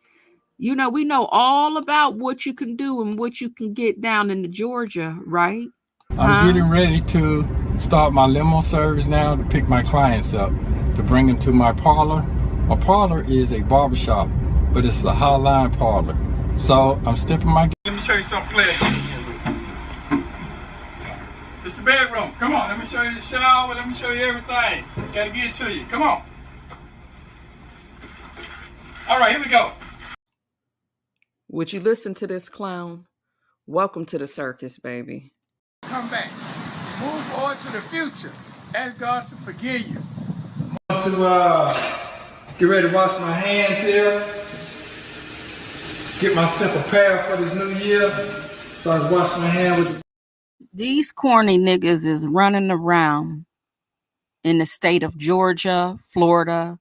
We know all about what you can do and what you can get down in Georgia, right? I'm getting ready to start my limo service now to pick my clients up, to bring them to my parlor. My parlor is a barbershop, but it's a hotline parlor. So I'm stepping my... Let me show you something clear. It's the bedroom. Come on, let me show you the shower. Let me show you everything. Gotta get it to you. Come on. All right, here we go. Would you listen to this clown? Welcome to the circus, baby. Come back. Move forward to the future. Ask God to forgive you. To get ready to wash my hands here. Get myself prepared for this new year. So I was washing my hands with... These corny niggas is running around in the state of Georgia, Florida,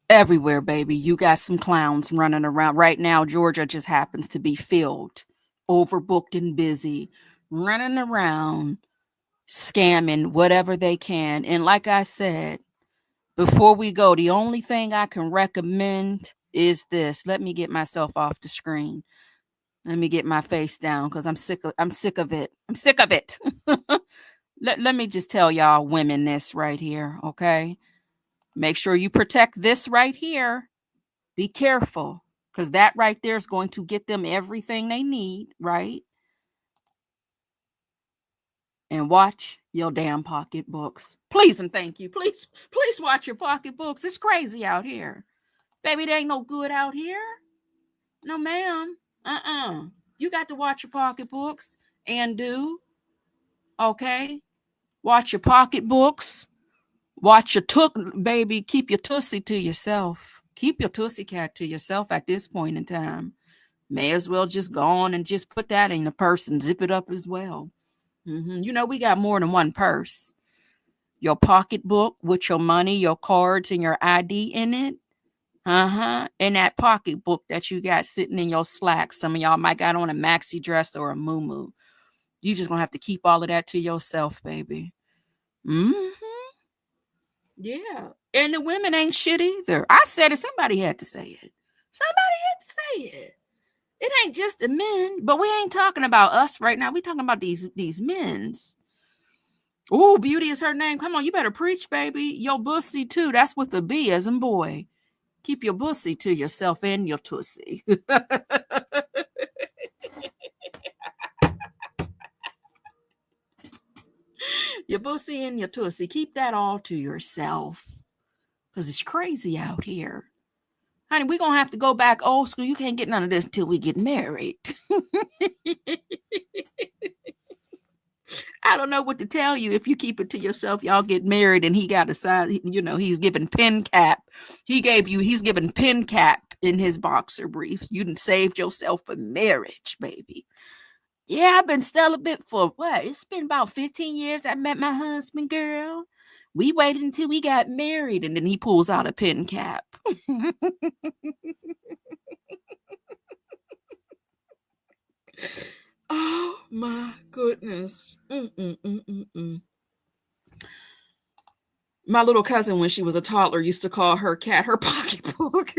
everywhere, baby. You got some clowns running around. Right now, Georgia just happens to be filled, overbooked and busy, running around, scamming whatever they can. And like I said, before we go, the only thing I can recommend is this. Let me get myself off the screen. Let me get my face down because I'm sick of it. I'm sick of it. Let me just tell y'all women this right here, okay? Make sure you protect this right here. Be careful, because that right there is going to get them everything they need, right? and watch your damn pocketbooks. Please and thank you. Please watch your pocketbooks. It's crazy out here. Baby, there ain't no good out here. No, ma'am. You got to watch your pocketbooks and do. Okay? Watch your pocketbooks. Watch your baby. Keep your tussie to yourself. Keep your tussie cat to yourself at this point in time. May as well just go on and just put that in the purse and zip it up as well. You know, we got more than one purse. Your pocketbook with your money, your cards, and your ID in it. And that pocketbook that you got sitting in your slacks. Some of y'all might got on a maxi dress or a muumuu. You just gonna have to keep all of that to yourself, baby. Yeah. And the women ain't shit either. I said it. Somebody had to say it. It ain't just the men, but we ain't talking about us right now. We talking about these men's. Oh, Beauty is her name. Come on, you better preach, baby. Your bussy too. That's with a B as in boy. Keep your bussy to yourself and your tussie. Your bussy and your tussie. Keep that all to yourself. Because it's crazy out here. Honey, we're going to have to go back old school. You can't get none of this until we get married. I don't know what to tell you. If you keep it to yourself, y'all get married and he got a size, you know, he's giving pin cap. He's giving pin cap in his boxer briefs. You done saved yourself for marriage, baby. Yeah, I've been celibate for what? It's been about 15 years. I met my husband, girl. We waited until we got married, and then he pulls out a pin cap. Oh my goodness. My little cousin, when she was a toddler, used to call her cat her pocketbook.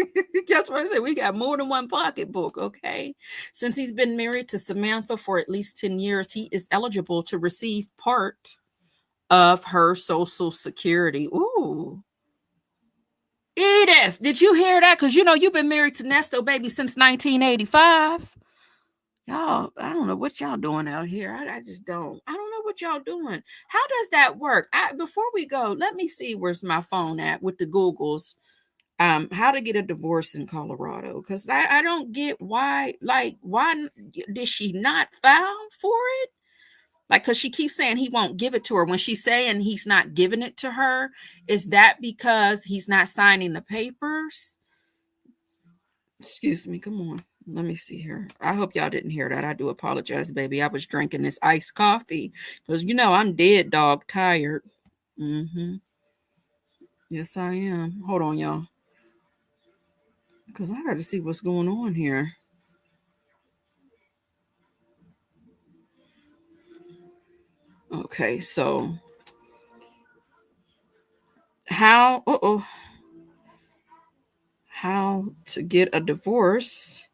Guess what I said? We got more than one pocketbook, okay? Since he's been married to Samantha for at least 10 years, he is eligible to receive part of her Social Security. Ooh. Edith, did you hear that? Because you know you've been married to Nesto, baby, since 1985. Y'all, I don't know what y'all doing out here. I just don't. I don't know what y'all doing. How does that work? Before we go, let me see where's my phone at with the Googles. How to get a divorce in Colorado. Because I don't get why did she not file for it? Like, because she keeps saying he won't give it to her. When she's saying he's not giving it to her, is that because he's not signing the papers? Excuse me. Come on. Let me see here. I hope y'all didn't hear that. I do apologize, baby. I was drinking this iced coffee because, you know, I'm dead dog tired. Yes, I am. Hold on, y'all. Because I got to see what's going on here. Okay, so how to get a divorce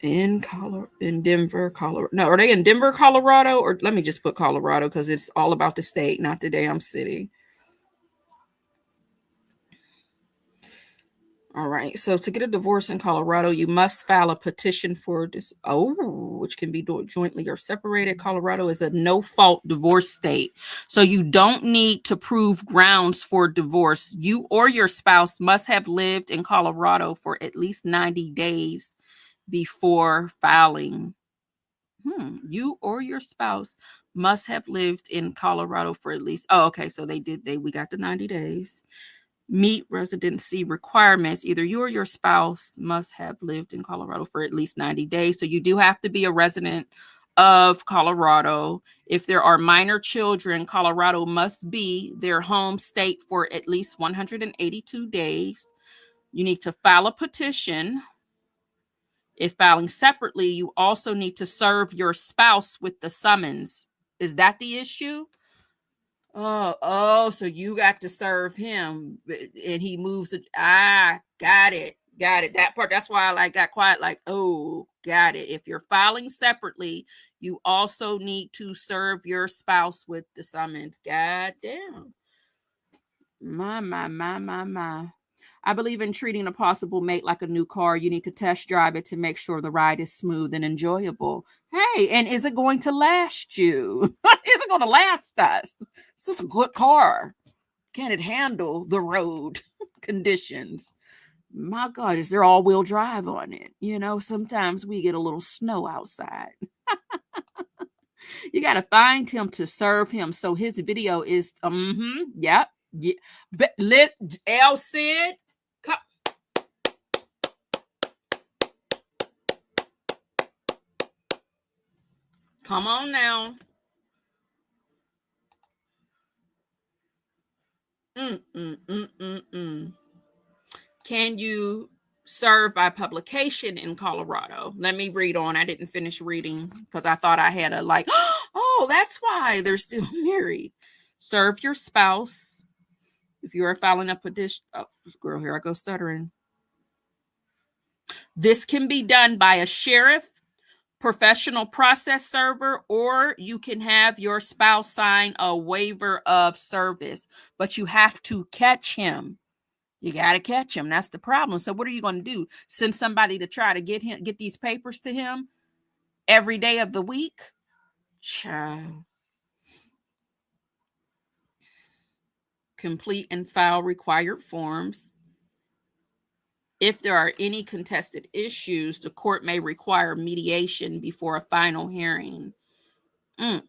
in Denver, Colorado. No, are they in Denver, Colorado? Or let me just put Colorado because it's all about the state, not the damn city. All right. So to get a divorce in Colorado, you must file a petition for this. Which can be jointly or separated. Colorado is a no-fault divorce state. So you don't need to prove grounds for divorce. You or your spouse must have lived in Colorado for at least 90 days before filing. You or your spouse must have lived in Colorado for at least. Oh, okay. So we got the 90 days. Meet residency requirements. Either you or your spouse must have lived in Colorado for at least 90 days. So you do have to be a resident of Colorado. If there are minor children, Colorado must be their home state for at least 182 days. You need to file a petition. If filing separately, you also need to serve your spouse with the summons. Is that the issue? So you got to serve him, and he moves it. Got it. That part. That's why I got quiet. Got it. If you're filing separately, you also need to serve your spouse with the summons. God damn. My. I believe in treating a possible mate like a new car. You need to test drive it to make sure the ride is smooth and enjoyable. Hey, and is it going to last you? Is it going to last us? Is this a good car? Can it handle the road conditions? My God, is there all-wheel drive on it? You know, sometimes we get a little snow outside. You got to find him to serve him. So his video is, yep. Yeah. L Sid, come on now. Can you serve by publication in Colorado? Let me read on. I didn't finish reading because I thought I had a like, oh, that's why they're still married. Serve your spouse. If you are filing a petition, oh, girl, here I go stuttering. This can be done by a sheriff, professional process server, or you can have your spouse sign a waiver of service, but you have to catch him. You got to catch him. That's the problem. So what are you going to do? Send somebody to try to get these papers to him every day of the week? Child. Complete and file required forms. If there are any contested issues, the court may require mediation before a final hearing. Well,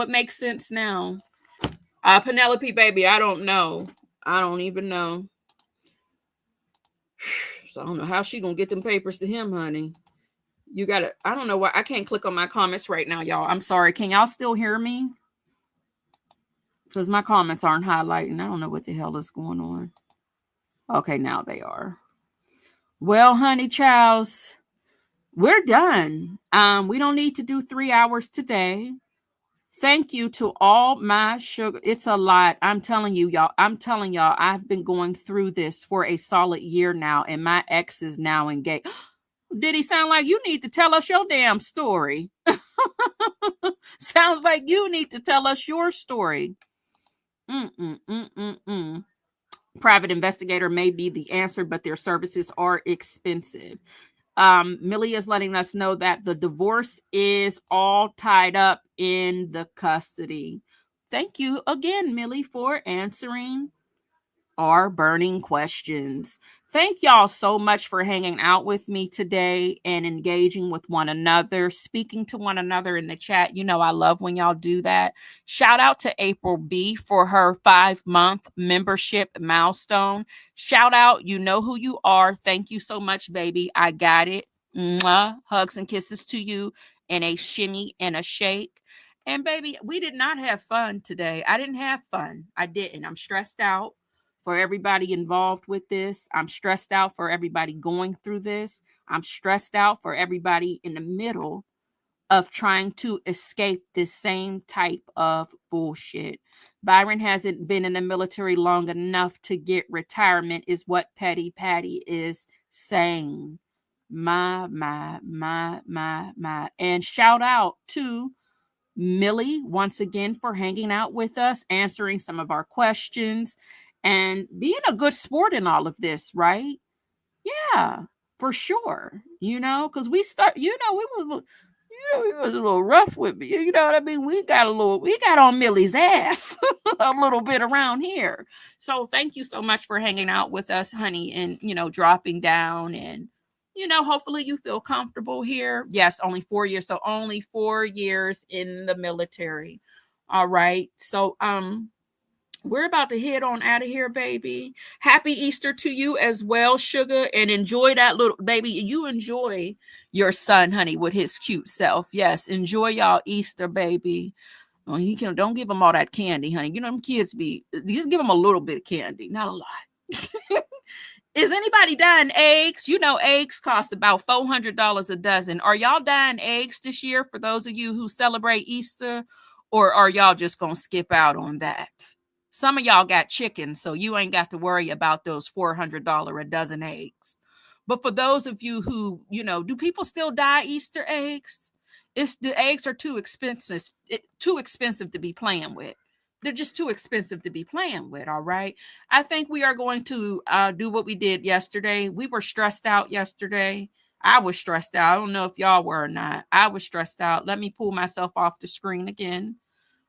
it makes sense now. Penelope, baby, I don't know. I don't even know. So I don't know how she gonna get them papers to him, honey. You gotta, I don't know why I can't click on my comments right now, y'all. I'm sorry. Can y'all still hear me? Because my comments aren't highlighting. I don't know what the hell is going on. Okay, now they are. Well, honey chows, we're done. We don't need to do 3 hours today. Thank you to all my sugar. It's a lot. I'm telling you, y'all. I've been going through this for a solid year now, and my ex is now engaged. Did he sound like you need to tell us your damn story? Sounds like you need to tell us your story. Private investigator may be the answer, but their services are expensive. Millie is letting us know that the divorce is all tied up in the custody. Thank you again, Millie, for answering our burning questions. Thank y'all so much for hanging out with me today and engaging with one another, speaking to one another in the chat. You know, I love when y'all do that. Shout out to April B for her 5-month membership milestone. Shout out, you know who you are. Thank you so much, baby. I got it. Mwah. Hugs and kisses to you, and a shimmy and a shake. And baby, we did not have fun today. I didn't have fun. I didn't. I'm stressed out for everybody involved with this. I'm stressed out for everybody going through this. I'm stressed out for everybody in the middle of trying to escape this same type of bullshit. Byron hasn't been in the military long enough to get retirement, is what Petty Patty is saying. My. And shout out to Millie once again for hanging out with us, answering some of our questions, and being a good sport in all of this, right? Yeah, for sure. You know, because we was a little rough with me. You know what I mean? We got on Millie's ass a little bit around here. So thank you so much for hanging out with us, honey, and, you know, dropping down, and, you know, hopefully you feel comfortable here. Yes, only 4 years. So only 4 years in the military. All right. So, we're about to head on out of here, baby. Happy Easter to you as well, sugar, and enjoy that little baby. You enjoy your son, honey, with his cute self. Yes, enjoy y'all Easter, baby. Well, don't give him all that candy, honey. You know them kids just give them a little bit of candy, not a lot. Is anybody dyeing eggs? You know, eggs cost about $400 a dozen. Are y'all dyeing eggs this year for those of you who celebrate Easter, or are y'all just gonna skip out on that? Some of y'all got chickens, so you ain't got to worry about those $400 a dozen eggs. But for those of you who, you know, do people still dye Easter eggs? The eggs are too expensive to be playing with. they're just too expensive to be playing with. All right. I think we are going to do what we did yesterday. We were stressed out yesterday. I was stressed out. I don't know if y'all were or not. I was stressed out. Let me pull myself off the screen again.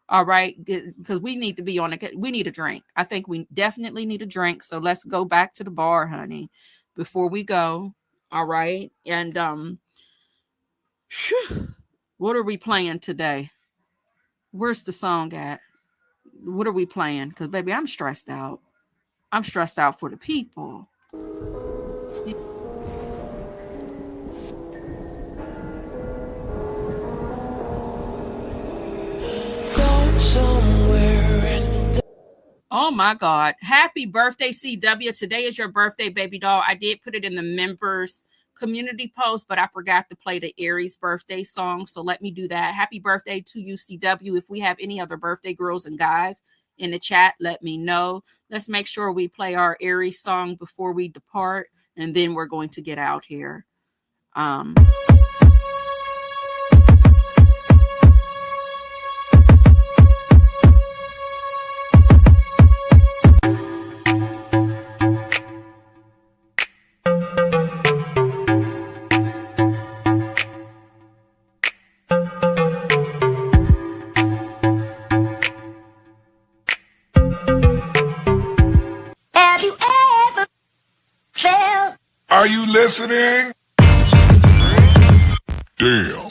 All right. Because we need to be on it. We need a drink. I think we definitely need a drink. So let's go back to the bar, honey, before we go. All right. And what are we playing today? Where's the song at? What are we playing? Because, baby, I'm stressed out. I'm stressed out for the people. Oh my God. Happy birthday, CW. Today is your birthday, baby doll. I did put it in the members community post, but I forgot to play the Aries birthday song. So let me do that. Happy birthday to you, CW. If we have any other birthday girls and guys in the chat, let me know. Let's make sure we play our Aries song before we depart, and then we're going to get out here. Have you ever felt? Are you listening? Damn.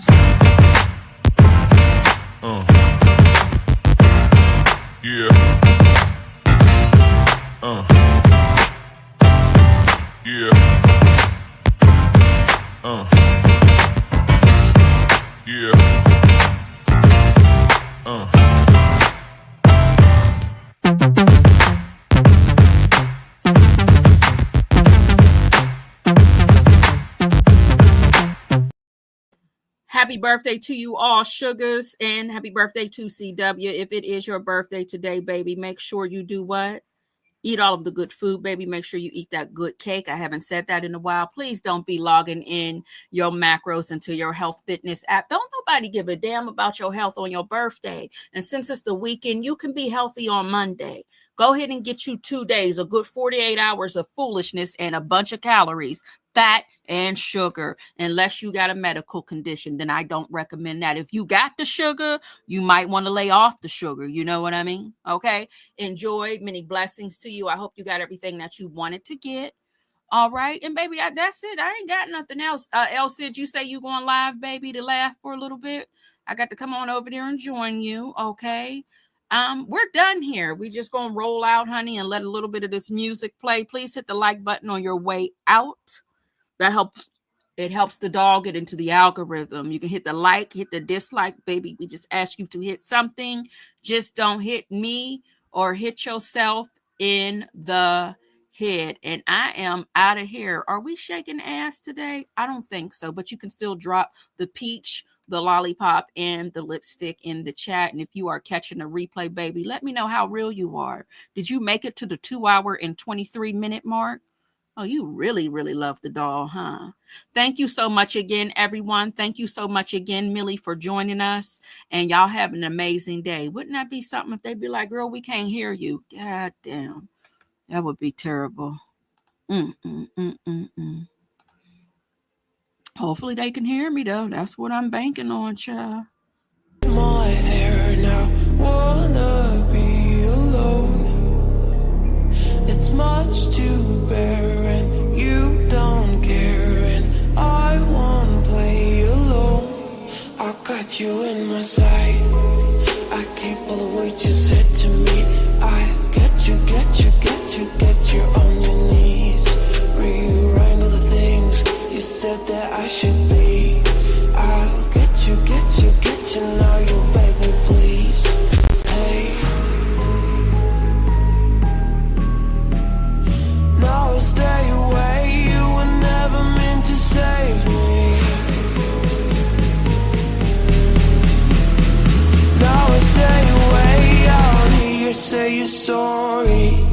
Yeah. Yeah. Yeah. Happy birthday to you all, sugars, and happy birthday to CW. If it is your birthday today, baby, make sure you do what? Eat all of the good food, baby. Make sure you eat that good cake. I haven't said that in a while. Please don't be logging in your macros into your health fitness app. Don't nobody give a damn about your health on your birthday. And since it's the weekend, you can be healthy on Monday. Go ahead and get you 2 days, a good 48 hours of foolishness and a bunch of calories, fat and sugar. Unless you got a medical condition, then I don't recommend that. If you got the sugar, you might want to lay off the sugar. You know what I mean? Okay. Enjoy. Many blessings to you. I hope you got everything that you wanted to get. All right. And baby, that's it. I ain't got nothing else. Else, did you say you going live, baby, to laugh for a little bit? I got to come on over there and join you. Okay. We're done here. We just gonna roll out, honey, and let a little bit of this music play. Please hit the like button on your way out. That helps. It helps the dog get into the algorithm. You can hit the like, hit the dislike, baby. We just ask you to hit something. Just don't hit me or hit yourself in the head. And I am out of here. Are we shaking ass today? I don't think so, but you can still drop the peach, the lollipop, and the lipstick in the chat. And if you are catching a replay, baby, let me know how real you are. Did you make it to the 2 hour and 23 minute mark? Oh, you really, really love the doll, huh? Thank you so much again, everyone. Thank you so much again, Millie, for joining us. And y'all have an amazing day. Wouldn't that be something if they'd be like, girl, we can't hear you? God damn. That would be terrible. Hopefully they can hear me, though. That's what I'm banking on, child. My hair now, wanna be alone. It's much to bear and you don't care, and I won't play alone. I got you in my sight. I keep all the words you said to me. I get you on your knees. Rewrite all the things you said that I should be. I'll get you, now you'll beg me please. Hey, now I stay away, you were never meant to save me. Now I stay away, I'll hear you say you're sorry.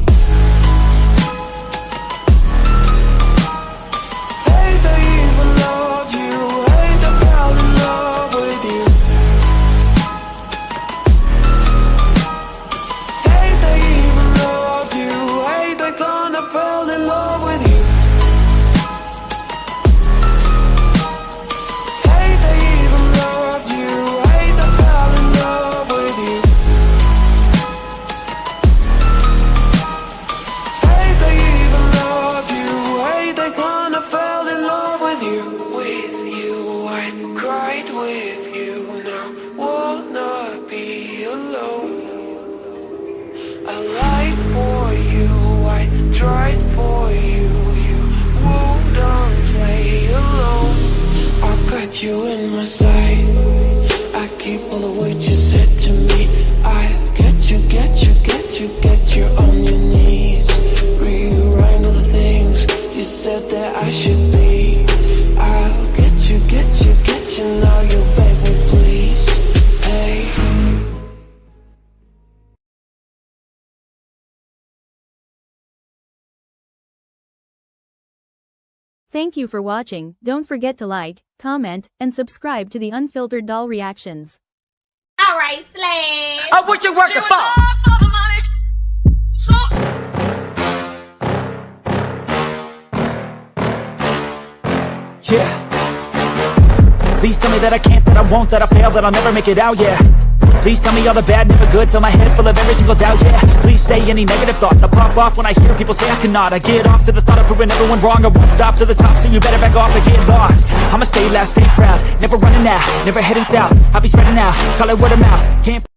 Thank you for watching. Don't forget to like, comment, and subscribe to the Unfiltered Doll Reactions. Alright, Slash. I wish you worked the phone. Yeah. Please tell me that I can't, that I won't, that I fail, that I'll never make it out, yeah. Please tell me all the bad, never good, fill my head full of every single doubt, yeah. Please say any negative thoughts, I pop off when I hear people say I cannot. I get off to the thought of proving everyone wrong, I won't stop to the top, so you better back off and get lost. I'ma stay loud, stay proud, never running out, never heading south, I'll be spreading out, call it word of mouth, can't